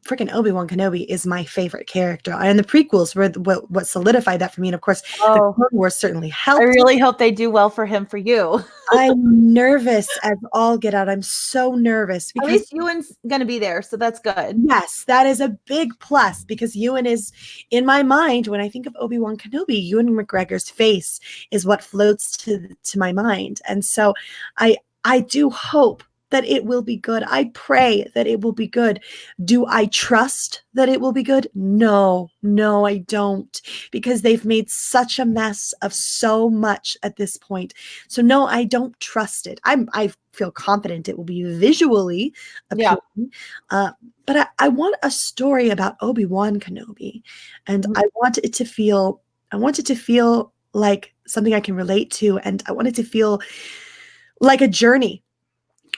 freaking Obi-Wan Kenobi is my favorite character, and the prequels were what solidified that for me. And of course, the Clone Wars certainly helped. I really hope they do well for him, for you. I'm nervous as all get out. I'm so nervous because at least Ewan's going to be there, so that's good. Yes, that is a big plus, because Ewan is in my mind. When I think of Obi-Wan Kenobi, Ewan McGregor's face is what floats to my mind, and so I do hope that it will be good. I pray that it will be good. Do I trust that it will be good? No, I don't, because they've made such a mess of so much at this point. So no, I don't trust it. I feel confident it will be visually appealing. But I want a story about Obi-Wan Kenobi, and I want it to feel like something I can relate to, and I want it to feel like a journey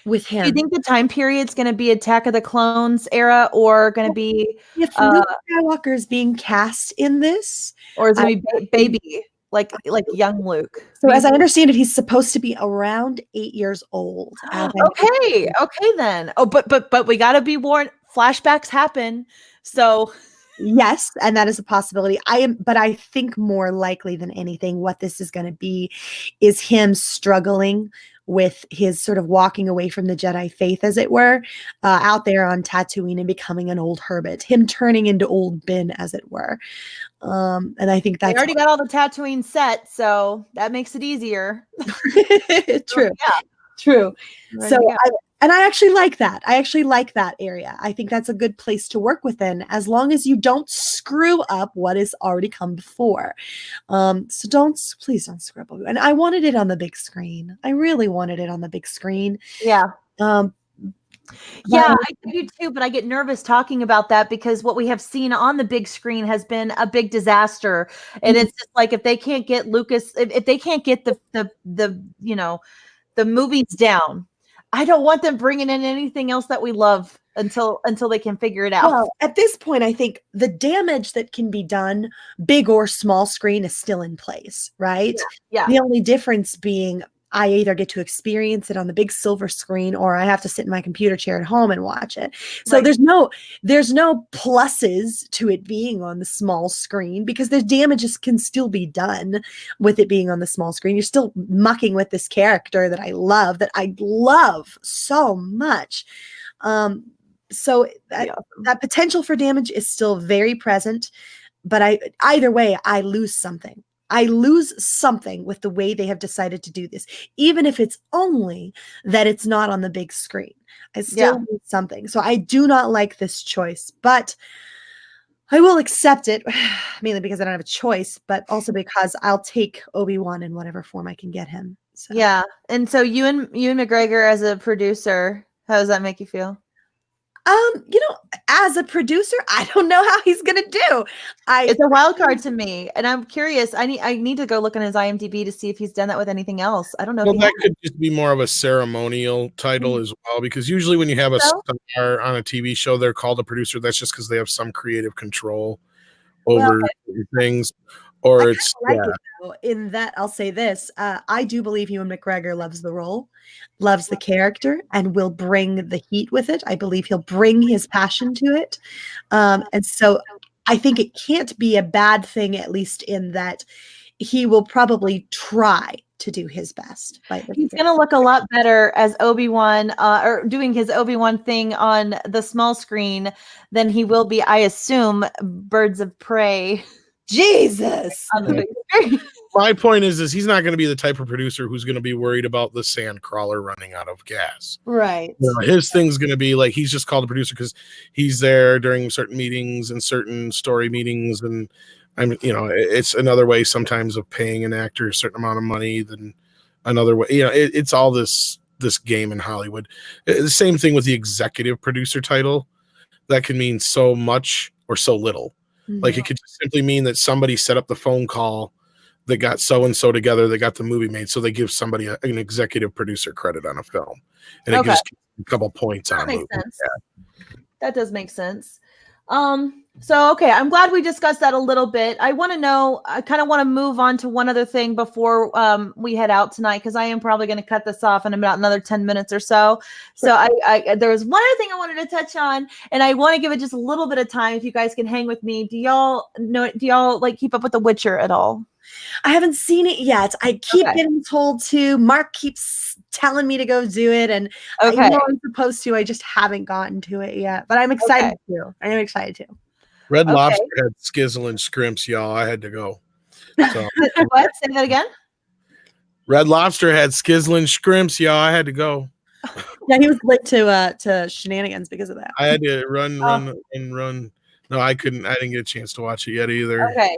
with him. Do you think the time period's going to be Attack of the Clones era, or going to be if Luke Skywalker is being cast in this, or is it going to be baby like young Luke? So as I understand it, he's supposed to be around 8 years old. Okay then. Oh, but we got to be warned. Flashbacks happen, so. Yes, and that is a possibility. But I think more likely than anything, what this is going to be is him struggling with his sort of walking away from the Jedi faith, as it were, out there on Tatooine and becoming an old hermit, him turning into old Ben, as it were. And I think that's already got all the Tatooine set, so that makes it easier. True. True. So I actually like that. I actually like that area. I think that's a good place to work within, as long as you don't screw up what has already come before. So please don't screw up. And I wanted it on the big screen. I really wanted it on the big screen. Yeah. I do too, but I get nervous talking about that, because what we have seen on the big screen has been a big disaster. And it's just like, if they can't get Lucas, if they can't get the movies down, I don't want them bringing in anything else that we love until they can figure it out. Well, at this point, I think the damage that can be done, big or small screen, is still in place, right? Yeah. The only difference being, I either get to experience it on the big silver screen or I have to sit in my computer chair at home and watch it. So Right. there's no pluses to it being on the small screen because the damages can still be done with it being on the small screen. You're still mucking with this character that I love so much. So that potential for damage is still very present, but either way, I lose something. I lose something with the way they have decided to do this, even if it's only that it's not on the big screen. I still lose something. So I do not like this choice, but I will accept it, mainly because I don't have a choice, but also because I'll take Obi-Wan in whatever form I can get him. So. Yeah. And so Ewan McGregor as a producer, how does that make you feel? As a producer, I don't know how he's gonna do. It's a wild card to me, and I'm curious. I need to go look on his IMDb to see if he's done that with anything else. I don't know. Well, that could just be more of a ceremonial title as well, because usually when you have a star on a TV show, they're called a producer. That's just because they have some creative control over things, or it's in that I'll say this: I do believe Ewan McGregor loves the role, loves the character, and will bring the heat with it. I believe he'll bring his passion to it, and so I think it can't be a bad thing, at least in that he will probably try to do his best. He's going to look a lot better as Obi-Wan or doing his Obi-Wan thing on the small screen than he will be, I assume, Birds of Prey. Jesus. My point is he's not going to be the type of producer who's going to be worried about the sand crawler running out of gas. Right. His thing's going to be like, he's just called a producer because he's there during certain meetings and certain story meetings. And it's another way sometimes of paying an actor a certain amount of money than another way. It's all this game in Hollywood. The same thing with the executive producer title. That can mean so much or so little. Like it could just simply mean that somebody set up the phone call that got so-and-so together, that got the movie made. So they give somebody an executive producer credit on a film. And it gives a couple points on it. That makes sense. Yeah. That does make sense. Okay, I'm glad we discussed that a little bit. I kind of want to move on to one other thing before we head out tonight, because I am probably going to cut this off in about another 10 minutes or so. So there was one other thing I wanted to touch on, and I want to give it just a little bit of time if you guys can hang with me. Do y'all like keep up with The Witcher at all? I haven't seen it yet. I keep getting told to. Mark keeps telling me to go do it, and I know I'm supposed to. I just haven't gotten to it yet, but I'm excited to. I am excited to. Red Lobster had skizzle and scrimps, y'all. I had to go. So. What? Say that again? Red Lobster had skizzle and scrimps, y'all. I had to go. Yeah, he was late to shenanigans because of that. I had to run. No, I couldn't. I didn't get a chance to watch it yet either. Okay.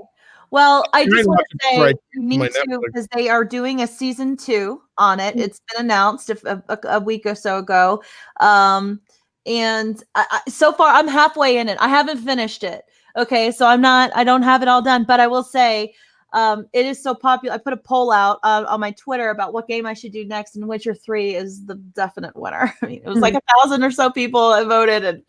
Well, I just want to say you need to, because they are doing a season 2 on it. It's been announced a week or so ago. And so far I'm halfway in it. I haven't finished it. Okay. So I don't have it all done, but I will say, it is so popular. I put a poll out on my Twitter about what game I should do next, and Witcher 3 is the definite winner. I mean, it was like 1,000 or so people that voted, and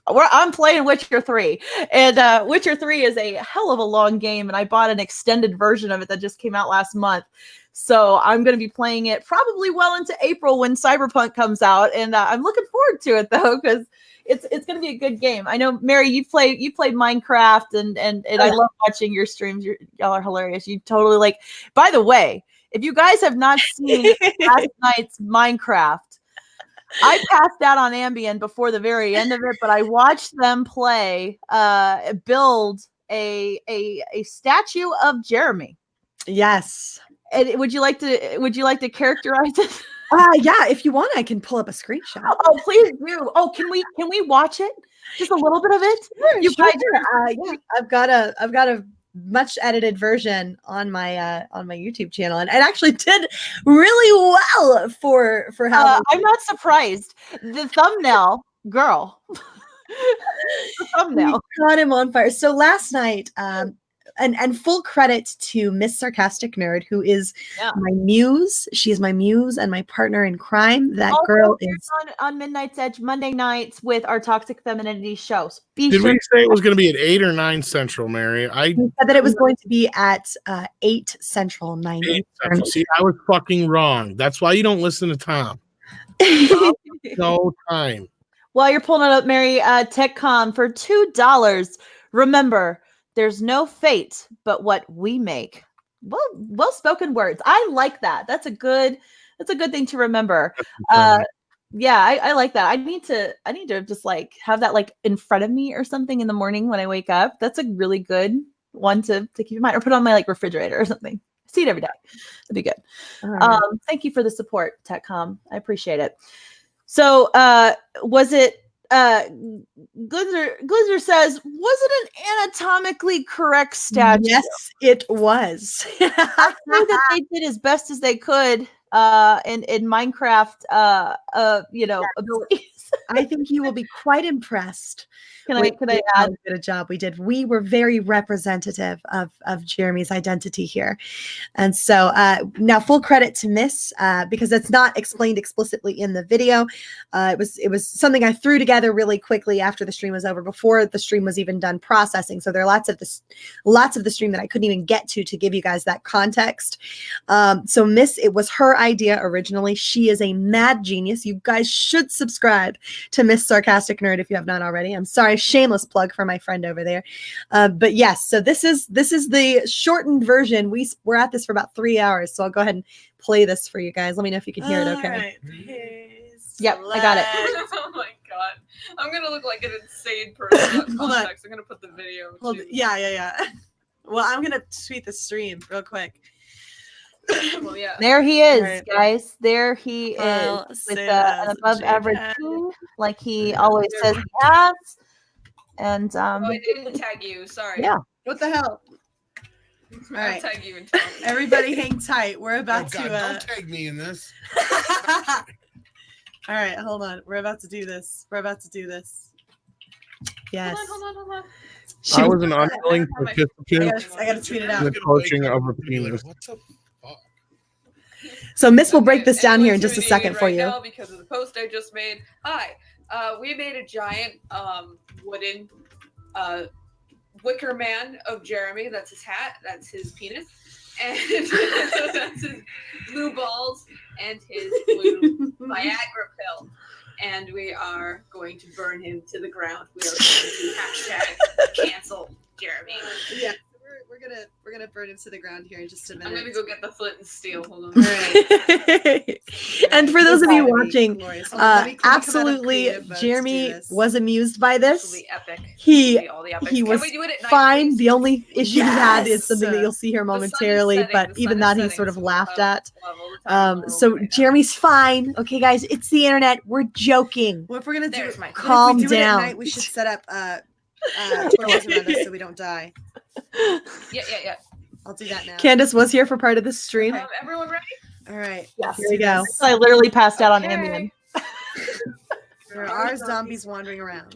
I'm playing Witcher 3, and Witcher 3 is a hell of a long game, and I bought an extended version of it that just came out last month. So I'm going to be playing it probably well into April when Cyberpunk comes out, and I'm looking forward to it though, because it's going to be a good game. I know, Mary, you played Minecraft, and I love watching your streams. Y'all are hilarious. You totally like. By the way, if you guys have not seen last night's Minecraft, I passed out on Ambien before the very end of it, but I watched them build a statue of Jeremy. Yes. And would you like to characterize it? Yeah, if you want, I can pull up a screenshot. Oh, please do. Oh, can we watch it? Just a little bit of it? Sure. Yeah, I've got a much edited version on my YouTube channel, and it actually did really well for how I'm not surprised. The thumbnail, girl. The thumbnail got him on fire. So last night, and full credit to Miss Sarcastic Nerd, who is my muse. She is my muse and my partner in crime. That Also, girl is on Midnight's Edge Monday nights with our Toxic Femininity shows. Did we say it was going to be at 8 or 9 Central, Mary? We said that it was going to be at 8 Central, 9 Eastern. See, I was fucking wrong. That's why you don't listen to Tom. No time. While you're pulling it up, Mary, TechCom for $2. Remember, there's no fate but what we make. Well spoken words. I like that. That's a good thing to remember. Yeah, I like that. I need to just like have that like in front of me or something in the morning when I wake up. That's a really good one to keep in mind, or put on my like refrigerator or something. See it every day. That'd be good. Right. Thank you for the support, TechCom. I appreciate it. So was it Glizzer says, was it an anatomically correct statue? Yes, it was. I know that they did as best as they could in Minecraft abilities. I think you will be quite impressed. Can I add a job we did? We were very representative of Jeremy's identity here. And so now full credit to Miss because it's not explained explicitly in the video. It was something I threw together really quickly after the stream was over, before the stream was even done processing. So there are lots of the stream that I couldn't even get to give you guys that context. So Miss, it was her idea originally. She is a mad genius. You guys should subscribe to Miss Sarcastic Nerd if you have not already. I'm sorry. Shameless plug for my friend over there. But yes, so this is the shortened version. We're at this for about 3 hours, so I'll go ahead and play this for you guys. Let me know if you can hear it okay. Right. Yep, I got it. Oh my god. I'm gonna look like an insane person. Hold on. I'm gonna put the video. Yeah. Well, I'm gonna tweet the stream real quick. Well, yeah. There he is, right. Guys. There he is with an above average team, like he always says he has. And I didn't tag you. Sorry. Yeah. What the hell? All right. Tag you and tag me. Everybody, hang tight. We're about to. Don't tag me in this. All right, hold on. We're about to do this. Yes. Hold on. I was an unwilling participant. I gotta tweet it out. In the coaching of a penis. What the fuck? So Miss will break this down here in just a Tweeting second it for right you. now because of the post I just made. Hi. We made a giant wooden wicker man of Jeremy. That's his hat. That's his penis. And that's his blue balls and his blue Viagra pill. And we are going to burn him to the ground. We are going to hashtag cancel Jeremy. Yeah. We're gonna burn him to the ground here in just a minute. I'm gonna go get the flint and steel. Hold on. All right. And for those of you watching, let me come out of absolutely, creative mode to Jeremy do this. was amused by this. Absolutely epic. He Absolutely all the epics. he Can was we do it at night, fine. please? The only issue he had is Yes. something that you'll see here The sun is momentarily, setting, but the even sun that is he sort of setting, laughed so at. we'll have all the time in the So world right now. Jeremy's fine. Okay, guys, it's the internet. We're joking. Well, if we're gonna do There's it, my- if Calm we do it down. at night, we should set up torches around us so we don't die. Yeah. I'll do that now. Candice was here for part of the stream. Everyone ready? All right. Yes. Here we go. I literally passed out on Okay. Ambien. There are zombies wandering around.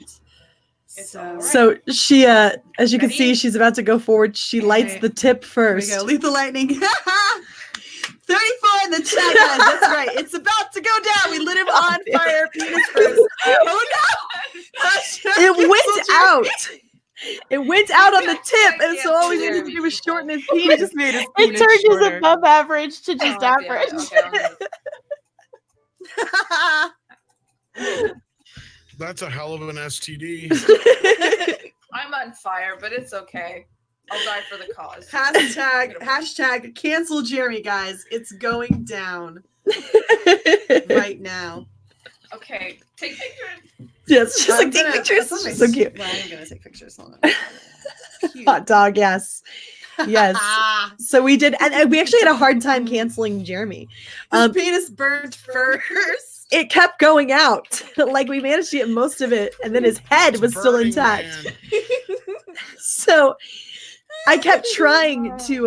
It's So, all right. So she, as you can see, Ready? she's about to go forward. She lights Okay. the tip here we first. go. Lethal lightning. 34 in the chat, guys. That's right. It's about to go down. We lit him on fire. Penis first. Oh no! It went out. It went out on the tip, and so all we needed to do was shorten his He penis. just made his It penis turned his shorter. above average to just Oh, damn it. average. Okay, That's a hell of an STD. I'm on fire, but it's okay. I'll die for the cause. Hashtag cancel Jeremy, guys. It's going down right now. Okay, take pictures. Yes, she's like, I'm take gonna- pictures. that's on my She's so cute. Well, I'm gonna take pictures. Hold on. Cute. Hot dog, yes. Yes. So we did, and we actually had a hard time canceling Jeremy. His penis burned first. It kept going out. Like we managed to get most of it, and then his head was still Burning intact. Man. So I kept trying to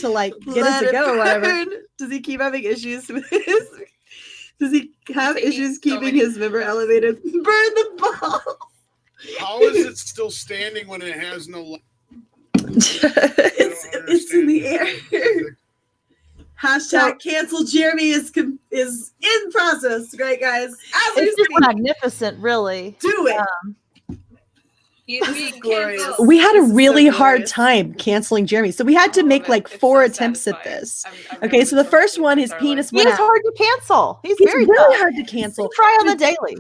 like get Let it to go or whatever. burn. Does he keep having issues with his? Does he have issues keeping his member elevated? Burn the ball. How is it still standing when it has no light? it's in the air. Hashtag cancel Jeremy is in process, right, guys? As we It's just speak, magnificent, really. do it. He glorious. canceled. We had a This is so really hard glorious. time canceling Jeremy. So we had to make like It's 4 so attempts at satisfying. this. I'm Okay, really so the so first happy one, with his our penis He went is out. hard to cancel. He's He's very really tough. hard to cancel. We try on the daily.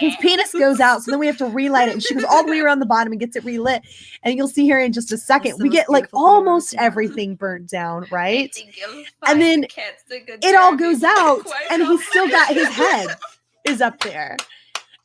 His penis goes out, so then we have to relight it, and she goes all the way around the bottom and gets it relit. And you'll see here in just a second, the we most get like beautiful thing I've ever almost seen. everything burnt down, right? And And then it all goes out, and he's still got his head is up there.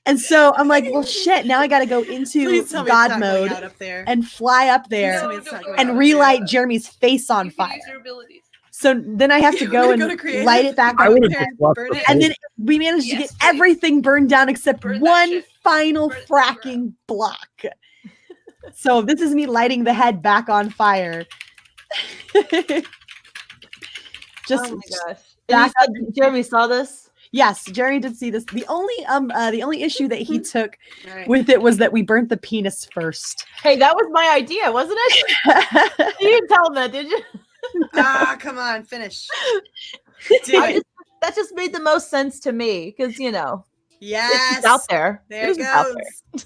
And so I'm like, well, shit. Now I got to go into Please tell me it's God not going mode out up there. and fly up Please there tell me it's not going out and up relight there. Jeremy's face on You can fire. use your abilities. So then I have to You go wanna and go to creative? light it back I up would have there. just left burn the it. And whole- then we managed to Yes, get please. everything burned down except Burn that one shit. final Burn it to the ground. fracking block. So this is me lighting the head back on fire. Just Oh my gosh. back And you said Jeremy saw this? yes, Jerry did see this. The only issue that he took All right. with it was that we burnt the penis first. Hey, that was my idea, wasn't it? You didn't tell him that, did you? Come on, finish. Do I it. just, that just made the most sense to me because, you know, it's Yes. just out there. There It's it just out goes.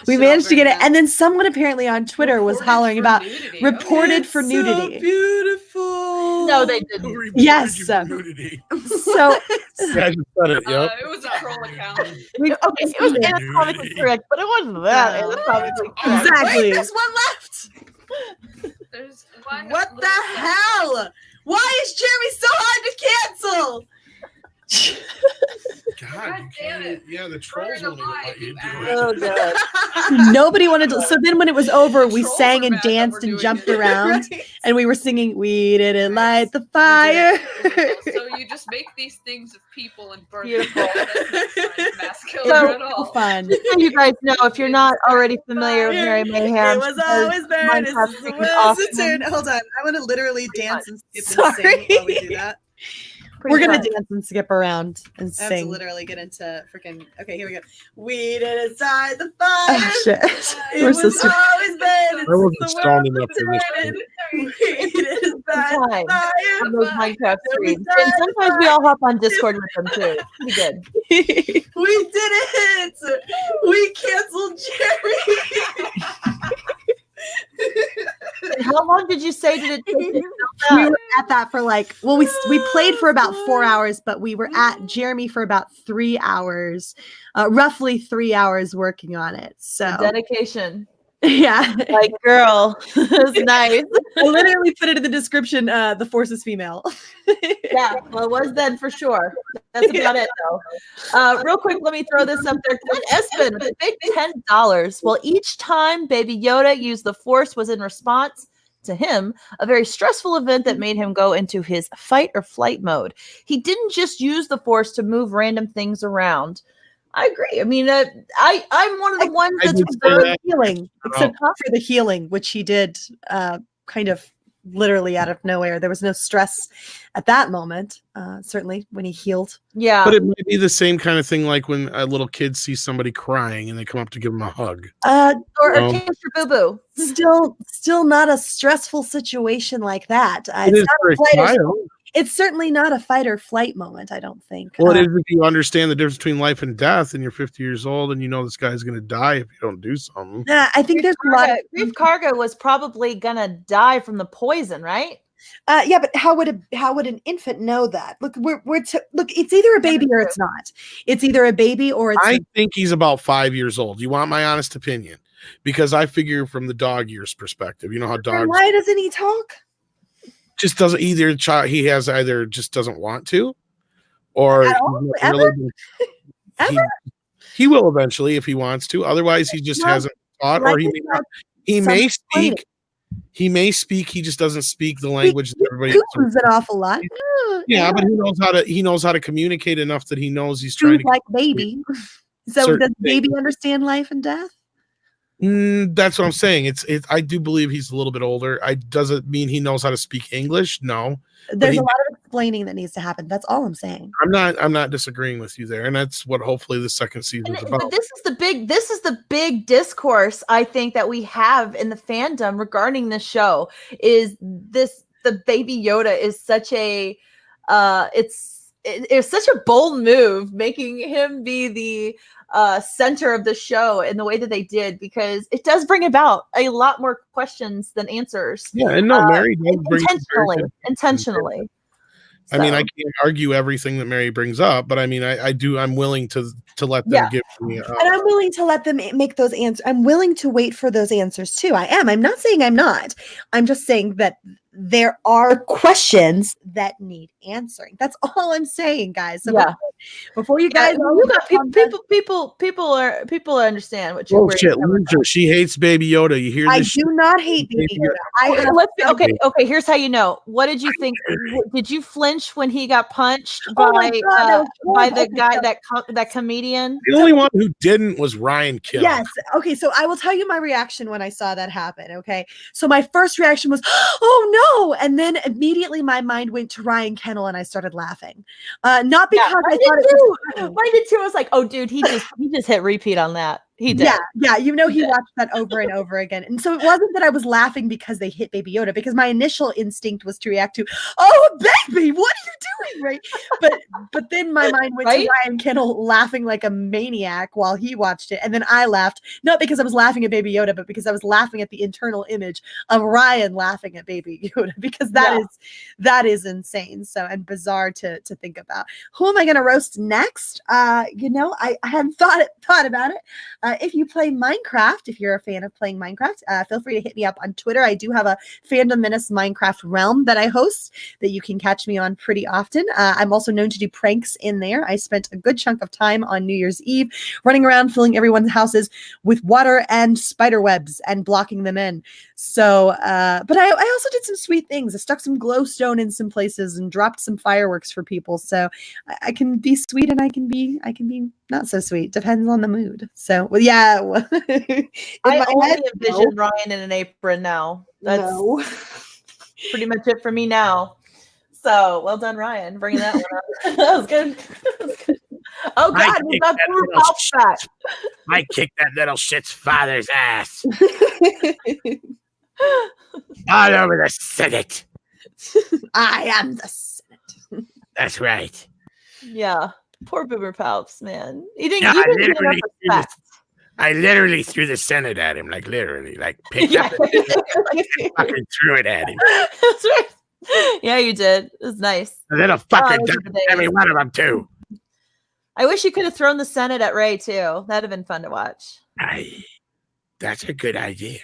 We Shit managed all to get burned it, down. and then someone apparently on Twitter was Reported hollering for about nudity. reported It's for so nudity. beautiful. No, they Who didn't. reported Yes, you for nudity? So Yeah, I just said it. Yep. It was a troll account. Okay, it was anatomically correct, but it wasn't that No. anatomically correct. Exactly. Wait, there's one left. There's one. What the little- hell? Why is Jeremy so hard to cancel? God, God you damn can't. it. Yeah, the trolls Burn won't even alive, let you you do ass. it. Oh, God. nobody wanted to. So then when it was over, we Trolls sang are and mad that we're danced and doing jumped it. around, Right. and we were singing, "We didn't Nice. light the fire." So you just make these things of people and burn Beautiful. them. That's not fun, masculine So at all. Fun. Just so you guys know, if you're not already familiar with Mary Mayhem, It was she does always burn. It's Minecraft the streams was often. a turn. Hold on. I want to literally dance and skip and Sorry. sing while we do that. We're gonna Pretty dance and skip around and I have to sing. literally get into freaking. Okay, here we go. We didn't start the fire. Oh shit! It We're was so stupid. always burn. It's I wasn't the stoned world enough for this. turning. We didn't start the Time. fire. on those Minecraft we streams. And sometimes we all hop on Discord with them too. Pretty good. We did it. We canceled Jerry. And how long did you say did it take to build We up? were at that for like, well, we played for about 4 hours, but we were at Jeremy for about 3 hours, roughly 3 hours working on it. So Dedication. yeah, Like, girl, it's nice. I literally put it in the description. The force is female. Yeah, well, it was then for sure. That's about it, though. Real quick, let me throw this up there. Clint Espen, with a big $10. Well, each time Baby Yoda used the Force was in response to him, a very stressful event that made him go into his fight or flight mode. He didn't just use the Force to move random things around. I agree. I mean, I'm one of the ones I that's did say very that. Healing, except not for the healing, which he did kind of literally out of nowhere. There was no stress at that moment. Certainly when he healed. yeah. But it might be the same kind of thing like when a little kid sees somebody crying and they come up to give them a hug. Or No. King for Boo Boo. Still not a stressful situation like that. It is for a flight or- child. It's certainly not a fight or flight moment, I don't think. Well, it is if you understand the difference between life and death, and you're 50 years old, and you know this guy's going to die if you don't do something. I think there's a lot of Grief Cargo was probably gonna die from the poison, right? yeah, but how would an infant know that? Look, look. It's either a baby or it's not. It's either a baby or it's. I think he's about 5 years old. You want my honest opinion? Because I figure from the dog years perspective, you know how dogs Why doesn't he talk? just doesn't either. He has either just doesn't want to, or At all? he's Ever? really- Ever? he will eventually if he wants to. Otherwise, he just No, hasn't taught, or life he is may not not. He may something. speak. He may speak. He just doesn't speak the language that everybody else. Coos an awful lot. Yeah, but he knows how to communicate enough that he knows he's trying to. like baby. So certain does things. baby understand life and death? That's what I'm saying. It's. I do believe he's a little bit older. I doesn't mean he knows how to speak English. No, There's he- a lot of explaining that needs to happen. That's all I'm saying. I'm not disagreeing with you there, and that's what hopefully the second season is about. But this is the big discourse I think that we have in the fandom regarding this show. Is this the Baby Yoda is such a it's such a bold move, making him be the center of the show in the way that they did, because it does bring about a lot more questions than answers. Yeah, and no, Mary does bring intentionally. I mean, I can't argue everything that Mary brings up, but I mean, I'm willing to let them give me. And I'm willing to let them make those answers. I'm willing to wait for those answers too. I am. I'm not saying I'm not. I'm just saying that there are questions that need answering. That's all I'm saying, guys. So before you guys, you got people understand what you're. Bullshit, loser. She hates Baby Yoda. You hear this? I do not hate Baby Yoda. Okay. Here's how you know. What did you think? Did you flinch when he got punched by the guy, that comedian? The only one who didn't was Ryan Kim. Yes. Okay. So I will tell you my reaction when I saw that happen. Okay. So my first reaction was, oh no. And then immediately my mind went to Ryan Kennel and I started laughing. Not because I thought it was funny. Mine did too. I was like, oh dude, he just hit repeat on that. He did. Yeah. You know, he watched that over and over again. And so it wasn't that I was laughing because they hit Baby Yoda, because my initial instinct was to react to, oh baby, what are you doing? Right. But then my mind went to Ryan Kennel laughing like a maniac while he watched it. And then I laughed, not because I was laughing at Baby Yoda, but because I was laughing at the internal image of Ryan laughing at Baby Yoda, because that is insane. So, and bizarre to think about. Who am I going to roast next? You know, I hadn't thought about it. If you play Minecraft, if you're a fan of playing Minecraft, feel free to hit me up on Twitter. I do have a Fandom Menace Minecraft realm that I host that you can catch me on pretty often. I'm also known to do pranks in there. I spent a good chunk of time on New Year's Eve running around filling everyone's houses with water and spider webs and blocking them in. So, but I also did some sweet things. I stuck some glowstone in some places and dropped some fireworks for people. So I can be sweet and I can be not so sweet. Depends on the mood. So, well, yeah. I only envision Ryan in an apron now. That's pretty much it for me now. So, well done, Ryan, bringing that one up. That was good. Oh God, we got back. I kicked that little shit's father's ass all over the Senate. I am the Senate. That's right. Yeah, poor Boomer Palps, man. I literally threw the Senate at him, like literally, like picked up and fucking threw it at him. That's right. Yeah, you did. It was nice. And then a fucking every one of them too. I wish you could have thrown the Senate at Ray too. That'd have been fun to watch. That's a good idea.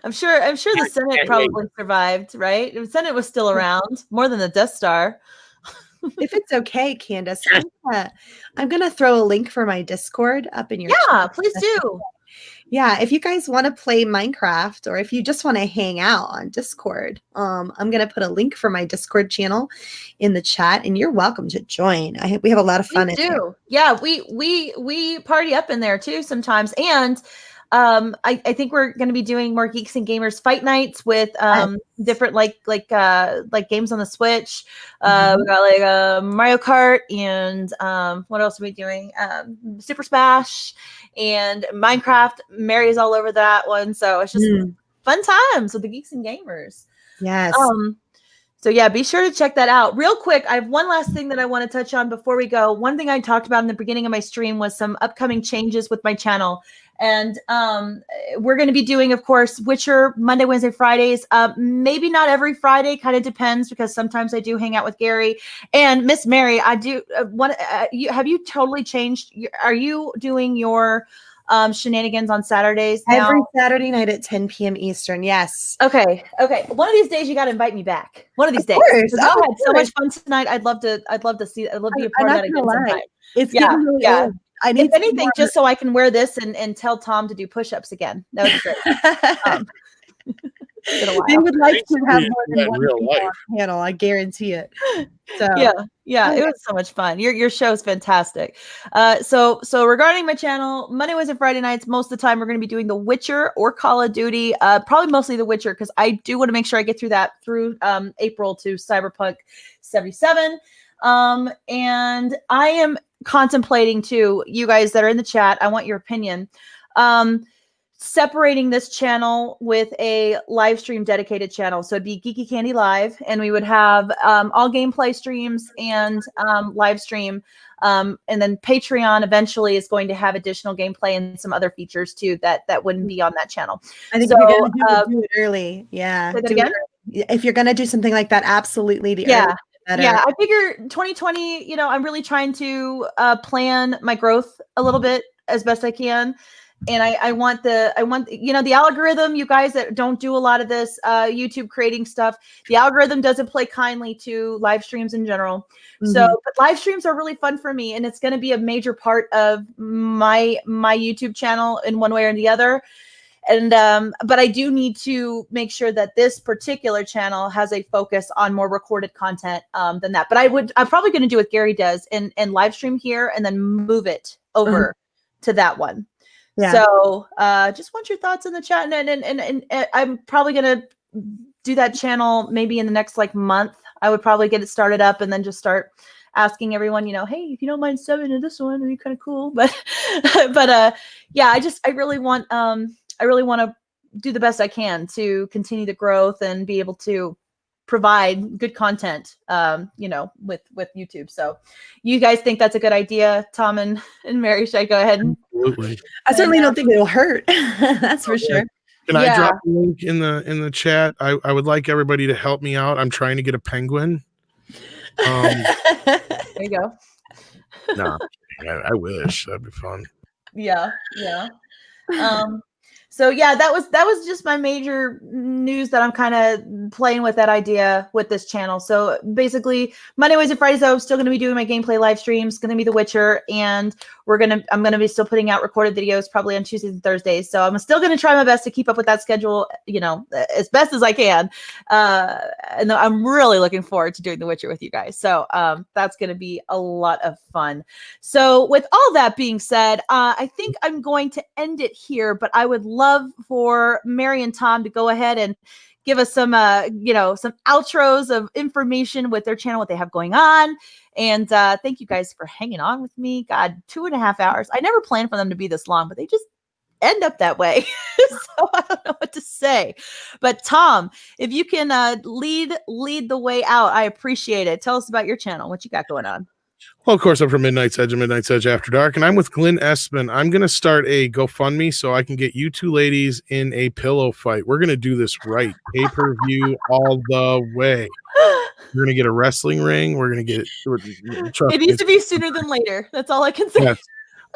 I'm sure the Senate probably survived, right? The Senate was still around more than the Death Star. If it's okay, Candice, I'm gonna throw a link for my Discord up in your chat. Please do. Yeah, if you guys want to play Minecraft or if you just want to hang out on Discord, I'm going to put a link for my Discord channel in the chat, and you're welcome to join. We have a lot of fun. We do. Yeah, we party up in there too sometimes, and I think we're going to be doing more Geeks and Gamers fight nights with different like games on the Switch. We got like Mario Kart and what else are we doing? Super Smash and Minecraft. Mary's all over that one, so it's just fun times with the Geeks and Gamers. Yes. So yeah, be sure to check that out. Real quick, I have one last thing that I want to touch on before we go. One thing I talked about in the beginning of my stream was some upcoming changes with my channel. And we're going to be doing, of course, Witcher Monday, Wednesday, Fridays. Maybe not every Friday, kind of depends, because sometimes I do hang out with Gary and Miss Mary. I do have you totally changed? Are you doing your shenanigans on Saturdays now? Every Saturday night at 10 p.m. Eastern. Yes. Okay. One of these days you got to invite me back. One of these days. I had so much fun tonight. I'd love to see. I'd love to be a part of that again sometime. It's getting really old. I need, if anything, just so I can wear this and tell Tom to do push-ups again. That would be great. It's been a while. They would like to have Basically, more in than one real people on life. the panel. I guarantee it. So Yeah, it was so much fun. Your show is fantastic. So regarding my channel, Monday, Wednesday, Friday nights, most of the time we're going to be doing The Witcher or Call of Duty. Probably mostly The Witcher because I do want to make sure I get through that through April to Cyberpunk 77. And I am contemplating too, you guys that are in the chat, I want your opinion. Separating this channel with a live stream dedicated channel. So it'd be GeekyCandi Live, and we would have all gameplay streams and live stream. And then Patreon eventually is going to have additional gameplay and some other features too that wouldn't be on that channel. I think So, if you're gonna do it early. Yeah. say that do again? it early. If you're gonna do something like that, absolutely the Yeah. earlier the better. Yeah, I figure 2020, I'm really trying to plan my growth a little bit as best I can. And I want the algorithm, you guys that don't do a lot of this YouTube creating stuff, the algorithm doesn't play kindly to live streams in general. So but live streams are really fun for me, and it's going to be a major part of my YouTube channel in one way or the other. And but I do need to make sure that this particular channel has a focus on more recorded content than that. But I'm probably going to do what Gary does and live stream here and then move it over to that one. Yeah. So just want your thoughts in the chat, and I'm probably gonna do that channel maybe in the next month. I would probably get it started up and then just start asking everyone, hey, if you don't mind subbing to this one, it'd be kind of cool. But yeah, I really want to do the best I can to continue the growth and be able to provide good content, with YouTube. So you guys think that's a good idea, Tom and Mary? Should I go ahead? Absolutely. I certainly don't think it'll hurt. That's for sure. Can I drop a link in the chat? I would like everybody to help me out. I'm trying to get a penguin. There you go. No, I wish that'd be fun. Yeah. So yeah, that was just my major news that I'm kind of playing with that idea with this channel. So basically, Monday, Wednesday, Fridays, I'm still going to be doing my gameplay live streams. Going to be The Witcher, and I'm going to be still putting out recorded videos probably on Tuesdays and Thursdays. So I'm still going to try my best to keep up with that schedule, as best as I can. And I'm really looking forward to doing The Witcher with you guys. So that's going to be a lot of fun. So with all that being said, I think I'm going to end it here, but I would love for Mary and Tom to go ahead and give us some some outros of information with their channel, what they have going on. And thank you guys for hanging on with me. God, 2.5 hours. I never planned for them to be this long, but they just end up that way. So I don't know what to say. But Tom, if you can lead the way out, I appreciate it. Tell us about your channel, what you got going on. Well, of course, I'm from Midnight's Edge and Midnight's Edge After Dark, and I'm with Glenn Espin. I'm going to start a GoFundMe so I can get you two ladies in a pillow fight. We're going to do this right. Pay-per-view all the way. We're going to get a wrestling ring. We're going to get it needs to be sooner than later. That's all I can say. Yes.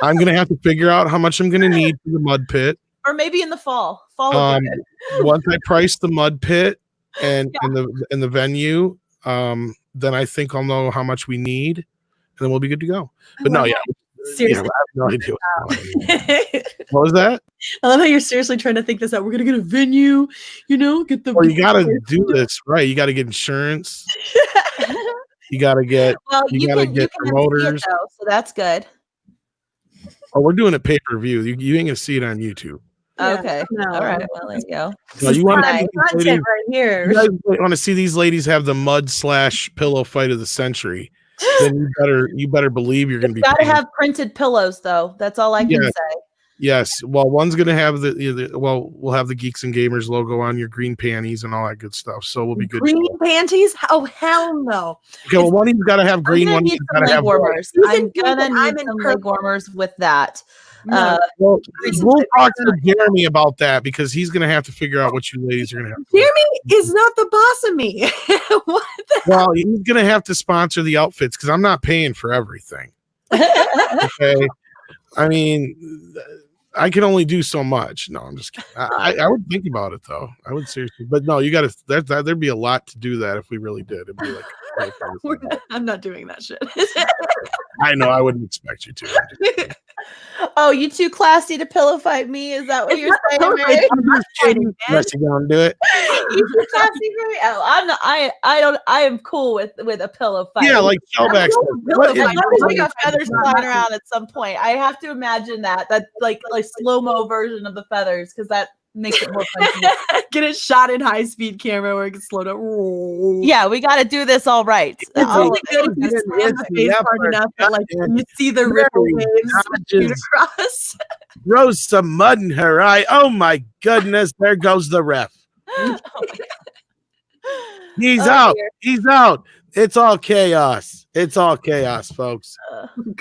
I'm going to have to figure out how much I'm going to need for the mud pit. Or maybe in the fall. Once I price the mud pit and in the venue, then I think I'll know how much we need. And then we'll be good to go. But no, yeah. Seriously. I have no idea. What was that? I love how you're seriously trying to think this out. We're going to get a venue, get the... Well, you got to do this, right? You got to get insurance. You got to get promoters. So that's good. Oh, we're doing it pay-per-view. You ain't going to see it on YouTube. Okay. No. All right. Well, there you go. No, you want to content right here. You guys want to see these ladies have the mud/pillow fight of the century? Then you better believe you're going to be. Got to have printed pillows, though. That's all I can say. Yes. Well, one's going to have we'll have the Geeks and Gamers logo on your green panties and all that good stuff. So we'll be good. Green panties? Oh hell no! Okay. Well, one of you's got to have green. One of you's got to have warmers. I'm gonna need some leg warmers with that. We'll talk to Jeremy about that because he's going to have to figure out what you ladies are going to have. Jeremy is not the boss of me. What the well, he's going to have to sponsor the outfits because I'm not paying for everything. Okay. I mean, I can only do so much. No, I'm just kidding. I would think about it though. I would seriously, but no, you got to. There'd be a lot to do that if we really did. It'd be like. I'm not doing that shit. I know. I wouldn't expect you to. Oh, you too classy to pillow fight me? Is that what you're saying, Mary? I'm just kidding. Unless you gonna do it. You too classy for me? Oh, I'm not. I am cool with a pillow fight. Yeah, like shellback. As long as we got feathers flying around at some point, I have to imagine that like slow-mo version of the feathers, because that makes it more fun. Get it shot in high speed camera where it gets slowed up. Yeah, we got to do this all right. It's really good if you slam the face hard enough that like you see the ripple waves shoot across. Throw some mud in her eye. Oh my goodness, there goes the ref. Oh He's Oh, out. dear. He's out. It's all chaos. It's all chaos, folks.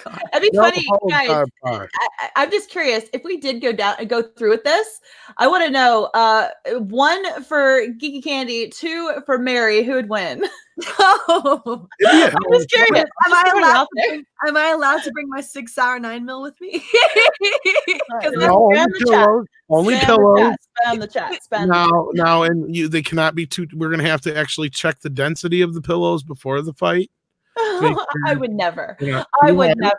God. That'd be No funny, holds guys. barred. I'm just curious if we did go through with this. I want to know 1 for GeekyCandi, 2 for Mary. Who would win? Oh. Yeah. I'm just curious. Am I allowed to bring my 6 sour 9 mil with me? 'Cause No, only Spam the chat. pillows. Only pillows. Spam the chat. Spam the chat. Now, and they cannot be too. We're gonna have to actually check the density of the pillows before the fight. I would never. Yeah. I would never.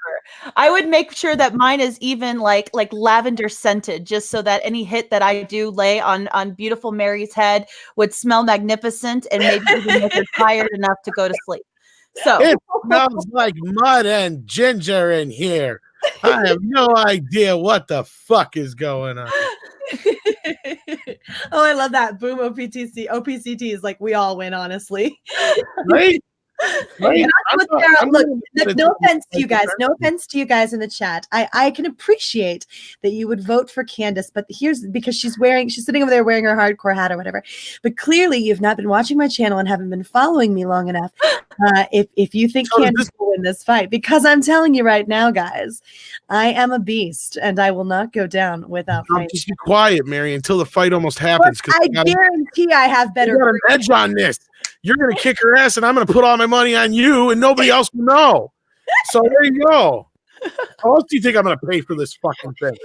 I would make sure that mine is even like lavender scented, just so that any hit that I do lay on beautiful Mary's head would smell magnificent and maybe even make her tired enough to go to sleep. So It smells like mud and ginger in here. I have no idea what the fuck is going on. Oh, I love that. Boom OPTC. OPCT is like we all win, honestly. Right? Right? Look, no offense to you guys. No offense to you guys in the chat. I can appreciate that you would vote for Candice, but here's because she's sitting over there wearing her hardcore hat or whatever. But clearly you've not been watching my channel and haven't been following me long enough. If you think Candice will win this fight, because I'm telling you right now, guys, I am a beast and I will not go down without fighting. Just be quiet, Mary, until the fight almost happens. I guarantee I have better. Got an edge on this. You're gonna kick her ass, and I'm gonna put all my money on you, and nobody else will know. So there you go. How else do you think I'm gonna pay for this fucking thing?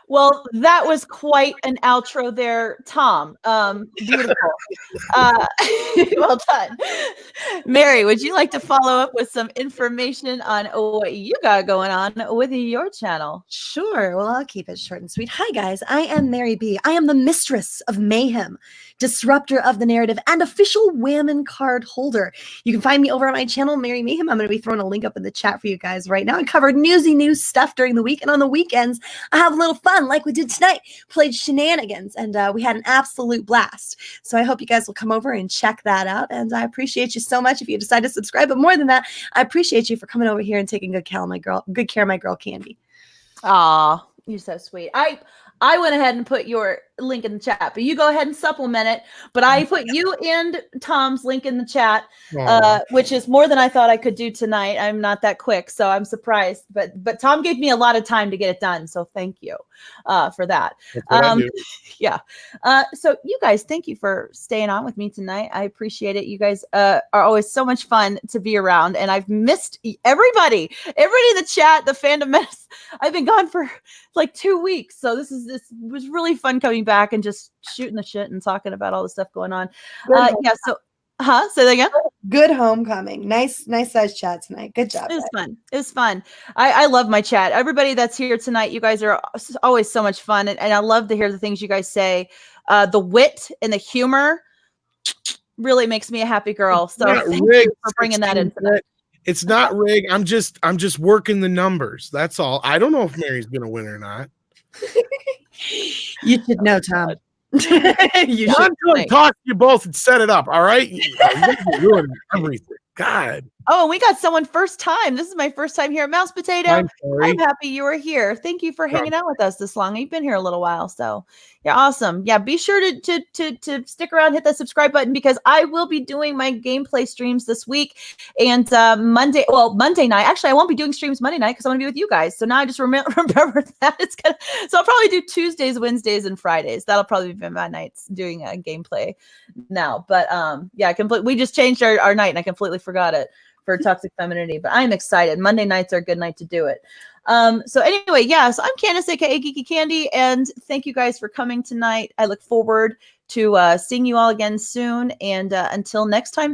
well, that was quite an outro there, Tom. Beautiful. Well done. Mary, would you like to follow up with some information on what you got going on with your channel? Sure. Well, I'll keep it short and sweet. Hi, guys. I am Mary B. I am the mistress of mayhem, disruptor of the narrative, and official Whammon card holder. You can find me over on my channel, Mary Mayhem. I'm going to be throwing a link up in the chat for you guys right now. I covered newsy news stuff during the week, and on the weekends, I have a little fun like we did tonight. Played shenanigans, and we had an absolute blast. So I hope you guys will come over and check that out, and I appreciate you so much if you decide to subscribe. But more than that, I appreciate you for coming over here and taking good care of my girl Candi. Aw, you're so sweet. I went ahead and put your link in the chat, but you go ahead and supplement it. But I put you and Tom's link in the chat, which is more than I thought I could do tonight. I'm not that quick, so I'm surprised. But Tom gave me a lot of time to get it done, so thank you for that. Yeah. So you guys, thank you for staying on with me tonight. I appreciate it. You guys are always so much fun to be around, and I've missed everybody in the chat, the fandom menace. I've been gone for like 2 weeks, so this was really fun coming back and just shooting the shit and talking about all the stuff going on. Yeah. So, say that again. Good homecoming. Nice size chat tonight. Good job. It was fun. It was fun. I love my chat. Everybody that's here tonight, you guys are always so much fun, and I love to hear the things you guys say. The wit and the humor really makes me a happy girl. So thank you for bringing that in tonight. It's not rigged. I'm just working the numbers. That's all. I don't know if Mary's gonna win or not. You should know, Tom. I'm going to talk to you both and set it up. All right. You're ruining everything. God. Oh, we got someone first time. This is my first time here at Mouse Potato. I'm happy you were here. Thank you for hanging out with us this long. You've been here a little while, so you're awesome. Yeah, be sure to stick around, hit that subscribe button, because I will be doing my gameplay streams this week and Monday night. Actually, I won't be doing streams Monday night because I'm gonna be with you guys. So now I just remember that it's gonna. So I'll probably do Tuesdays, Wednesdays, and Fridays. That'll probably be my nights doing a gameplay now. But yeah, we just changed our night, and I completely forgot it for toxic femininity, but I'm excited. Monday nights are a good night to do it. So anyway, yeah, so I'm Candice, aka GeekyCandi, and thank you guys for coming tonight. I look forward to seeing you all again soon, and until next time.